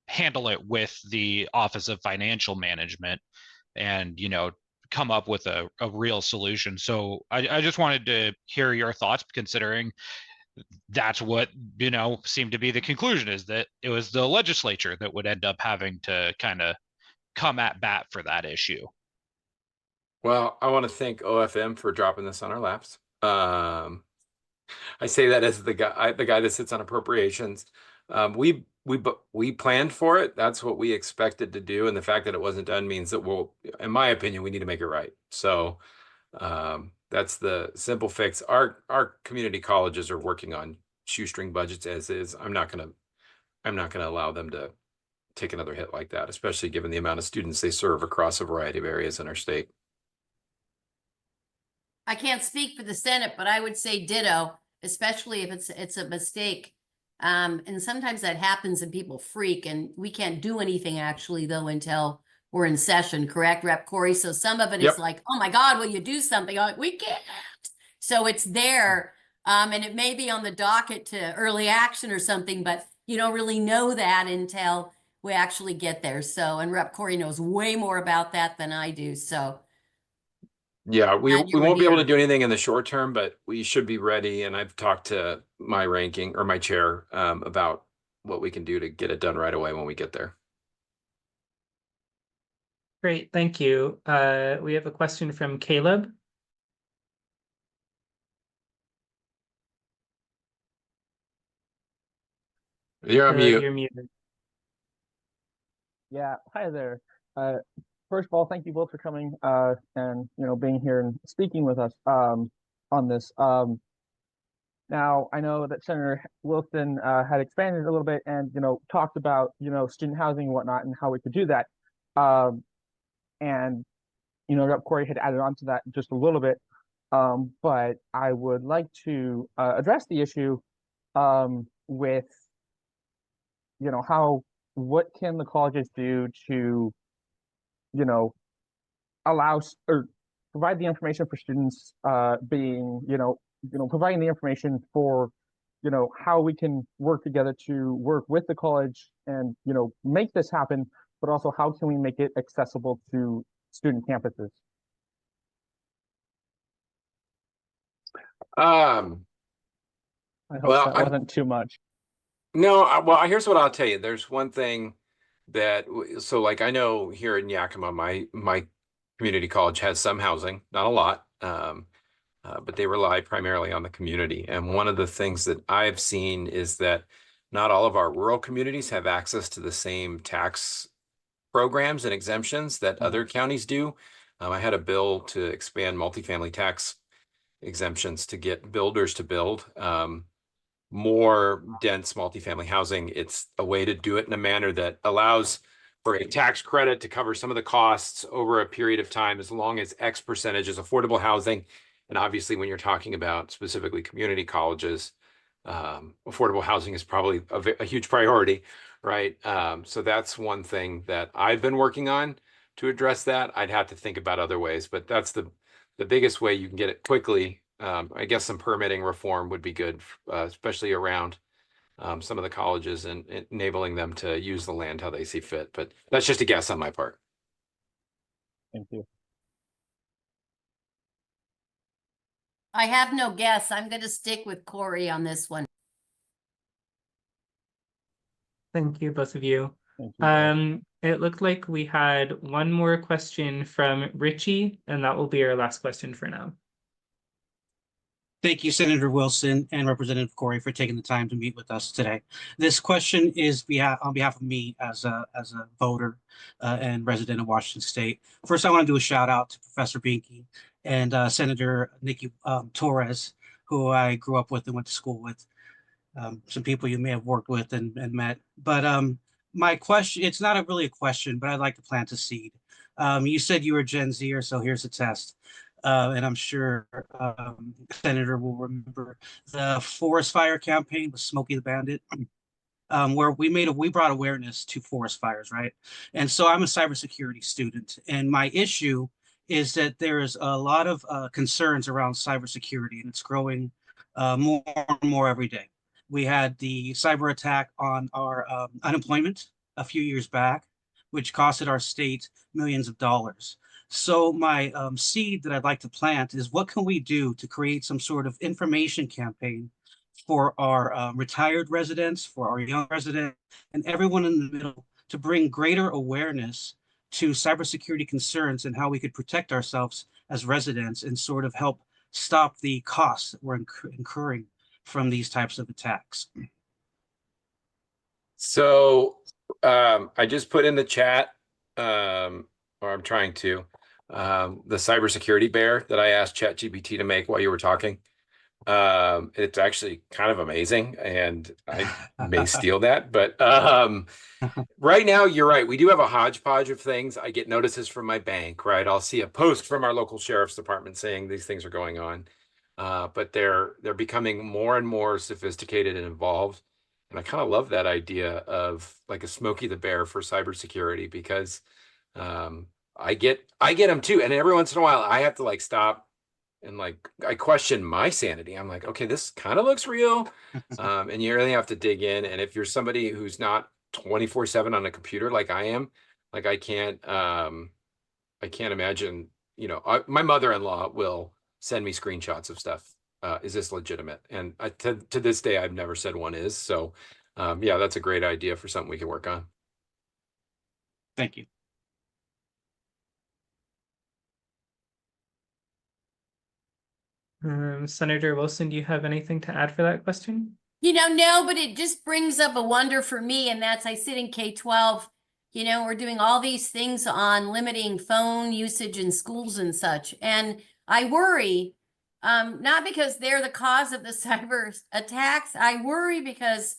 handle it with the Office of Financial Management and, come up with a real solution. So I just wanted to hear your thoughts, considering that's what, seemed to be the conclusion, is that it was the legislature that would end up having to kind of come at bat for that issue. Well, I want to thank OFM for dropping this on our laps. I say that as the guy that sits on appropriations. We planned for it. That's what we expected to do, and the fact that it wasn't done means that in my opinion, we need to make it right. So that's the simple fix. Our community colleges are working on shoestring budgets as is. I'm not gonna allow them to take another hit like that, especially given the amount of students they serve across a variety of areas in our state. I can't speak for the Senate, but I would say ditto, especially if it's a mistake. And sometimes that happens and people freak, and we can't do anything actually though until we're in session, correct, Rep. Corey? So some of it is like, oh my God, will you do something? I'm like, we can't. So it's there. And it may be on the docket to early action or something, but you don't really know that until we actually get there. So, and Rep. Corey knows way more about that than I do. So yeah, we won't be able to do anything in the short term, but we should be ready. And I've talked to my chair about what we can do to get it done right away when we get there. Great, thank you. We have a question from Caleb. You're on mute. You're muted. Yeah, hi there. First of all, thank you both for coming and being here and speaking with us on this. Now, I know that Senator Wilson had expanded a little bit and talked about student housing and whatnot and how we could do that. And Rep. Corey had added on to that just a little bit. But I would like to address the issue with what can the colleges do to allow or provide the information for students, providing the information for how we can work together to work with the college and make this happen, but also how can we make it accessible to student campuses? I hope that wasn't too much. No, well, here's what I'll tell you. There's one thing that, so like I know here in Yakima, my community college has some housing, not a lot, but they rely primarily on the community. And one of the things that I've seen is that not all of our rural communities have access to the same tax programs and exemptions that other counties do. I had a bill to expand multifamily tax exemptions to get builders to build more dense multifamily housing. It's a way to do it in a manner that allows for a tax credit to cover some of the costs over a period of time, as long as X percentage is affordable housing. And obviously, when you're talking about specifically community colleges, affordable housing is probably a huge priority, right? So that's one thing that I've been working on to address that. I'd have to think about other ways, but that's the biggest way you can get it quickly. I guess some permitting reform would be good, especially around some of the colleges and enabling them to use the land how they see fit. But that's just a guess on my part. Thank you. I have no guess. I'm going to stick with Corey on this one. Thank you, both of you. Thank you. It looked like we had one more question from Richie, and that will be our last question for now. Thank you, Senator Wilson and Representative Corey, for taking the time to meet with us today. This question is on behalf of me as a voter and resident of Washington State. First, I want to do a shout out to Professor Binky and Senator Nikki Torres, who I grew up with and went to school with. Some people you may have worked with and met. But my question, it's not really a question, but I'd like to plant a seed. You said you were Gen Zer, so here's a test. And I'm sure Senator will remember the forest fire campaign with Smokey the Bandit. where we brought awareness to forest fires, right? And so I'm a cybersecurity student, and my issue is that there is a lot of concerns around cybersecurity, and it's growing more and more every day. We had the cyber attack on our unemployment a few years back, which costed our state millions of dollars. So my seed that I'd like to plant is, what can we do to create some sort of information campaign for our retired residents, for our young residents, and everyone in the middle, to bring greater awareness to cybersecurity concerns and how we could protect ourselves as residents and sort of help stop the costs that we're incurring from these types of attacks. So I just put in the chat, or I'm trying to, the cybersecurity bear that I asked ChatGPT to make while you were talking. It's actually kind of amazing, and I may steal that, but right now you're right. We do have a hodgepodge of things. I get notices from my bank, right? I'll see a post from our local sheriff's department saying these things are going on. But they're becoming more and more sophisticated and involved. And I kind of love that idea of like a Smokey the Bear for cybersecurity, because I get them too. And every once in a while I have to like stop and like I question my sanity. I'm like, okay, this kind of looks real. And you really have to dig in. And if you're somebody who's not 24/7 on a computer like I am, like I can't imagine, you know, my mother-in-law will send me screenshots of stuff. Is this legitimate? And to this day, I've never said one is. So yeah, that's a great idea for something we can work on. Thank you. Senator Wilson, do you have anything to add for that question? No, but it just brings up a wonder for me, and that's I sit in K-12. We're doing all these things on limiting phone usage in schools and such. And I worry, not because they're the cause of the cyber attacks. I worry because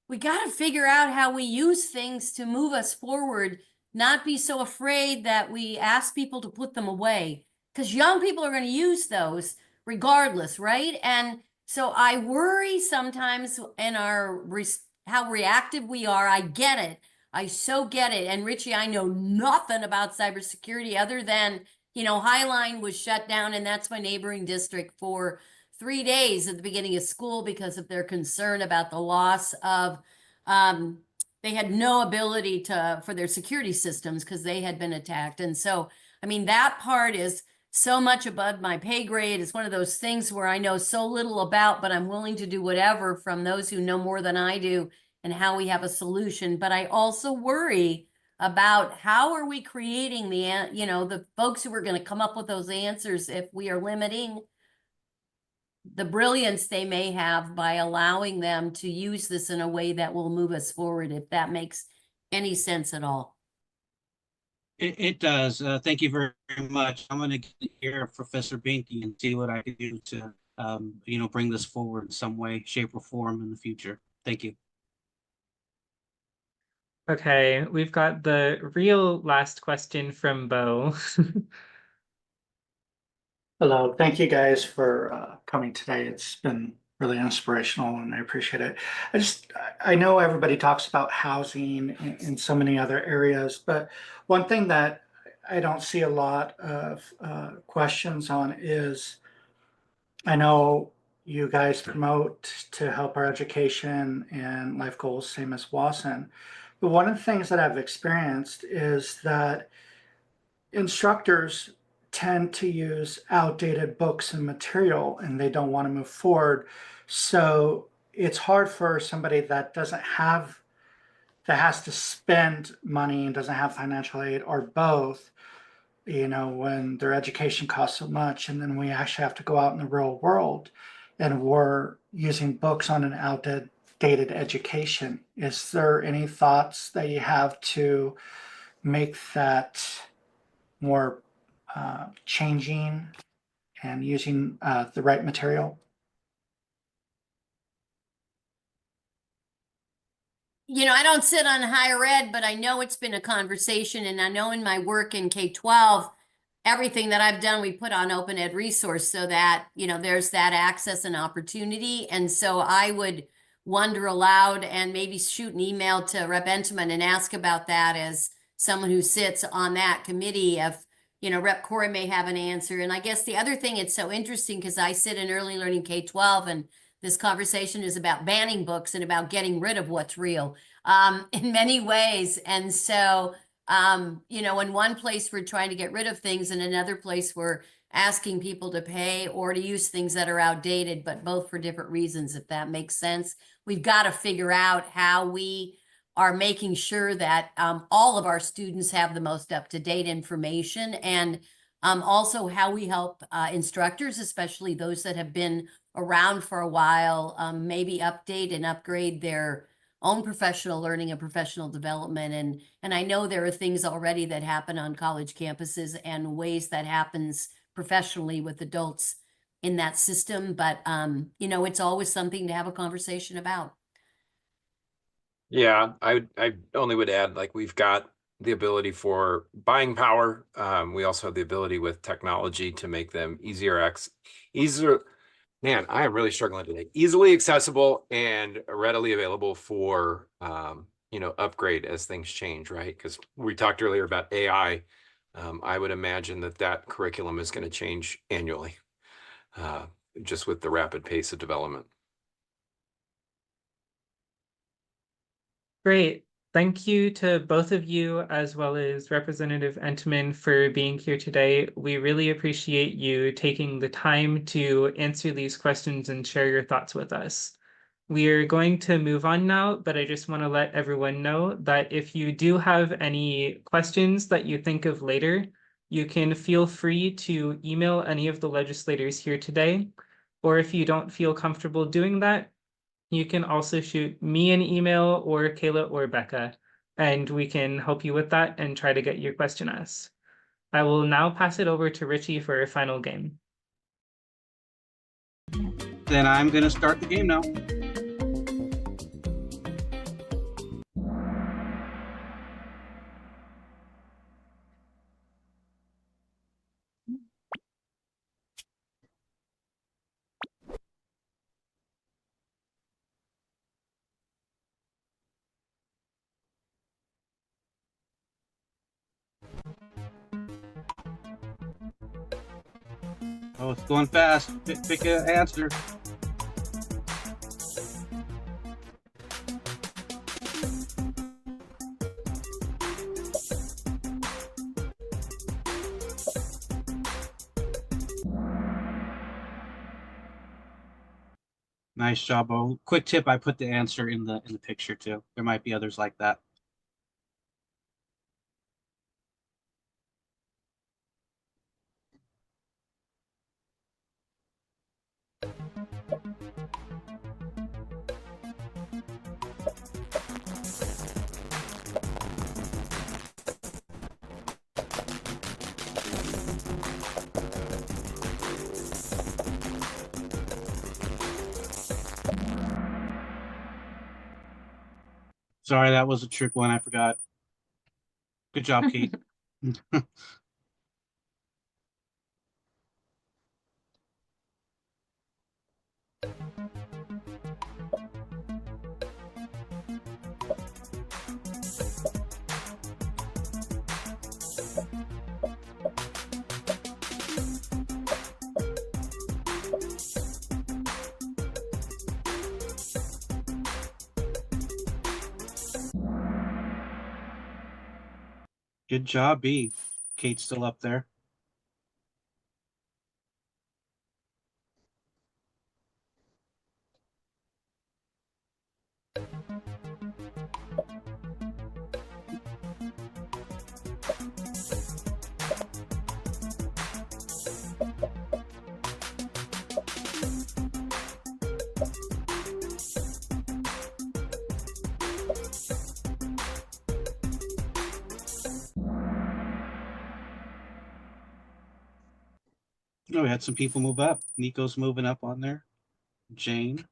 we got to figure out how we use things to move us forward, not be so afraid that we ask people to put them away, because young people are going to use those regardless, right? And so I worry sometimes in how reactive we are. I get it. I so get it. And Richie, I know nothing about cybersecurity other than, Highline was shut down, and that's my neighboring district, for 3 days at the beginning of school because of their concern about the loss of, they had no ability for their security systems because they had been attacked. And so, that part is so much above my pay grade. It's one of those things where I know so little about, but I'm willing to do whatever from those who know more than I do and how we have a solution. But I also worry about how are we creating the folks who are going to come up with those answers if we are limiting the brilliance they may have by allowing them to use this in a way that will move us forward, if that makes any sense at all. It does. Thank you very much. I'm going to hear Professor Binky and see what I can do to, bring this forward in some way, shape, or form in the future. Thank you. Okay, we've got the real last question from Bo. Hello, thank you guys for coming today. It's been really inspirational and I appreciate it. I know everybody talks about housing in so many other areas, but one thing that I don't see a lot of questions on is, I know you guys promote to help our education and life goals, same as WASN. But one of the things that I've experienced is that instructors tend to use outdated books and material and they don't want to move forward. So it's hard for somebody that has to spend money and doesn't have financial aid, or both, when their education costs so much, and then we actually have to go out in the real world and we're using books on an outdated education. Is there any thoughts that you have to make that more changing and using the right material? I don't sit on higher ed, but I know it's been a conversation, and I know in my work in K-12, everything that I've done, we put on Open Ed Resource so that, there's that access and opportunity. And so I would wonder aloud and maybe shoot an email to Rep. Entman and ask about that as someone who sits on that committee. If, you know, Rep. Corey may have an answer. And I guess the other thing, it's so interesting because I sit in early learning K-12, and this conversation is about banning books and about getting rid of what's real in many ways. And so, you know, in one place we're trying to get rid of things, and another place we're asking people to pay or to use things that are outdated, but both for different reasons, if that makes sense. We've got to figure out how we are making sure that all of our students have the most up-to-date information, and also how we help instructors, especially those that have been around for a while, maybe update and upgrade their own professional learning and professional development. And I know there are things already that happen on college campuses and ways that happens professionally with adults in that system, but you know, it's always something to have a conversation about. Yeah, I only would add, like, we've got the ability for buying power. We also have the ability with technology to make them easier. Man, I am really struggling today. Easily accessible and readily available for, you know, upgrade as things change, right? Because we talked earlier about AI. I would imagine that curriculum is going to change annually, just with the rapid pace of development. Great. Thank you to both of you, as well as Representative Entman, for being here today. We really appreciate you taking the time to answer these questions and share your thoughts with us. We are going to move on now, but I just want to let everyone know that if you do have any questions that you think of later, you can feel free to email any of the legislators here today. Or if you don't feel comfortable doing that, you can also shoot me an email, or Kayla or Becca, and we can help you with that and try to get your question asked. I will now pass it over to Richie for a final game. Then I'm going to start the game now. Oh, it's going fast. Pick an answer. Nice job, Bo. Quick tip, I put the answer in the picture too. There might be others like that. Sorry, that was a trick one. I forgot. Good job, Kate. Good job, B. Kate's still up there. Oh, we had some people move up. Nico's moving up on there. Jane.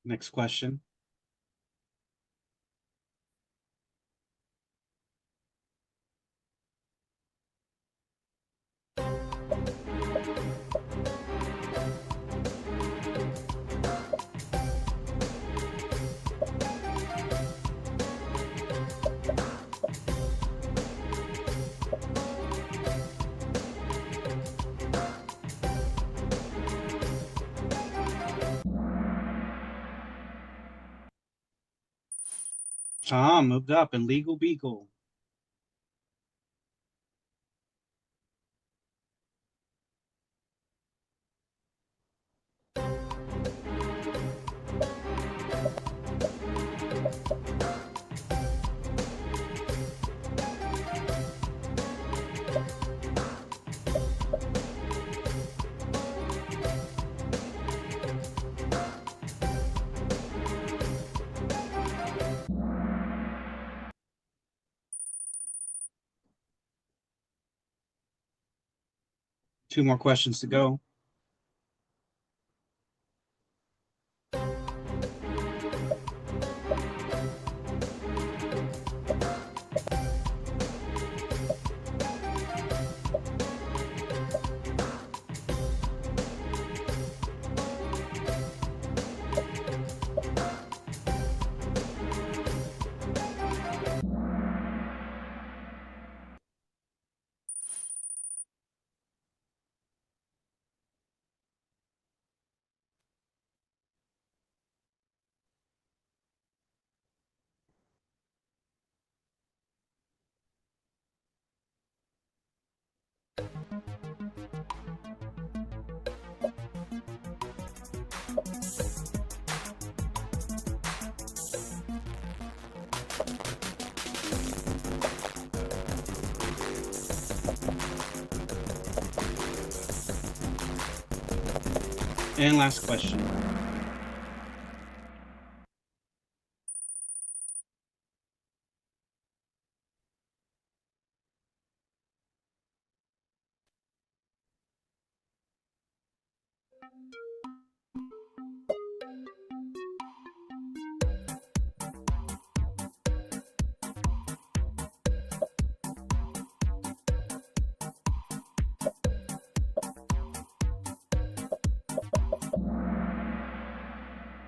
Next question. Tom moved up and Legal Beagle. Two more questions to go. And last question.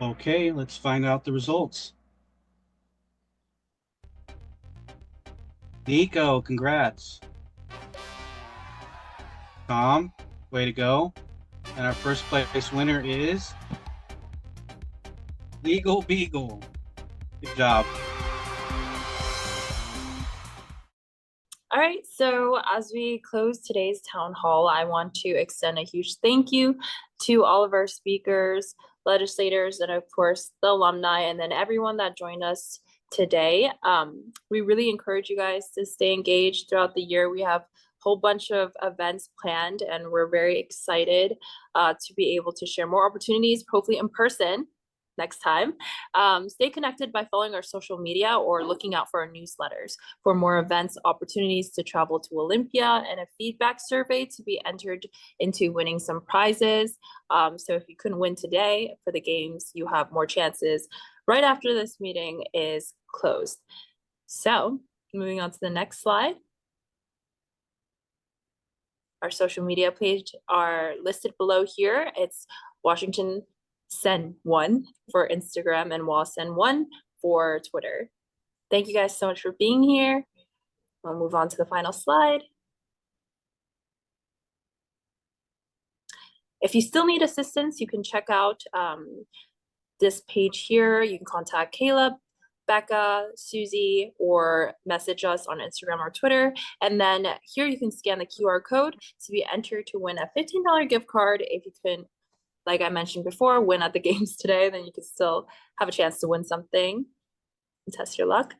Okay, let's find out the results. Nico, congrats. Tom, way to go. And our first place winner is Legal Beagle. Good job. All right, so as we close today's town hall, I want to extend a huge thank you to all of our speakers, legislators, and of course the alumni, and then everyone that joined us today. We really encourage you guys to stay engaged throughout the year. We have a whole bunch of events planned, and we're very excited to be able to share more opportunities, hopefully in person next time. Stay connected by following our social media or looking out for our newsletters for more events, opportunities to travel to Olympia, and a feedback survey to be entered into winning some prizes. So if you couldn't win today for the games, you have more chances right after this meeting is closed. So moving on to the next slide. Our social media page are listed below here. It's Washington Sen 1 for Instagram and Wasen 1 for Twitter. Thank you guys so much for being here. We'll move on to the final slide. If you still need assistance, you can check out this page here. You can contact Caleb, Becca, Susie, or message us on Instagram or Twitter. And then here you can scan the QR code to be entered to win a $15 gift card. If you can, like I mentioned before, win at the games today, then you can still have a chance to win something and test your luck.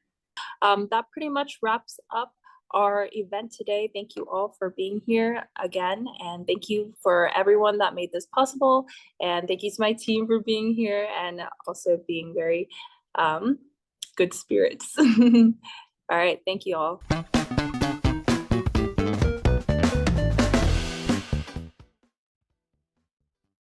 That pretty much wraps up our event today. Thank you all for being here again, and thank you for everyone that made this possible, and thank you to my team for being here and also being very good spirits. All right, thank you all.